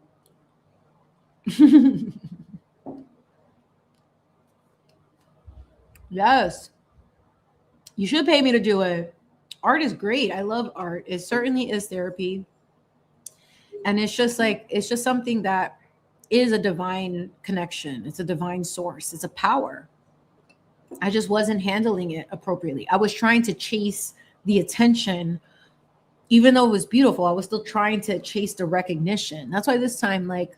[SPEAKER 1] Yes. You should pay me to do it. Art is great. I love art. It certainly is therapy. And it's just something that is a divine connection. It's a divine source. It's a power. I just wasn't handling it appropriately. I was trying to chase the attention. Even though it was beautiful, I was still trying to chase the recognition. That's why this time, like,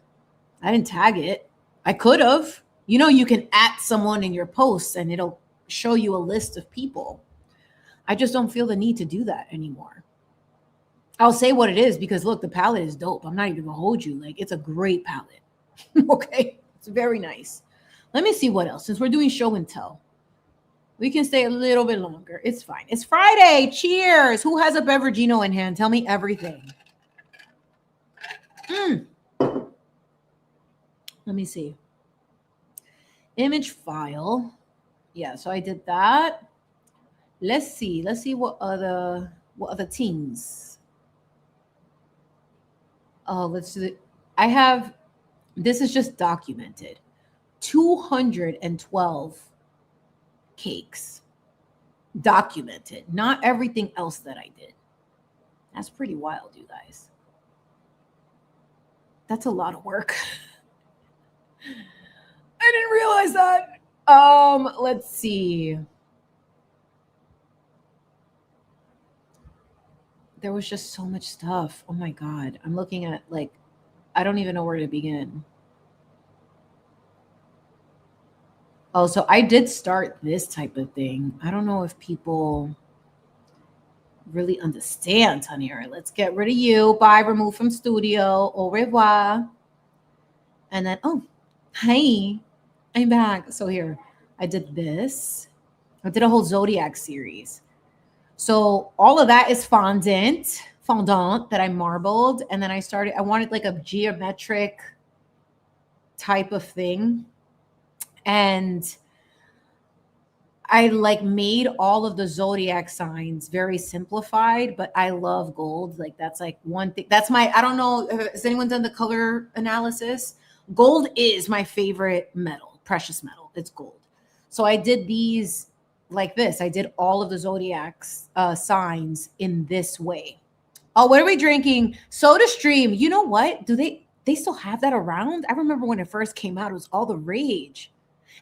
[SPEAKER 1] I didn't tag it. I could have. You know, you can @ someone in your posts and it'll show you a list of people. I just don't feel the need to do that anymore. I'll say what it is because, look, the palette is dope. I'm not even going to hold you. Like, it's a great palette. Okay? It's very nice. Let me see what else. Since we're doing show and tell. We can stay a little bit longer. It's fine. It's Friday. Cheers. Who has a beveragino in hand? Tell me everything. Let me see. Image file. Yeah, so I did that. Let's see. Let's see what other teams. Oh, let's do it. I have, this is just documented. 212 cakes documented, not everything else that I did. That's pretty wild, you guys. That's a lot of work. I didn't realize that. Let's see. There was just so much stuff. Oh my God. I'm looking at like, I don't even know where to begin. Oh, so I did start this type of thing. I don't know if people really understand, honey. All right, let's get rid of you. Bye, remove from studio. Au revoir. And then, oh, hi, I'm back. So here, I did this. I did a whole Zodiac series. So all of that is fondant that I marbled. And then I wanted like a geometric type of thing. And I like made all of the zodiac signs very simplified, but I love gold. Like that's like one thing. That's I don't know. Has anyone done the color analysis? Gold is my favorite metal, precious metal. It's gold. So I did these like this. I did all of the zodiac's signs in this way. Oh, what are we drinking? Soda Stream. You know what? Do they still have that around? I remember when it first came out, it was all the rage.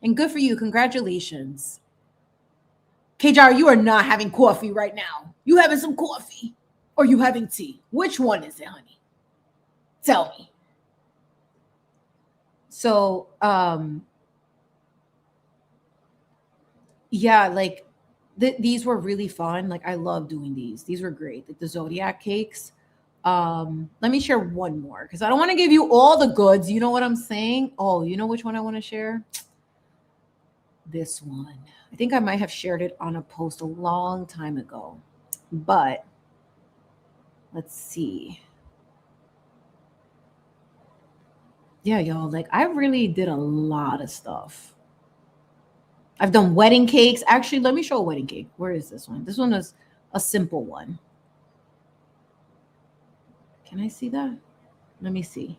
[SPEAKER 1] And good for you. Congratulations. KJR, you are not having coffee right now. You having some coffee or you having tea? Which one is it, honey? Tell me. So, yeah, like these were really fun. Like I love doing these. These were great. Like the Zodiac cakes. Let me share one more because I don't want to give you all the goods. You know what I'm saying? Oh, you know which one I want to share? This one. I think I might have shared it on a post a long time ago, but let's see. Yeah, y'all, like I really did a lot of stuff. I've done wedding cakes. Actually, let me show a wedding cake. Where is this one? This one is a simple one. Can I see that? Let me see.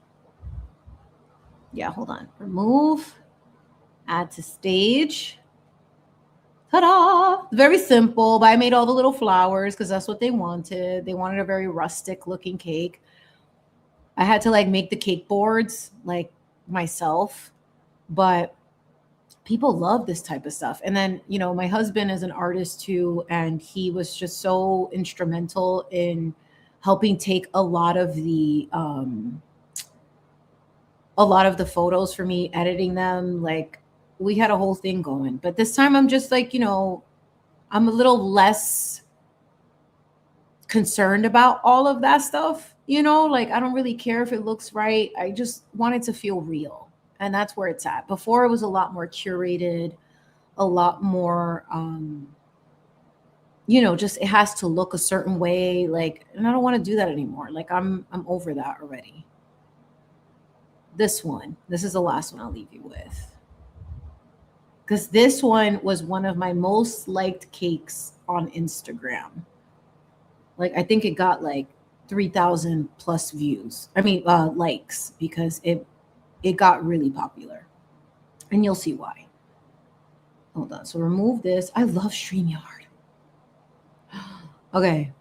[SPEAKER 1] Yeah, hold on. Remove. Add to stage. Ta-da! Very simple, but I made all the little flowers because that's what they wanted. They wanted a very rustic looking cake. I had to like make the cake boards like myself, but people love this type of stuff. And then, you know, my husband is an artist too, and he was just so instrumental in helping take a lot of the photos for me, editing them. Like we had a whole thing going. But this time I'm just like, you know, I'm a little less concerned about all of that stuff, you know, like I don't really care if it looks right. I just want it to feel real. And that's where it's at. Before it was a lot more curated, a lot more you know, just it has to look a certain way, like, and I don't want to do that anymore. Like I'm over that already. This one, this is the last one I'll leave you with. Because this one was one of my most liked cakes on Instagram. Like I think it got like 3,000 plus views. I mean, likes, because it got really popular, and you'll see why. Hold on. So remove this. I love StreamYard. Okay.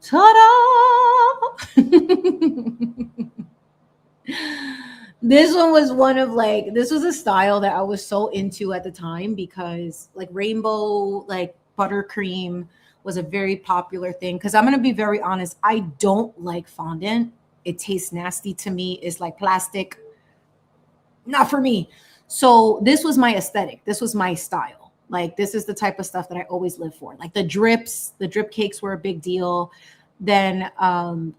[SPEAKER 1] Ta-da! This one was one of like, this was a style that I was so into at the time, because like rainbow, like buttercream was a very popular thing. Because I'm going to be very honest, I don't like fondant. It tastes nasty to me. It's like plastic. Not for me. So this was my aesthetic. This was my style. Like this is the type of stuff that I always live for. Like the drip cakes were a big deal. Then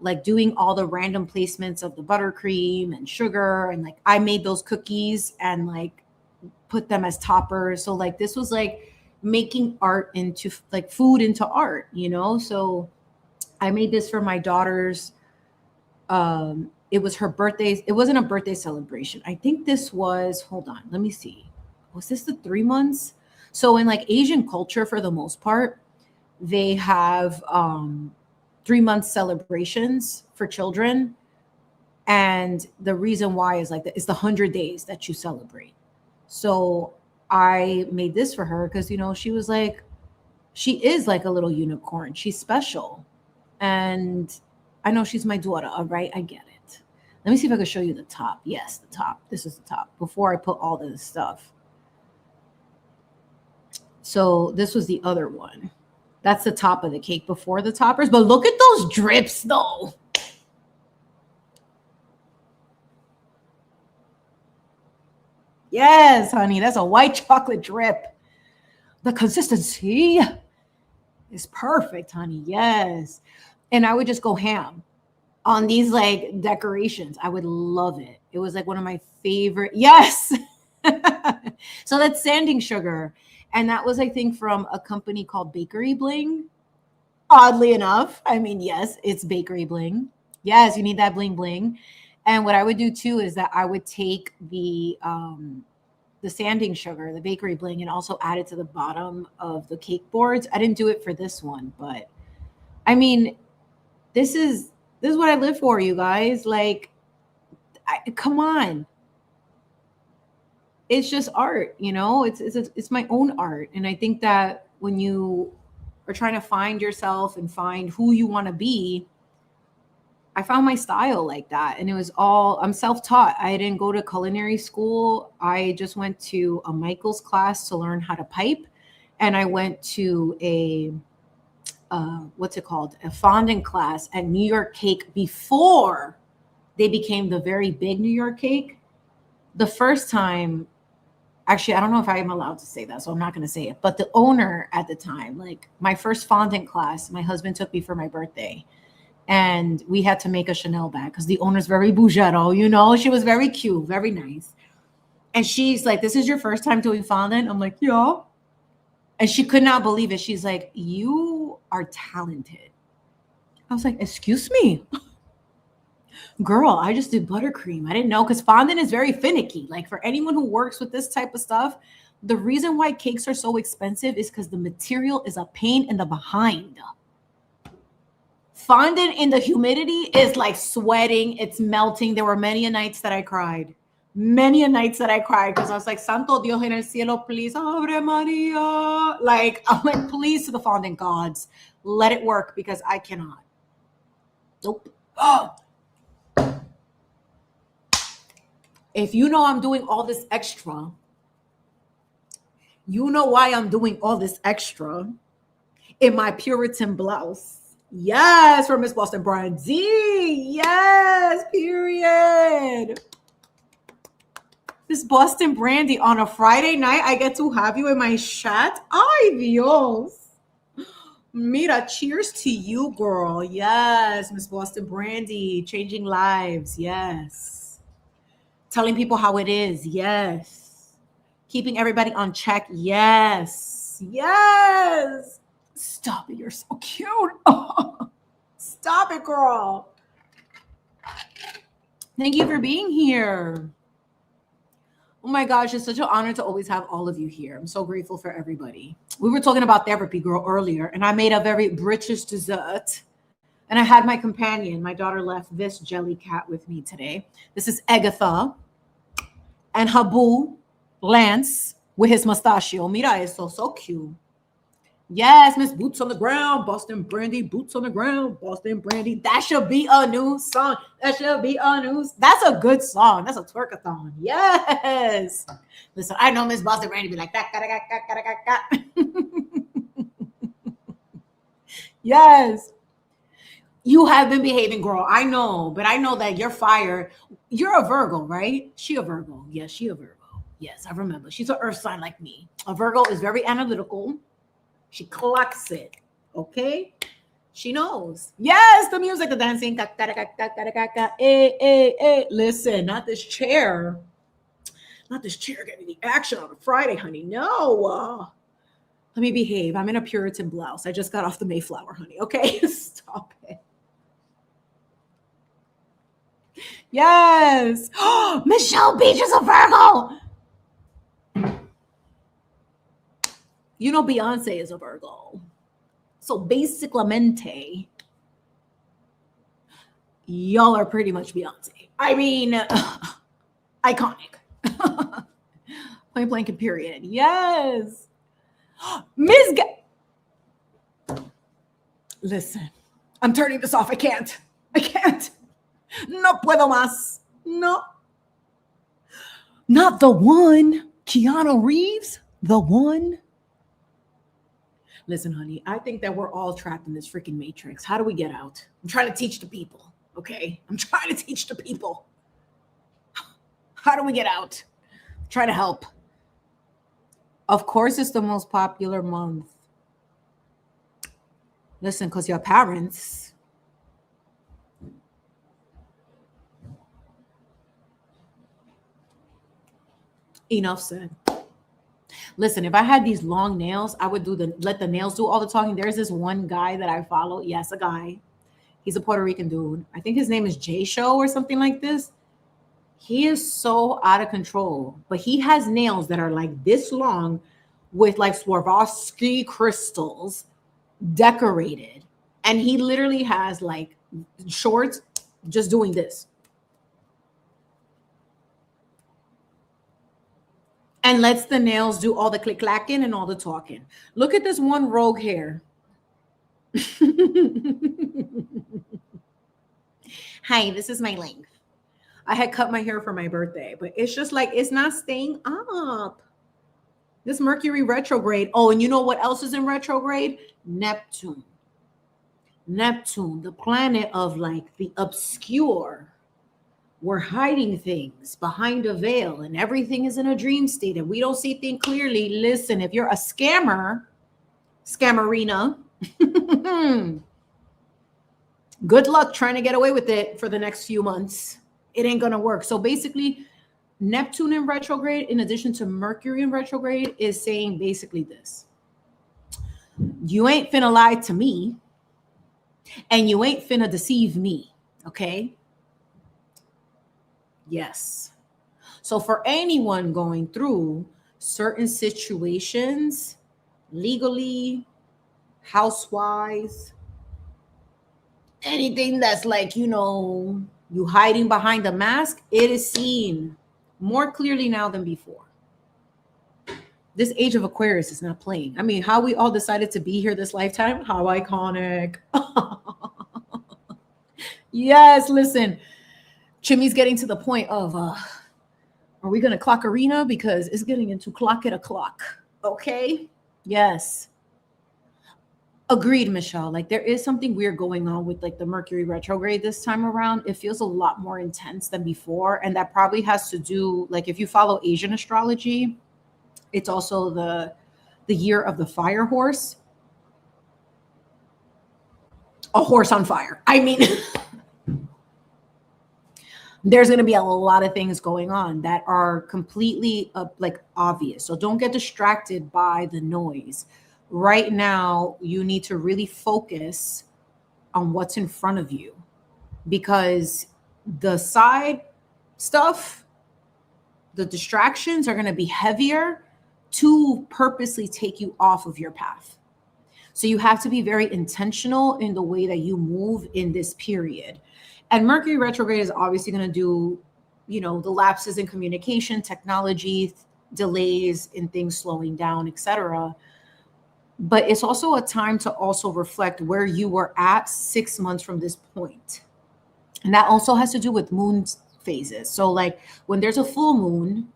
[SPEAKER 1] like doing all the random placements of the buttercream and sugar, and like I made those cookies and like put them as toppers. So like this was like making art into like food into art, you know? So I made this for my daughter's it was her birthday. It wasn't a birthday celebration. I think this was, hold on, let me see. Was this the 3 months? So in like Asian culture, for the most part, they have 3 month celebrations for children. And the reason why is like it's the 100 days that you celebrate. So I made this for her because, you know, she was like, she is like a little unicorn. She's special. And I know she's my daughter. All right. I get it. Let me see if I can show you the top. Yes, the top. This is the top before I put all this stuff. So this was the other one. That's the top of the cake before the toppers. But look at those drips though. Yes, honey. That's a white chocolate drip. The consistency is perfect, honey. Yes. And I would just go ham on these like decorations. I would love it. It was like one of my favorite. Yes. So that's sanding sugar. And that was, I think, from a company called Bakery Bling. Oddly enough. I mean, yes, it's Bakery Bling. Yes, you need that bling bling. And what I would do too is that I would take the sanding sugar, the Bakery Bling, and also add it to the bottom of the cake boards. I didn't do it for this one, but I mean, this is what I live for, you guys. Like, come on. It's just art, you know. It's my own art, and I think that when you are trying to find yourself and find who you want to be, I found my style like that, and it was all, I'm self-taught. I didn't go to culinary school. I just went to a Michael's class to learn how to pipe, and I went to a what's it called? A fondant class at New York Cake before they became the very big New York Cake. The first time, actually, I don't know if I am allowed to say that, so I'm not going to say it. But the owner at the time, like my first fondant class, my husband took me for my birthday. And we had to make a Chanel bag because the owner's very bougero, you know. She was very cute, very nice. And she's like, "This is your first time doing fondant?" I'm like, "Yeah." And she could not believe it. She's like, "You are talented." I was like, "Excuse me, girl, I just did buttercream. I didn't know," because fondant is very finicky. Like for anyone who works with this type of stuff, the reason why cakes are so expensive is because the material is a pain in the behind. Fondant in the humidity is like sweating. It's melting. There were many a nights that I cried. Many a nights that I cried because I was like, Santo Dios en el cielo, please, Ave Maria. Like, I'm like, please, to the fondant gods, let it work because I cannot. Nope. Oh. If you know I'm doing all this extra, you know why I'm doing all this extra in my Puritan blouse. Yes, for Miss Boston Brandy. Yes, period. Miss Boston Brandy, on a Friday night, I get to have you in my chat. Ay, Dios. Mira, cheers to you, girl. Yes, Miss Boston Brandy, changing lives. Yes. Telling people how it is. Yes. Keeping everybody on check. Yes. Yes. Stop it. You're so cute. Oh, stop it, girl. Thank you for being here. Oh my gosh, it's such an honor to always have all of you here. I'm so grateful for everybody. We were talking about therapy, girl, earlier, and I made a very British dessert. And I had my companion, my daughter left this jelly cat with me today. This is Agatha and her boo, Lance, with his mustachio. Mira, it's so cute. Yes, Miss Boots on the Ground, Boston Brandy, Boots on the Ground, Boston Brandy. That should be a new song. That should be a new. That's a good song. That's a twerkathon. Yes. Listen, I know Miss Boston Brandy be like that. Yes. You have been behaving, girl. I know, but I know that you're fire. You're a Virgo, right? She a Virgo. Yes, she a Virgo. Yes, I remember. She's an earth sign like me. A Virgo is very analytical. She clocks it, okay? She knows. Yes, the music, the dancing. Listen, not this chair. Not this chair getting the action on a Friday, honey. No. Let me behave. I'm in a Puritan blouse. I just got off the Mayflower, honey. Okay, stop it. Yes. Michelle Beach is a Virgo. You know Beyonce is a Virgo. So basically, y'all are pretty much Beyonce. I mean, iconic. Point blank and period. Yes. Miss Listen, I'm turning this off. I can't. No puedo más. No. Not the one. Keanu Reeves, the one. Listen, honey, I think that we're all trapped in this freaking matrix. How do we get out? I'm trying to teach the people, okay? I'm trying to teach the people. How do we get out? Try to help. Of course, it's the most popular month. Listen, because your parents. Enough said. Listen, if I had these long nails, I would let the nails do all the talking. There's this one guy that I follow. Yes, a guy. He's a Puerto Rican dude. I think his name is J Show or something like this. He is so out of control, but he has nails that are like this long with like Swarovski crystals decorated. And he literally has like shorts just doing this. And lets the nails do all the click-clacking and all the talking. Look at this one rogue hair. Hi, this is my length. I had cut my hair for my birthday, but it's just like, it's not staying up. This Mercury retrograde. Oh, and you know what else is in retrograde? Neptune. Neptune, the planet of like the obscure. We're hiding things behind a veil and everything is in a dream state and we don't see things clearly. Listen, if you're a scammerina, good luck trying to get away with it for the next few months. It ain't going to work. So basically, Neptune in retrograde, in addition to Mercury in retrograde, is saying basically this. You ain't finna lie to me and you ain't finna deceive me, okay? Yes. So for anyone going through certain situations, legally, house-wise, anything that's like, you hiding behind the mask, it is seen more clearly now than before. This age of Aquarius is not playing. I mean, how we all decided to be here this lifetime, how iconic. Yes, listen. Chimi's getting to the point of Are we going to clock arena? Because it's getting into clock at a clock. Okay. Yes. Agreed, Michelle. Like there is something weird going on with like the Mercury retrograde this time around. It feels a lot more intense than before. And that probably has to do, like if you follow Asian astrology, it's also the year of the fire horse. A horse on fire. I mean, there's going to be a lot of things going on that are completely like obvious. So don't get distracted by the noise. Right now, you need to really focus on what's in front of you, because the side stuff, the distractions are going to be heavier to purposely take you off of your path. So you have to be very intentional in the way that you move in this period. And Mercury retrograde is obviously going to do, you know, the lapses in communication, technology, delays in things slowing down, etc. But it's also a time to also reflect where you were at 6 months from this point. And that also has to do with moon phases. So like when there's a full moon,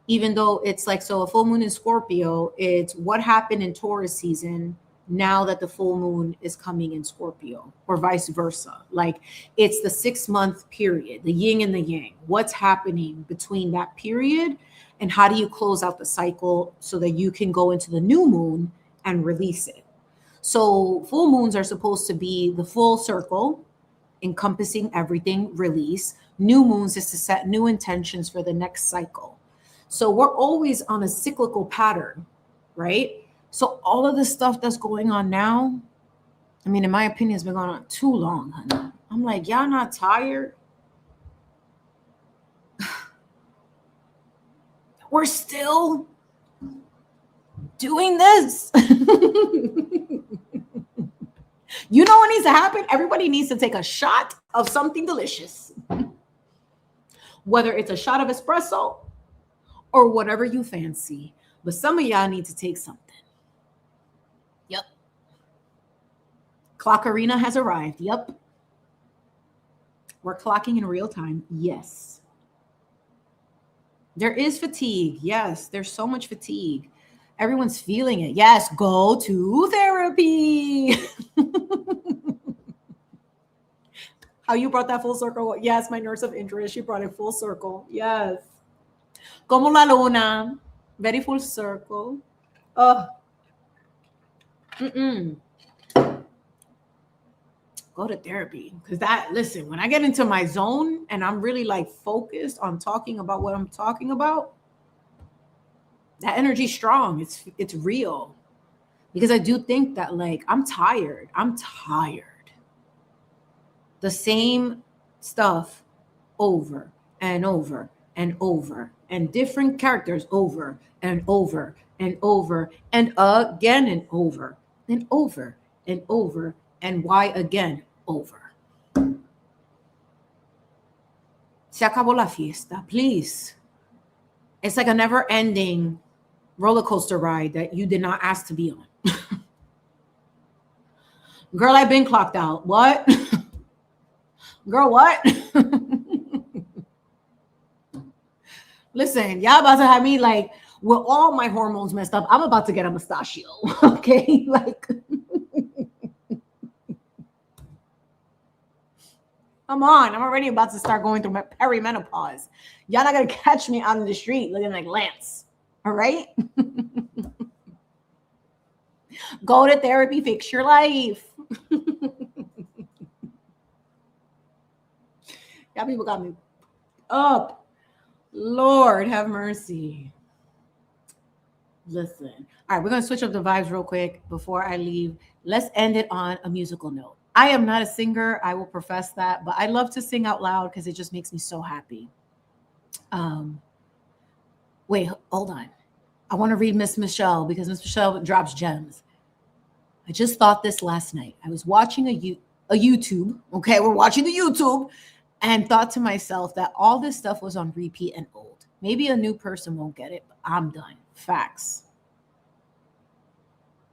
[SPEAKER 1] even though it's like, so a full moon in Scorpio, it's what happened in Taurus season now that the full moon is coming in Scorpio, or vice versa. Like it's the 6 month period, the yin and the yang. What's happening between that period, and how do you close out the cycle so that you can go into the new moon and release it? So full moons are supposed to be the full circle, encompassing everything, release. New moons is to set new intentions for the next cycle. So we're always on a cyclical pattern, right? So all of the stuff that's going on now, I mean, in my opinion, has been going on too long, honey. I'm like, y'all not tired? We're still doing this. You know what needs to happen? Everybody needs to take a shot of something delicious. Whether it's a shot of espresso or whatever you fancy. But some of y'all need to take something. Yep. Clock Arena has arrived. Yep. We're clocking in real time. Yes. There is fatigue. Yes, there's so much fatigue. Everyone's feeling it. Yes, go to therapy. How you brought that full circle. Yes, my nurse of interest, she brought it full circle. Yes. Como la luna. Very full circle. Oh. Go to therapy. Because that, listen, when I get into my zone and I'm really like focused on talking about what I'm talking about, that energy's strong. It's real. Because I do think that like I'm tired. The same stuff over and over and over, and different characters over and over and over and again and over and over and over, and why again over. Se acabó la fiesta, please. It's like a never-ending roller coaster ride that you did not ask to be on. Girl, I've been clocked out. What? Girl, what? Listen, y'all about to have me like with all my hormones messed up. I'm about to get a mustachio. Okay, like come on, I'm already about to start going through my perimenopause. Y'all not gonna catch me out in the street looking like Lance. All right. Go to therapy, fix your life. Y'all people got me up. Lord have mercy. Listen. All right, we're going to switch up the vibes real quick before I leave. Let's end it on a musical note. I am not a singer. I will profess that, but I love to sing out loud because it just makes me so happy. Wait, hold on. I want to read Miss Michelle because Miss Michelle drops gems. I just thought this last night. I was watching a YouTube. Okay, we're watching the YouTube. And thought to myself that all this stuff was on repeat and old. Maybe a new person won't get it, but I'm done. Facts.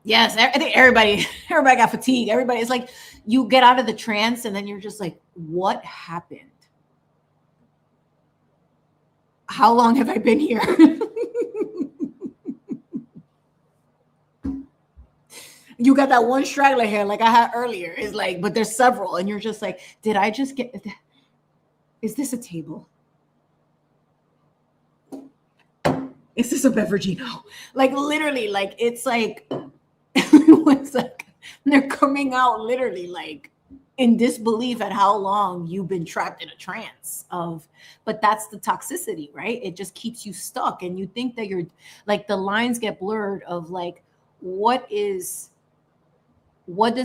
[SPEAKER 1] Yes, I think everybody got fatigued. Everybody, it's like you get out of the trance and then you're just like, what happened? How long have I been here? You got that one straggler hair like I had earlier. It's like, but there's several, and you're just like, did I just get? Is this a table? Is this a beveragino? Like literally, like it's like, it's like they're coming out literally like in disbelief at how long you've been trapped in a trance of, but that's the toxicity, right? It just keeps you stuck, and you think that you're like the lines get blurred of like what does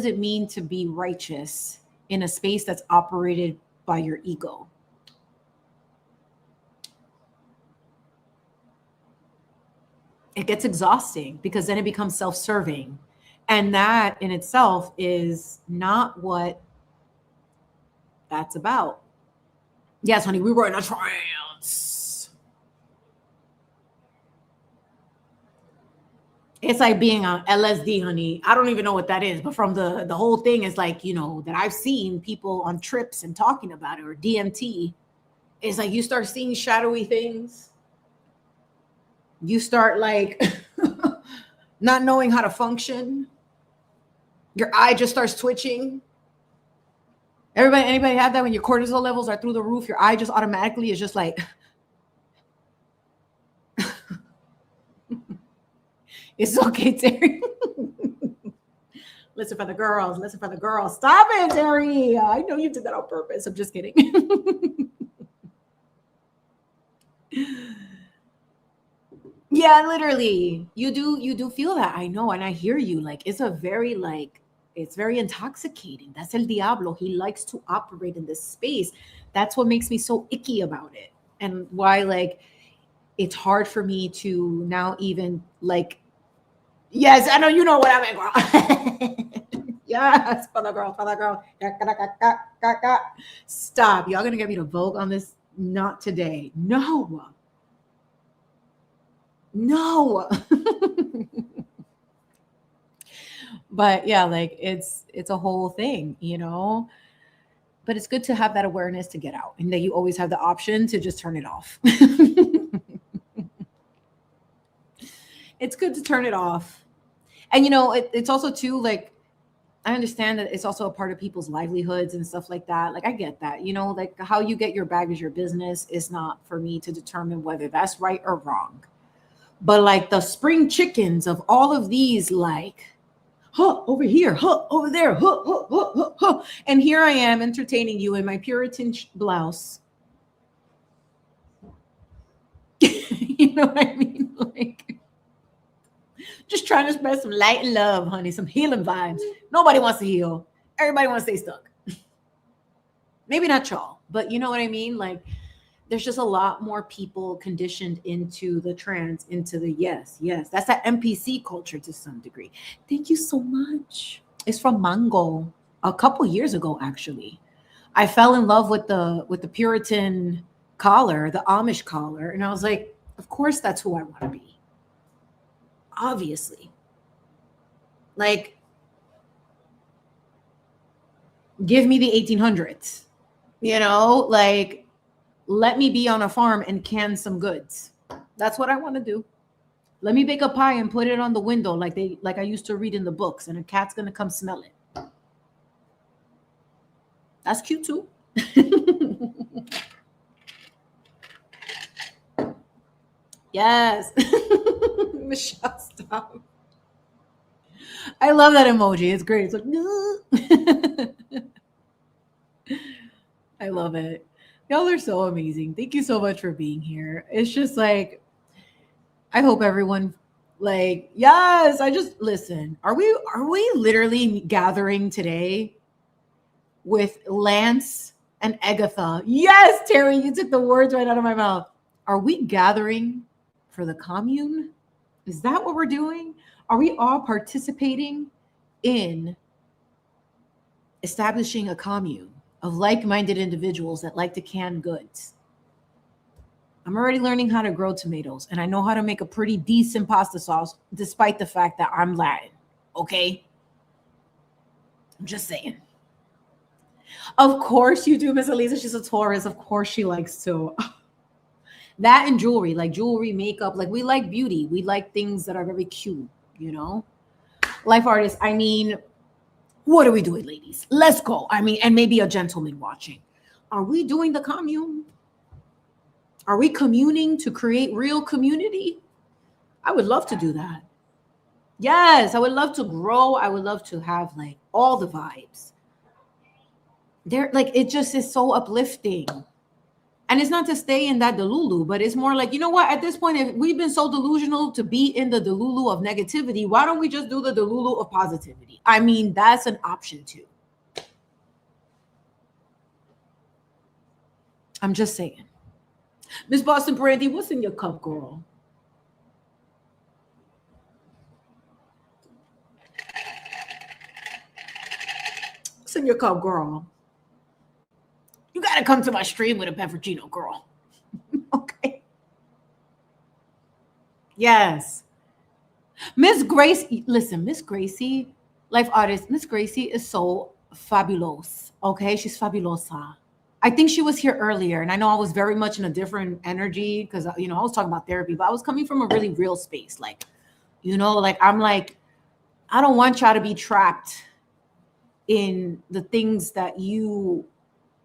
[SPEAKER 1] it mean to be righteous in a space that's operated by your ego? It gets exhausting because then it becomes self-serving, and that in itself is not what that's about. Yes, honey, we were in a trance. It's like being on LSD, honey. I don't even know what that is, but from the whole thing is like, that I've seen people on trips and talking about it, or DMT. It's like you start seeing shadowy things. You start like not knowing how to function. Your eye just starts twitching. Anybody have that when your cortisol levels are through the roof? Your eye just automatically is just like, it's okay, Terry. Listen for the girls. Listen for the girls. Stop it, Terry. I know you did that on purpose. I'm just kidding. Yeah, literally. You do feel that. I know, and I hear you. Like it's very intoxicating. That's el diablo. He likes to operate in this space. That's what makes me so icky about it. And why like it's hard for me to now even like, yes, I know you know what I mean, girl. Yes, for the girl, for the girl. Stop. Y'all gonna get me to vote on this? Not today. No. No. But yeah, like it's a whole thing. But it's good to have that awareness to get out, and that you always have the option to just turn it off. It's good to turn it off. And it's also too like, I understand that it's also a part of people's livelihoods and stuff like that. Like I get that. Like how you get your bag is your business. Is not for me to determine whether that's right or wrong. But like the spring chickens of all of these, like, huh, over here, huh, over there, huh, huh, huh, huh, huh. And here I am entertaining you in my Puritan blouse. You know what I mean? Like, just trying to spread some light and love, honey, some healing vibes. Nobody wants to heal. Everybody wants to stay stuck. Maybe not y'all, but you know what I mean? Like, there's just a lot more people conditioned into the trance, into the yes, yes. That's that NPC culture to some degree. Thank you so much. It's from Mango a couple years ago, actually. I fell in love with the Puritan collar, the Amish collar, and I was like, of course that's who I want to be. Obviously. Like, give me the 1800s. Like, let me be on a farm and can some goods. That's what I want to do. Let me bake a pie and put it on the window like I used to read in the books, and a cat's gonna come smell it. That's cute too. Yes. Michelle, stop. I love that emoji. It's great. It's like, I love it. Y'all are so amazing. Thank you so much for being here. It's just like, I hope everyone, like, yes, I just listen. Are we literally gathering today with Lance and Agatha? Yes, Terry, you took the words right out of my mouth. Are we gathering for the commune? Is that what we're doing? Are we all participating in establishing a commune of like-minded individuals that like to can goods? I'm already learning how to grow tomatoes, and I know how to make a pretty decent pasta sauce, despite the fact that I'm Latin. Okay? I'm just saying. Of course you do, Miss Elisa. She's a Taurus. Of course she likes to. That and jewelry, like jewelry, makeup. Like we like beauty. We like things that are very cute, you know? Life artists, I mean, what are we doing, ladies? Let's go. I mean, and maybe a gentleman watching. Are we doing the commune? Are we communing to create real community? I would love to do that. Yes, I would love to grow. I would love to have like all the vibes. They're like, it just is so uplifting. And it's not to stay in that delulu, but it's more like, you know what? At this point, if we've been so delusional to be in the delulu of negativity, why don't we just do the delulu of positivity? I mean, that's an option too. I'm just saying. Miss Boston Brandy, what's in your cup, girl? What's in your cup, girl? You got to come to my stream with a beveragino, girl. Okay. Yes. Miss Grace, listen, Miss Gracie, life artist, Miss Gracie is so fabulous. Okay. She's fabulosa. I think she was here earlier, and I know I was very much in a different energy because, you know, I was talking about therapy, but I was coming from a really real space. Like, you know, like I'm like, I don't want y'all to be trapped in the things that you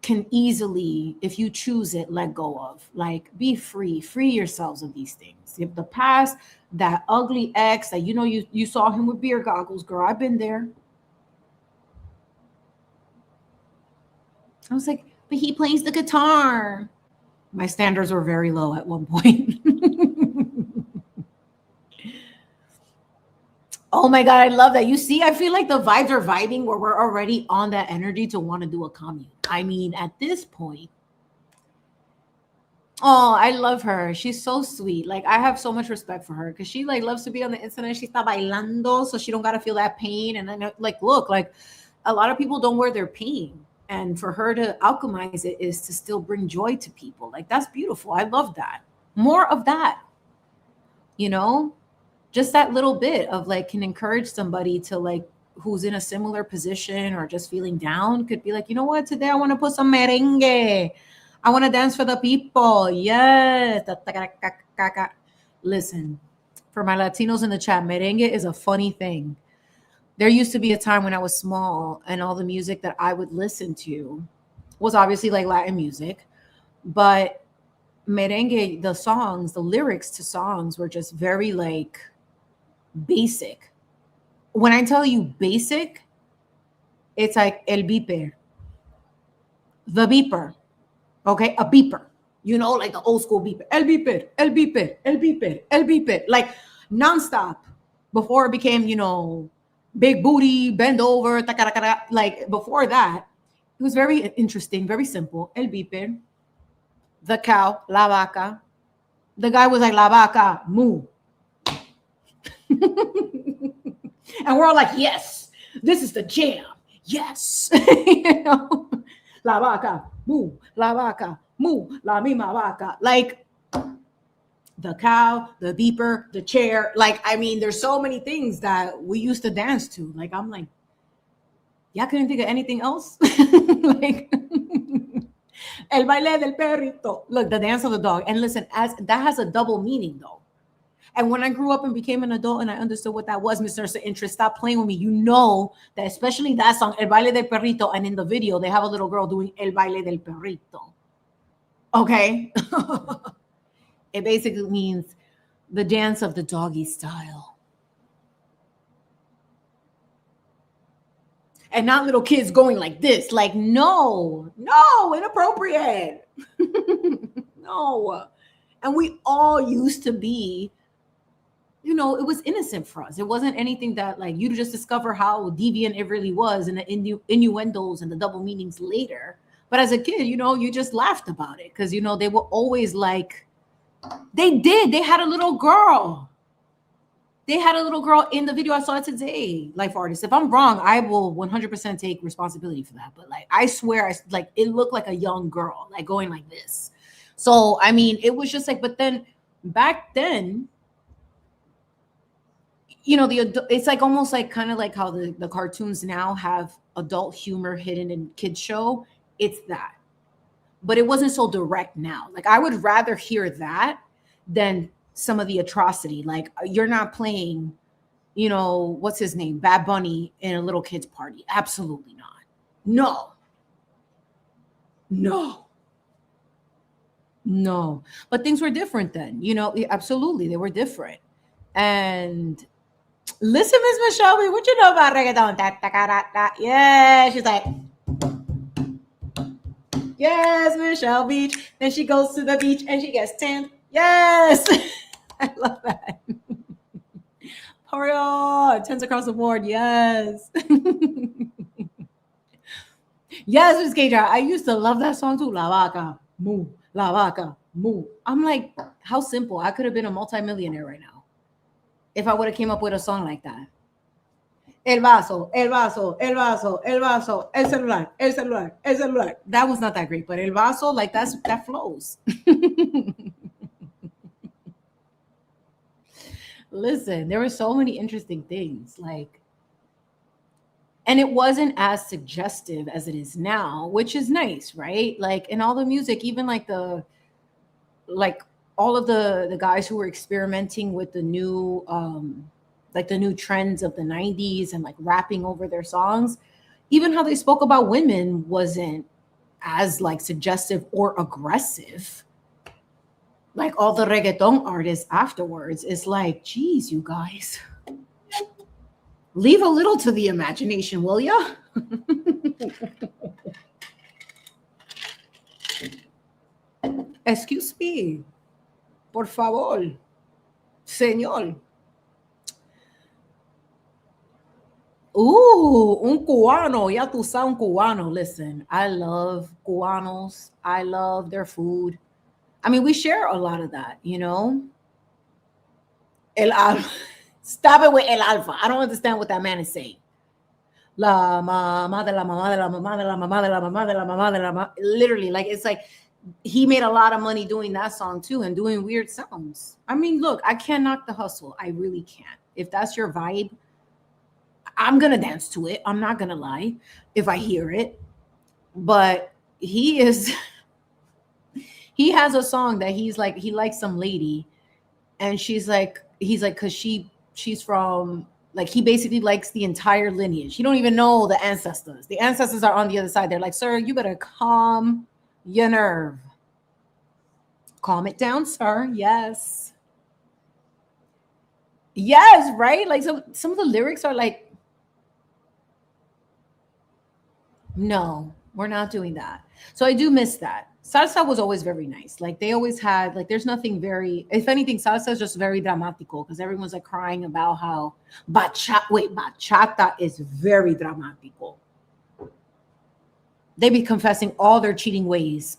[SPEAKER 1] can easily, if you choose it, let go of. Like, be free yourselves of these things. If the past, that ugly ex that, you know, you saw him with beer goggles, girl, I've been there. I was like, but he plays the guitar. My standards were very low at one point. Oh my God, I love that. You see, I feel like the vibes are vibing where we're already on that energy to want to do a commune. I mean, at this point, oh, I love her. She's so sweet. Like, I have so much respect for her because she like loves to be on the internet. She está bailando, so she don't gotta feel that pain. And then like, look, like a lot of people don't wear their pain. And for her to alchemize it is to still bring joy to people. Like, that's beautiful. I love that. More of that, you know? Just that little bit of like can encourage somebody to like who's in a similar position or just feeling down, could be like, you know what, today I want to put some merengue. I want to dance for the people. Yes. Listen, for my Latinos in the chat, merengue is a funny thing. There used to be a time when I was small and all the music that I would listen to was obviously like Latin music, but merengue, the songs, the lyrics to songs were just very like basic. When I tell you basic, it's like el beeper, the beeper, okay, a beeper, you know, like the old school beeper, el beeper, el beeper, el beeper, el beeper, like nonstop. Before it became, you know, big booty, bend over, like before that, it was very interesting, very simple. El beeper, the cow, la vaca. The guy was like, la vaca, moo. And we're all like, yes, this is the jam. Yes. You know, la vaca, moo, la vaca, moo, la misma vaca. Like the cow, the beeper, the chair. Like, I mean, there's so many things that we used to dance to. Like, I'm like, y'all couldn't think of anything else? Like, el baile del perrito. Look, the dance of the dog. And listen, as that has a double meaning though. And when I grew up and became an adult and I understood what that was, Mr. Interest, stop playing with me. You know that especially that song, El Baile del Perrito, and in the video, they have a little girl doing El Baile del Perrito. Okay? It basically means the dance of the doggy style. And not little kids going like this. Like, no, inappropriate. No. And we all used to be, you know, it was innocent for us. It wasn't anything that like you just discover how deviant it really was and the innuendos and the double meanings later. But as a kid, you know, you just laughed about it because, you know, they were always like, they had a little girl. They had a little girl in the video. I saw it today, life artist. If I'm wrong, I will 100% take responsibility for that. But like, I swear, like it looked like a young girl, like going like this. So, I mean, it was just like, but then back then, you know, it's like almost like kind of like how the cartoons now have adult humor hidden in kids show. It's that. but it wasn't so direct now. Like I would rather hear that than some of the atrocity. Like you're not playing, you know, what's his name? Bad Bunny in a little kid's party. Absolutely not. No. No. No. But things were different then. You know, absolutely. They were different. And listen, Miss Michelle, what you know about reggaeton? Yeah, she's like, yes, Michelle Beach. Then she goes to the beach and she gets tanned. Yes. I love that. Party tens across the board. Yes. Yes, Miss Keja. I used to love that song too. La vaca, moo, la vaca, moo. I'm like, how simple. I could have been a multimillionaire right now if I would have came up with a song like that. El vaso, el vaso, el vaso, el vaso, el celular, el celular, el celular. That was not that great, but el vaso, like that flows. Listen, there were so many interesting things, like, and it wasn't as suggestive as it is now, which is nice, right? Like in all the music, even like like all of the guys who were experimenting with the new like the new trends of the 90s and like rapping over their songs, even how they spoke about women wasn't as like suggestive or aggressive. Like all the reggaeton artists afterwards, is like, geez, you guys, leave a little to the imagination, will ya? Excuse me, por favor, señor. Un cubano. Ya tú sabes, un cubano. Listen, I love cubanos. I love their food. I mean, we share a lot of that, you know? El alfa. Stop it with el alfa. I don't understand what that man is saying. La mamá de la mamá de la mamá de la mamá de la mamá de la mamá de la mamá. Literally, like, it's like he made a lot of money doing that song too and doing weird sounds. I mean, look, I can't knock the hustle. I really can't. If that's your vibe, I'm going to dance to it. I'm not going to lie if I hear it. But he is... He has a song that he's like, he likes some lady, and she's like, he's like, because she's from, like, he basically likes the entire lineage. He don't even know the ancestors. The ancestors are on the other side. They're like, sir, you better calm your nerve. Calm it down, sir. Yes. Yes, right? Like some of the lyrics are like, no, we're not doing that. So I do miss that. Salsa was always very nice. Like they always had, like, there's nothing very, if anything, salsa is just very dramatical because everyone's like crying about how bachata is very dramatical. They be confessing all their cheating ways.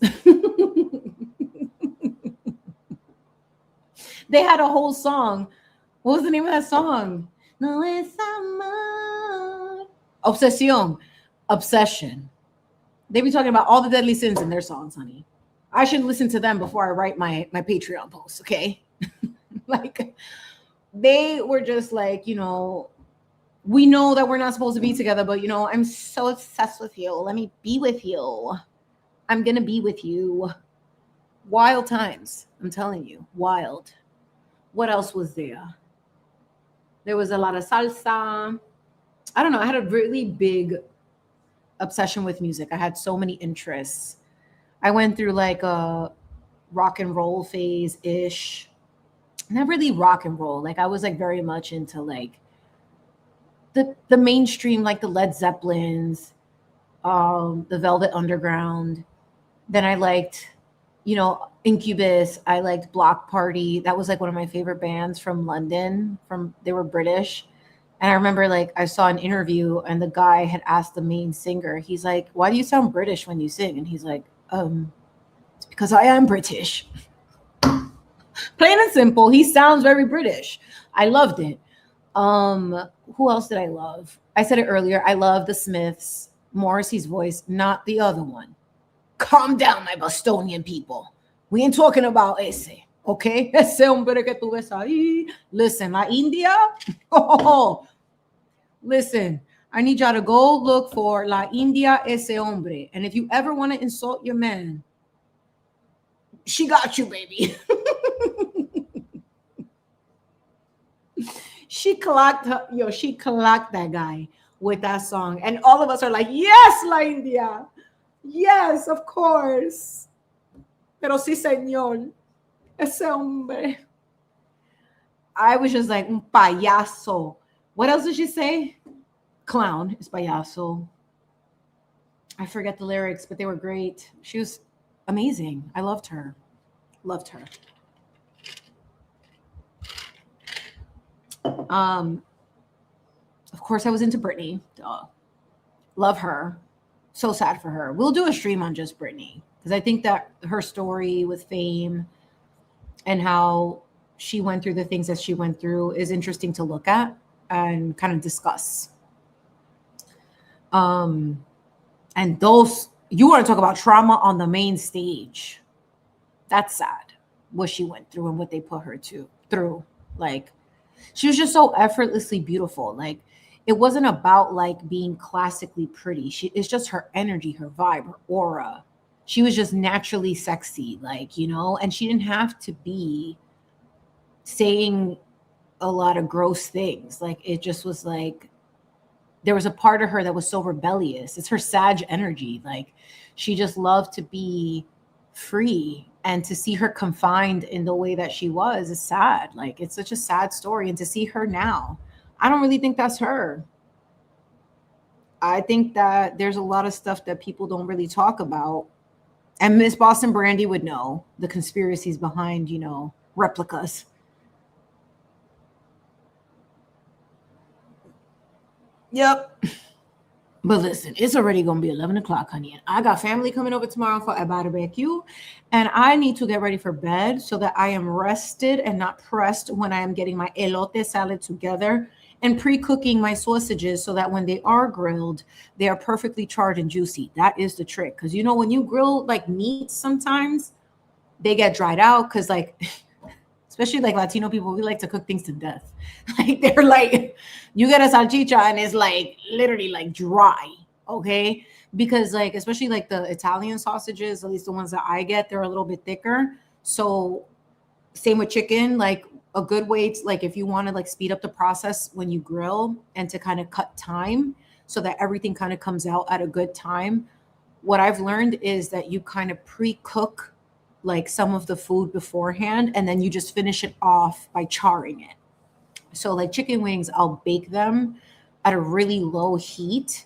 [SPEAKER 1] They had a whole song. What was the name of that song? No es amor. Obsesión. Obsession. They be talking about all the deadly sins in their songs, honey. I should listen to them before I write my Patreon post, okay? Like, they were just like, you know, we know that we're not supposed to be together, but, you know, I'm so obsessed with you. Let me be with you. I'm going to be with you. Wild times. I'm telling you, wild. What else was there? There was a lot of salsa. I don't know. I had a really big obsession with music. I had so many interests. I went through like a rock and roll phase-ish. Not really rock and roll. Like I was like very much into like the mainstream, like the Led Zeppelins, the Velvet Underground. Then I liked, you know, Incubus. I liked Block Party. That was like one of my favorite bands from London. They were British. And I remember like I saw an interview and the guy had asked the main singer, he's like, why do you sound British when you sing? And he's like, it's because I am British. Plain and simple. He sounds very British. I loved it. Who else did I love? I said it earlier. I love the Smiths, Morrissey's voice, not the other one. Calm down, my Bostonian people. We ain't talking about ese. Okay, ese hombre que tú ves ahí. Listen, La India. Oh, listen, I need y'all to go look for La India ese hombre. And if you ever want to insult your man, She got you, baby. She clocked her, she clocked that guy with that song. And all of us are like, yes, La India. Yes, of course. Pero sí, señor. Ese hombre. I was just like, un payaso. What else did she say? Clown is payaso. I forget the lyrics, but they were great. She was amazing. I loved her. Loved her. Of course, I was into Britney. Duh. Love her. So sad for her. We'll do a stream on just Britney because I think that her story with fame and how she went through the things that she went through is interesting to look at and kind of discuss. And those, you want to talk about trauma on the main stage. That's sad what she went through and what they put her through. Like, she was just so effortlessly beautiful. Like, it wasn't about like being classically pretty. It's just her energy, her vibe, her aura. She was just naturally sexy, like, and she didn't have to be saying a lot of gross things. Like, it just was like, there was a part of her that was so rebellious. It's her Sag energy. Like, she just loved to be free, and to see her confined in the way that she was is sad. Like, it's such a sad story. And to see her now, I don't really think that's her. I think that there's a lot of stuff that people don't really talk about. And Miss Boston Brandy would know the conspiracies behind, replicas. Yep. But listen, it's already going to be 11 o'clock, honey. And I got family coming over tomorrow for a barbecue. And I need to get ready for bed so that I am rested and not pressed when I am getting my elote salad together and pre-cooking my sausages so that when they are grilled, they are perfectly charred and juicy. That is the trick. Because, when you grill like meat, sometimes they get dried out because like... Especially like Latino people, we like to cook things to death. Like, they're like, you get a salchicha and it's like literally like dry, okay? Because like, especially like the Italian sausages, at least the ones that I get, they're a little bit thicker. So same with chicken, like a good way to, like, if you want to like speed up the process when you grill and to kind of cut time so that everything kind of comes out at a good time. What I've learned is that you kind of pre-cook like some of the food beforehand, and then you just finish it off by charring it. So like chicken wings, I'll bake them at a really low heat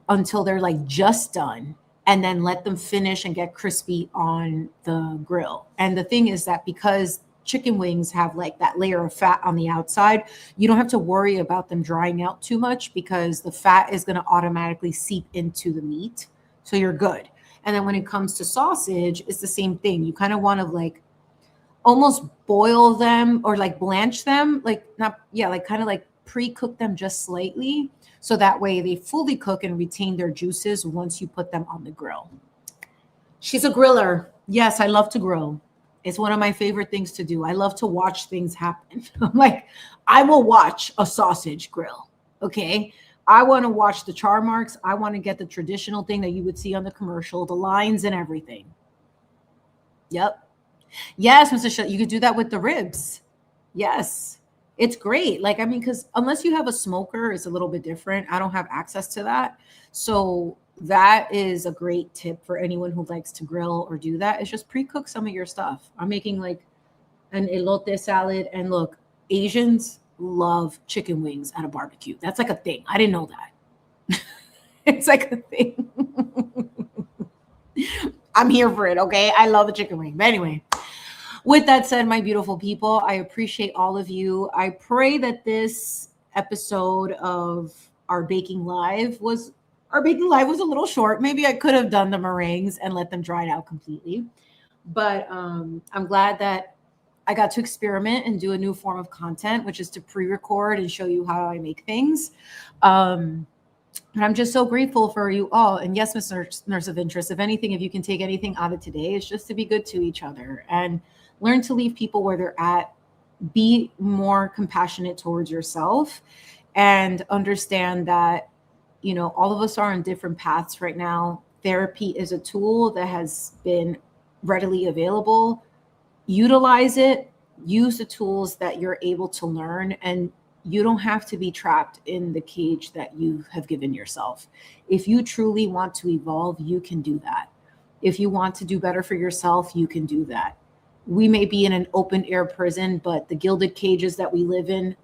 [SPEAKER 1] until they're like just done, and then let them finish and get crispy on the grill. And the thing is that because chicken wings have like that layer of fat on the outside, you don't have to worry about them drying out too much because the fat is going to automatically seep into the meat. So you're good. And then when it comes to sausage, it's the same thing. You kind of want to like almost boil them or like blanch them, like kind of like pre-cook them just slightly. So that way they fully cook and retain their juices once you put them on the grill. She's a griller. Yes, I love to grill. It's one of my favorite things to do. I love to watch things happen. I'm like, I will watch a sausage grill. Okay. I want to watch the char marks. I want to get the traditional thing that you would see on the commercial, the lines and everything. Yep. Yes, Mr. Sh, you could do that with the ribs. Yes. It's great. Like, I mean, because unless you have a smoker, it's a little bit different. I don't have access to that. So that is a great tip for anyone who likes to grill or do that. Is just pre-cook some of your stuff. I'm making like an elote salad. And look, Asians love chicken wings at a barbecue. That's like a thing. I didn't know that. It's like a thing. I'm here for it, okay? I love a chicken wing. But anyway, with that said, my beautiful people, I appreciate all of you. I pray that this episode of our baking live was a little short. Maybe I could have done the meringues and let them dry out completely. But I'm glad that I got to experiment and do a new form of content, which is to pre-record and show you how I make things. And I'm just so grateful for you all. And yes, Miss Nurse of Interest, if anything, if you can take anything out of today, it's just to be good to each other and learn to leave people where they're at. Be more compassionate towards yourself and understand that, all of us are on different paths right now. Therapy is a tool that has been readily available. Utilize it, use the tools that you're able to learn, and you don't have to be trapped in the cage that you have given yourself. If you truly want to evolve, you can do that. If you want to do better for yourself, you can do that. We may be in an open air prison, but the gilded cages that we live in,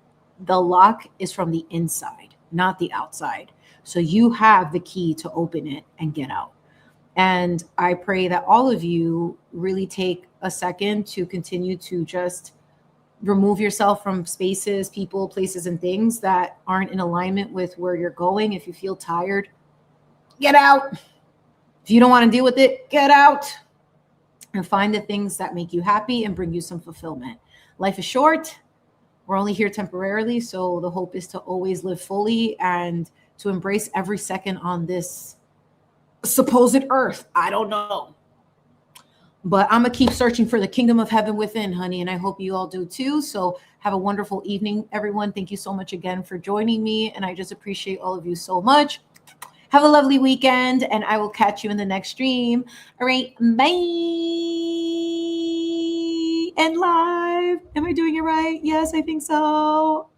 [SPEAKER 1] the lock is from the inside, not the outside. So you have the key to open it and get out. And I pray that all of you really take a second to continue to just remove yourself from spaces, people, places, and things that aren't in alignment with where you're going. If you feel tired, get out. If you don't want to deal with it, get out and find the things that make you happy and bring you some fulfillment. Life is short. We're only here temporarily. So the hope is to always live fully and to embrace every second on this supposed earth. I don't know. But I'm going to keep searching for the kingdom of heaven within, honey. And I hope you all do too. So have a wonderful evening, everyone. Thank you so much again for joining me. And I just appreciate all of you so much. Have a lovely weekend. And I will catch you in the next stream. All right. Bye. And live. Am I doing it right? Yes, I think so.